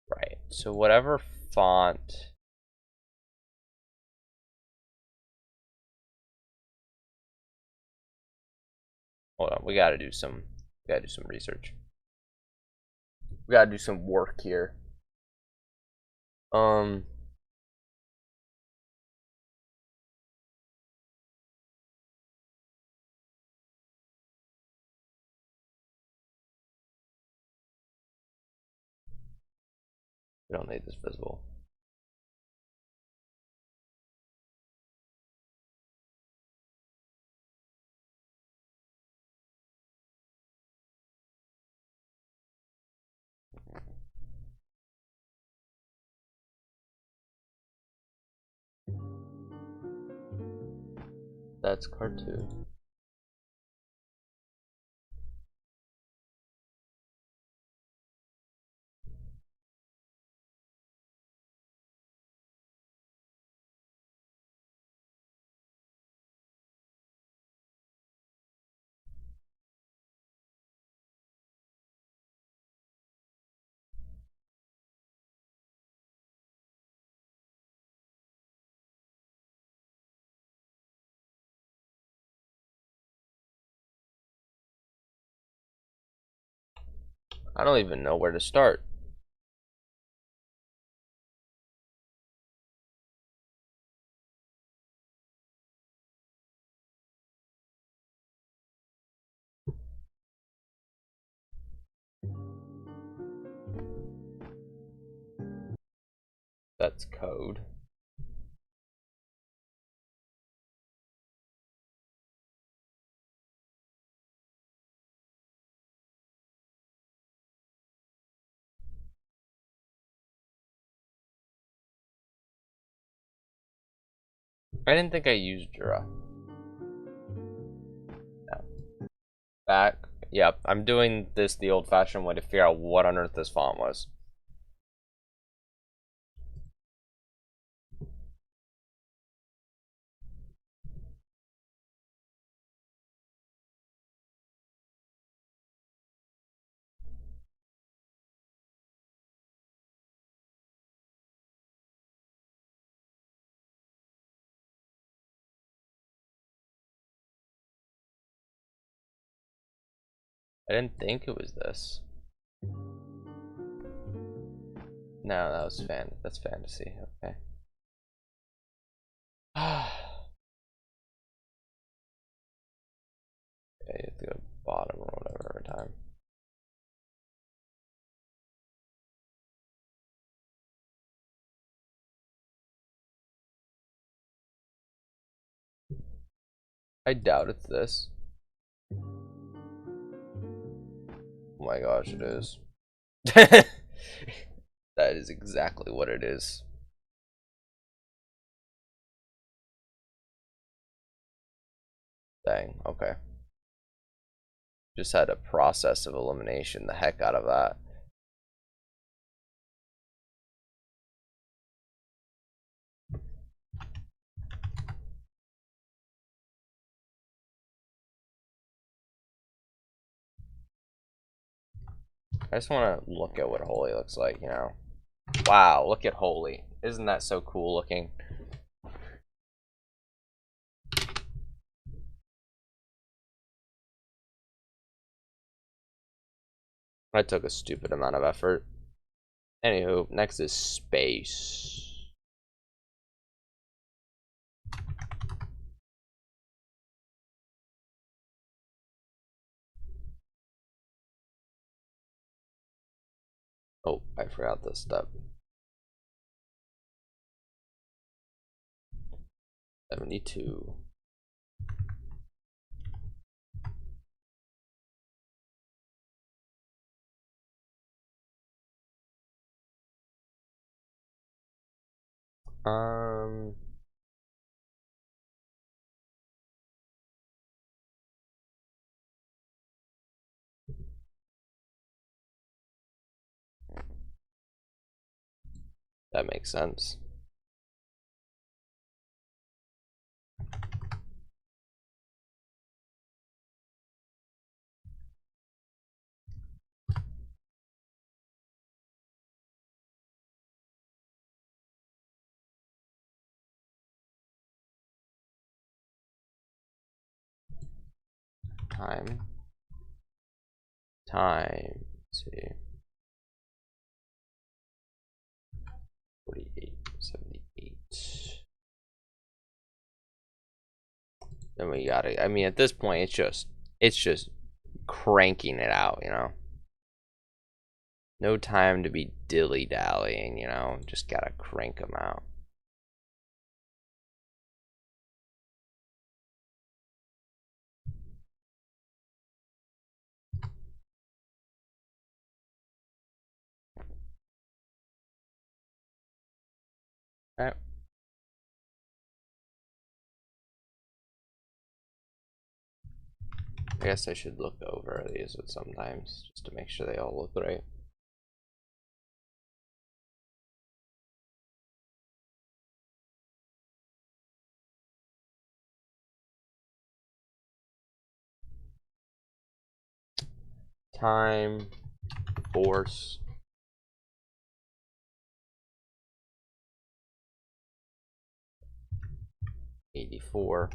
Right. So whatever font. Hold on, we gotta do some research. We gotta do some work here. We don't need this visible. That's cartoon. I don't even know where to start. That's code. I didn't think I used Jura. No. Back. Yep, I'm doing this the old-fashioned way to figure out what on earth this font was. I didn't think it was this. No, that was that's fantasy. Okay. Okay, you have to go bottom or whatever every time. I doubt it's this. Oh my gosh, it is. That is exactly what it is. Dang, okay. Just had a process of elimination the heck out of that. I just want to look at what holy looks like, you know. Wow, look at holy. Isn't that so cool looking? I took a stupid amount of effort. Anywho, next is space. Oh, I forgot this step. 72. Um, That makes sense. Time, let's see, 48, 78. Then we gotta, I mean, at this point, it's just cranking it out, you know? No time to be dilly-dallying, you know? Just gotta crank them out. Alright. I guess I should look over these sometimes just to make sure they all look right. Time, force, '84.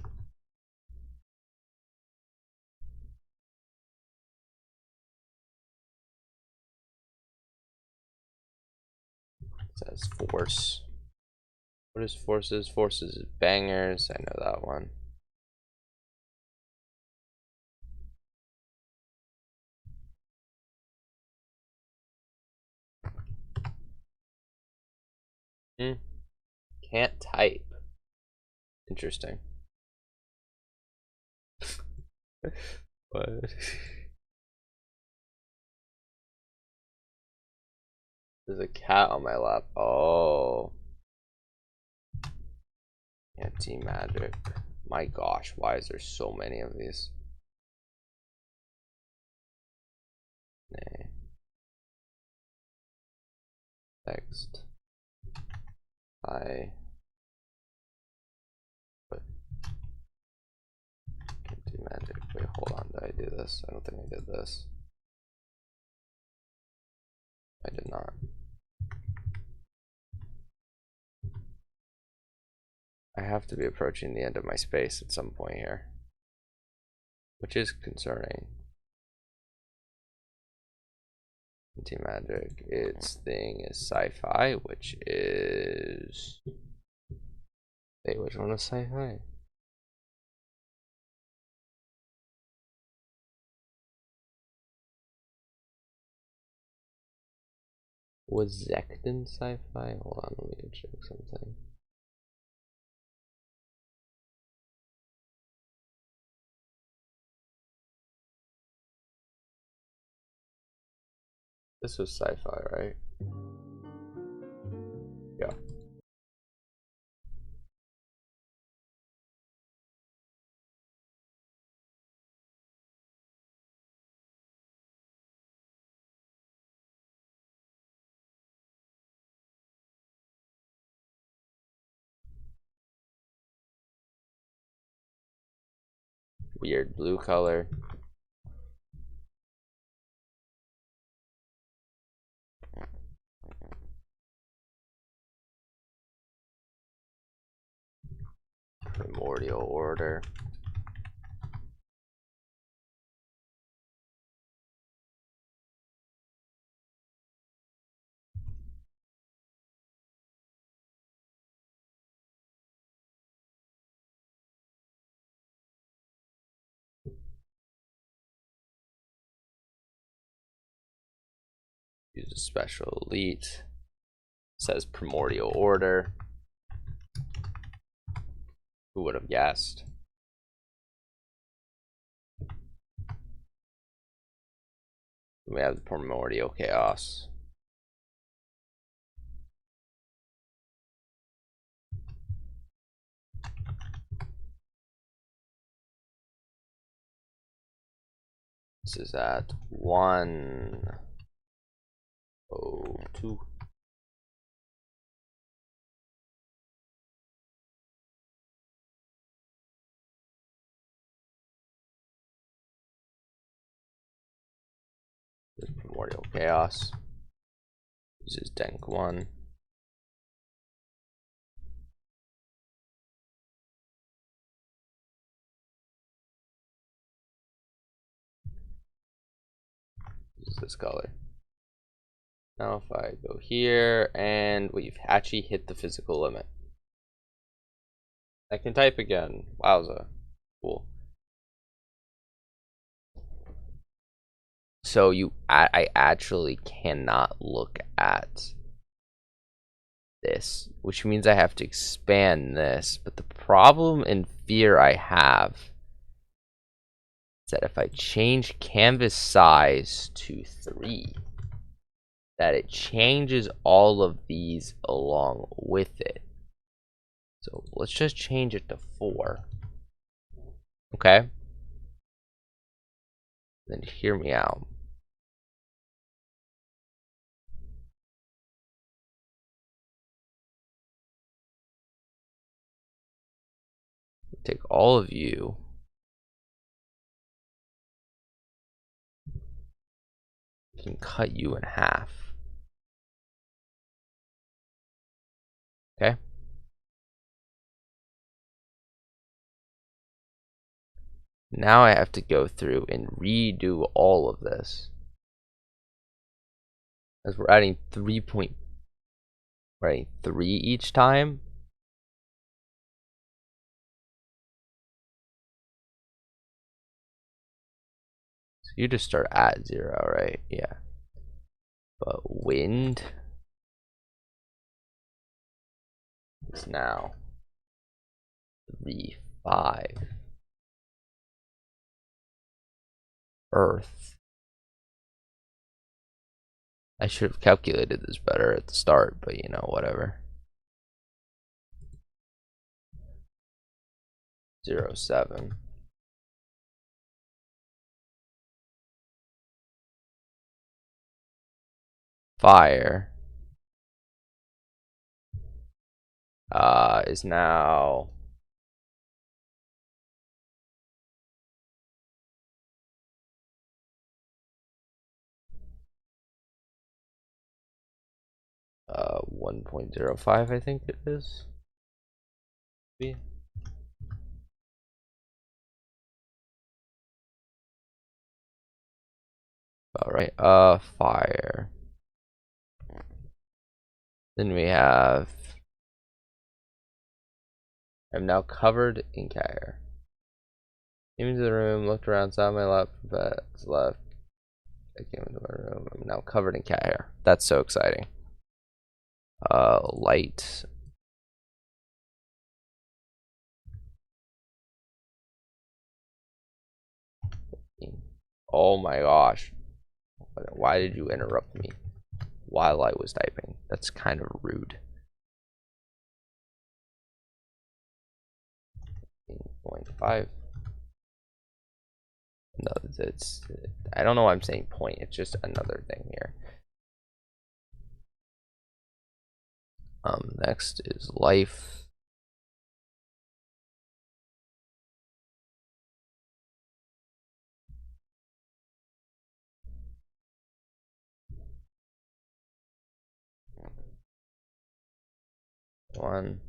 It says force. What is forces? Forces is bangers. I know that one. Can't type. Interesting. What? There's a cat on my lap. Oh. Anti-magic. My gosh, why is there so many of these? Nay. Text. Anti-magic. Wait, hold on. Did I do this? I don't think I did this. I did not. I have to be approaching the end of my space at some point here, which is concerning. Anti-magic, its thing is sci-fi, which is... Wait, which one is sci-fi? Was Zekton sci-fi? Hold on, let me check something. This was sci-fi, right? Yeah. Weird blue color. Primordial order. Use a special elite. Says primordial order. Who would have guessed? We have the primordial chaos. This is at 1:02. primordial chaos. This is Denk 1. This is this color. Now if I go here, and we've actually hit the physical limit. I can type again. Wowza. Cool. So I actually cannot look at this, which means I have to expand this. But the problem and fear I have is that if I change canvas size to 3, that it changes all of these along with it. So let's just change it to 4. Okay? Then hear me out. Take all of you. Can cut you in half. Okay? Now I have to go through and redo all of this. As we're adding 3 each time. So you just start at 0, right? Yeah. But wind is now 3, 5. Earth. I should have calculated this better at the start, but you know, whatever. 0, 7. Fire is now 1.05, I think it is. Maybe. All right. Fire. Then we have. I'm now covered in care. Came into the room, looked around, saw my left, Vods left. I came into my room. I'm now covered in cat hair. That's so exciting. Light. Oh my gosh. Why did you interrupt me while I was typing? That's kind of rude. 0.5. No, it's I don't know why I'm saying point. It's just another thing here. Next is life. One.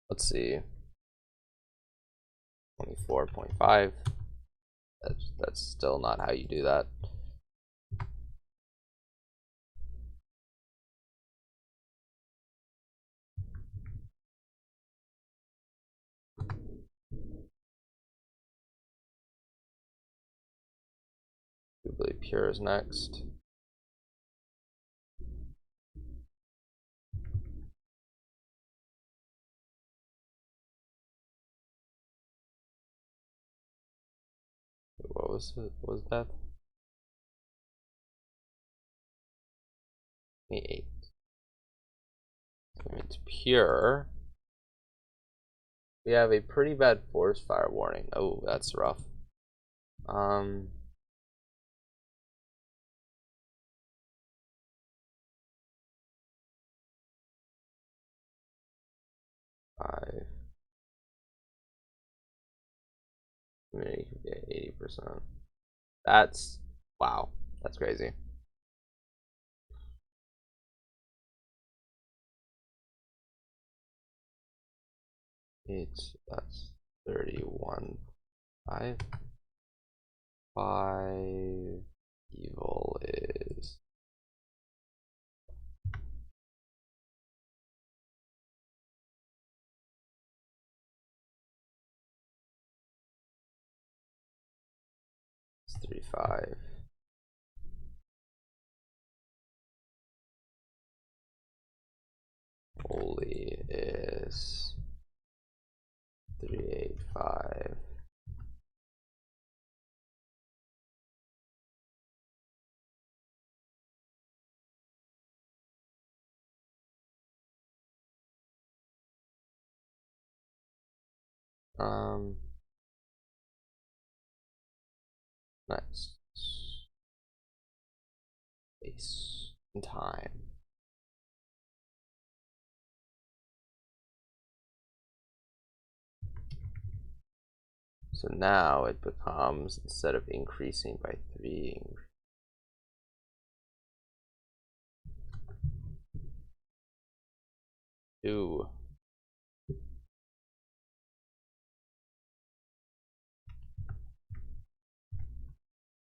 Let's see. 24.5. That's still not how you do that. I believe pure is next. What was it? What was that? 28. It's pure. We have a pretty bad forest fire warning. Oh, that's rough. Maybe you can get 80%. That's wow. That's crazy. That's 31. 5 evil is it's 3 5. Holy is 385. Next space and time. So now it becomes, instead of increasing by 3, 2.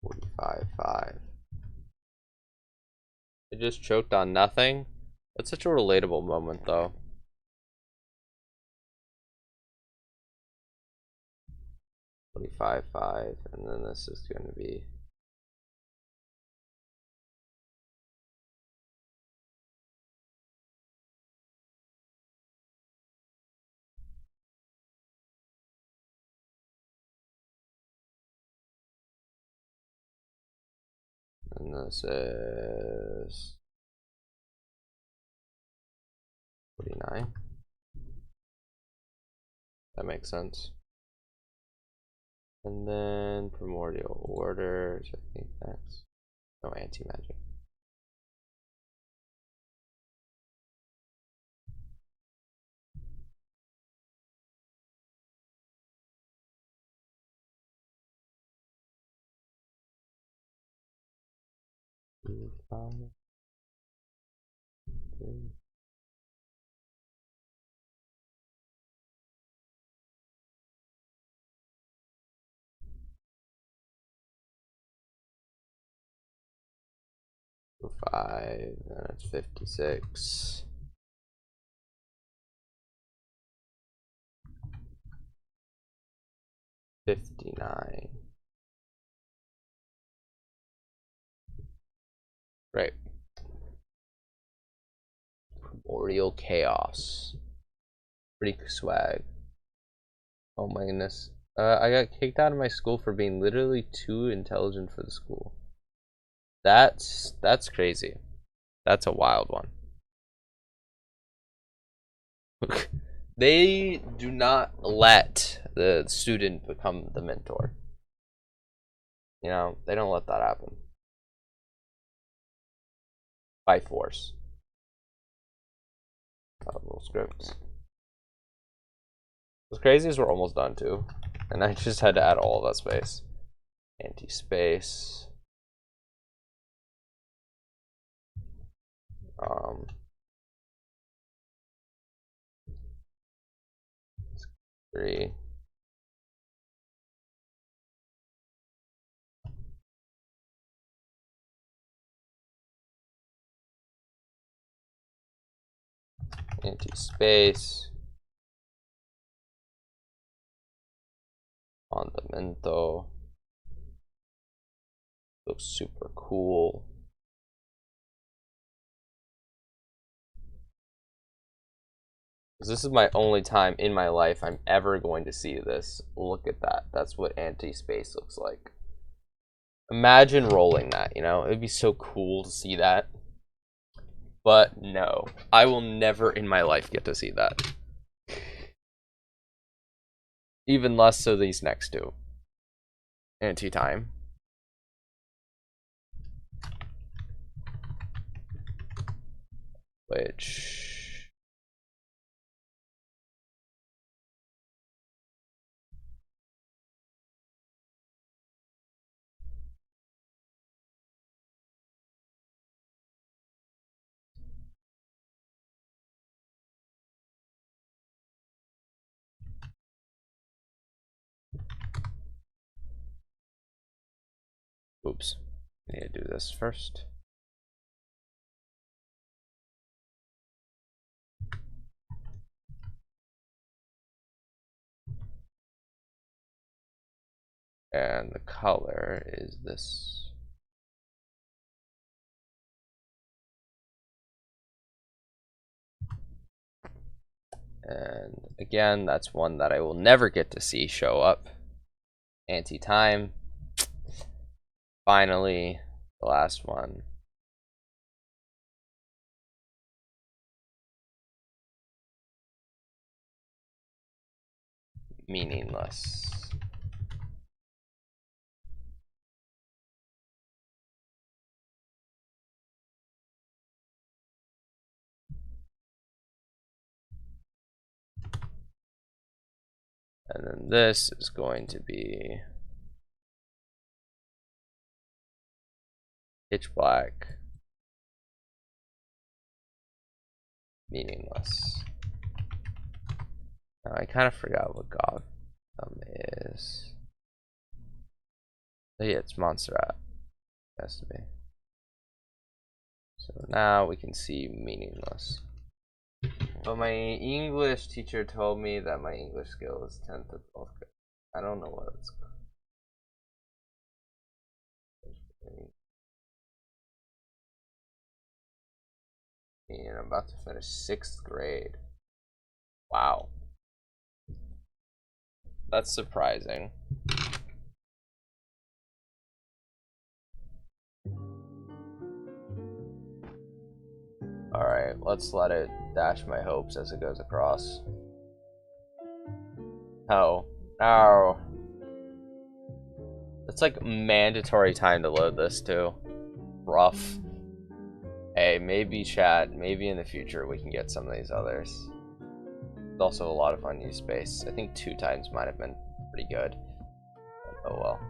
45, 5. It just choked on nothing. That's such a relatable moment, though. $45, 5, and then this is going to be and this is 49. That makes sense. And then primordial orders. I think that's no anti-magic. Two, 5, 3. Two, 5, and it's 56. $59. Right. Primordial chaos. Pretty swag. Oh my goodness. I got kicked out of my school for being literally too intelligent for the school. That's crazy. That's a wild one. They do not let the student become the mentor. You know, they don't let that happen. By force. Little scripts. What's crazy is we're almost done too. And I just had to add all of that space. Anti-space. 3. Anti-space. Fundamento. Looks super cool. This is my only time in my life I'm ever going to see this. Look at that. That's what anti-space looks like. Imagine rolling that, you know? It'd be so cool to see that. But no, I will never in my life get to see that. Even less so these next two. Anti-time. Which... Oops. I need to do this first. And the color is this. And again, that's one that I will never get to see show up. Anti-time. Finally, the last one. Meaningless. And then this is going to be pitch black, meaningless. Now, I kind of forgot what Gotham is. Oh, yeah, it's Montserrat. It has to be. So now we can see meaningless. But my English teacher told me that my English skill is 10th to 12th grade. I don't know what it's called. And I'm about to finish 6th grade. Wow. That's surprising. Alright, let's let it dash my hopes as it goes across. Oh. Oh. It's like mandatory time to load this too. Rough. Hey, maybe chat, maybe in the future we can get some of these others. There's also a lot of unused space. I think 2 times might have been pretty good. But oh well.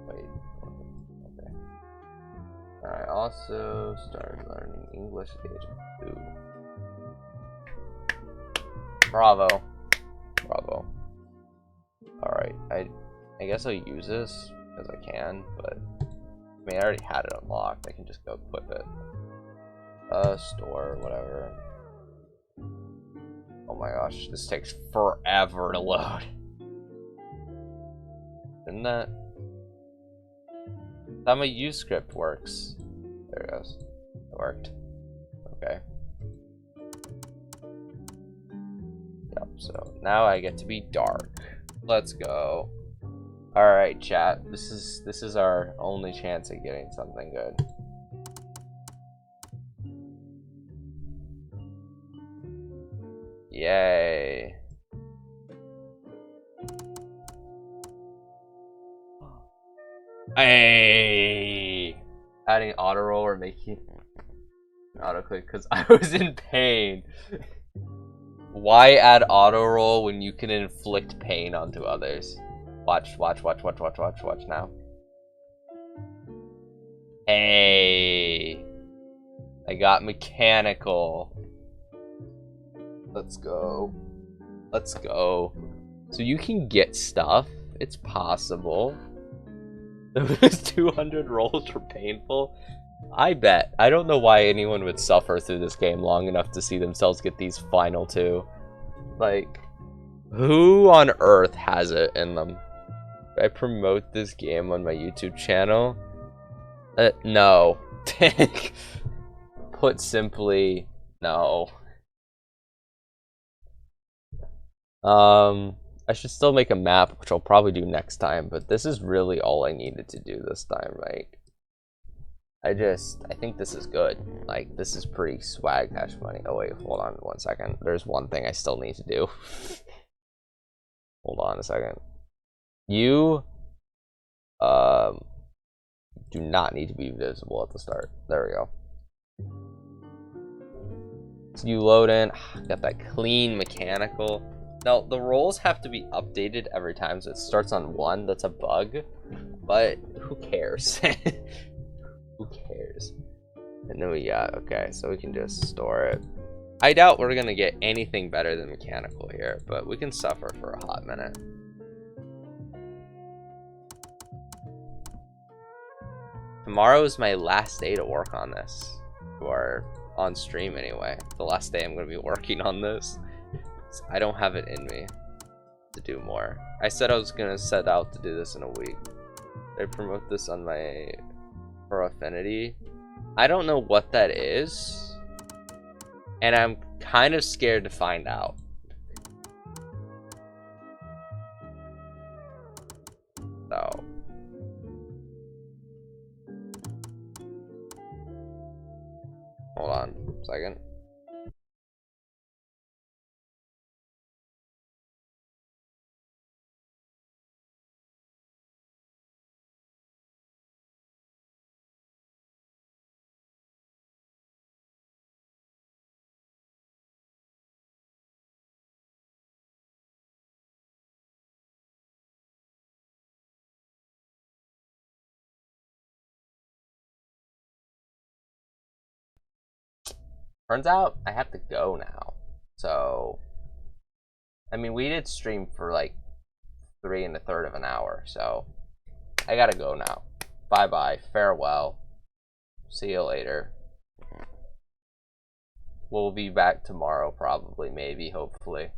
Wait. Okay. I also started learning English at the age of 2. Bravo. Bravo. Alright, I guess I'll use this because I can, but I mean I already had it unlocked. I can just go equip it. Store, whatever. Oh my gosh, this takes forever to load. Isn't that? How my use script works. There it goes. It worked. Okay. Yep, so now I get to be dark. Let's go. Alright, chat. This is our only chance at getting something good. Yay. Hey. Adding auto roll or making auto click because I was in pain. Why add auto roll when you can inflict pain onto others? Watch now. Hey. I got mechanical. Let's go. Let's go. So you can get stuff. It's possible. Those 200 rolls were painful. I bet. I don't know why anyone would suffer through this game long enough to see themselves get these final 2. Like, who on earth has it in them? Should I promote this game on my YouTube channel? No. Put simply, no. I should still make a map, which I'll probably do next time, but this is really all I needed to do this time, like, I think this is good. Like, this is pretty swag hash money. Oh wait, hold on 1 second. There's one thing I still need to do. Hold on a second. You, do not need to be visible at the start. There we go. So you load in, got that clean mechanical. Now, the rolls have to be updated every time, so it starts on 1. That's a bug, but who cares? Who cares? And then we got, okay, so we can just store it. I doubt we're gonna get anything better than mechanical here, but we can suffer for a hot minute. Tomorrow is my last day to work on this, or on stream anyway. The last day I'm going to be working on this. So I don't have it in me to do more. I said I was going to set out to do this in a week. I promote this on my Pro Affinity. I don't know what that is, and I'm kind of scared to find out. So hold on a second. Turns out I have to go now. So, I mean, we did stream for like 3 1/3 of an hour, so I gotta go now. Bye bye. Farewell. See you later. We'll be back tomorrow, probably, maybe, hopefully.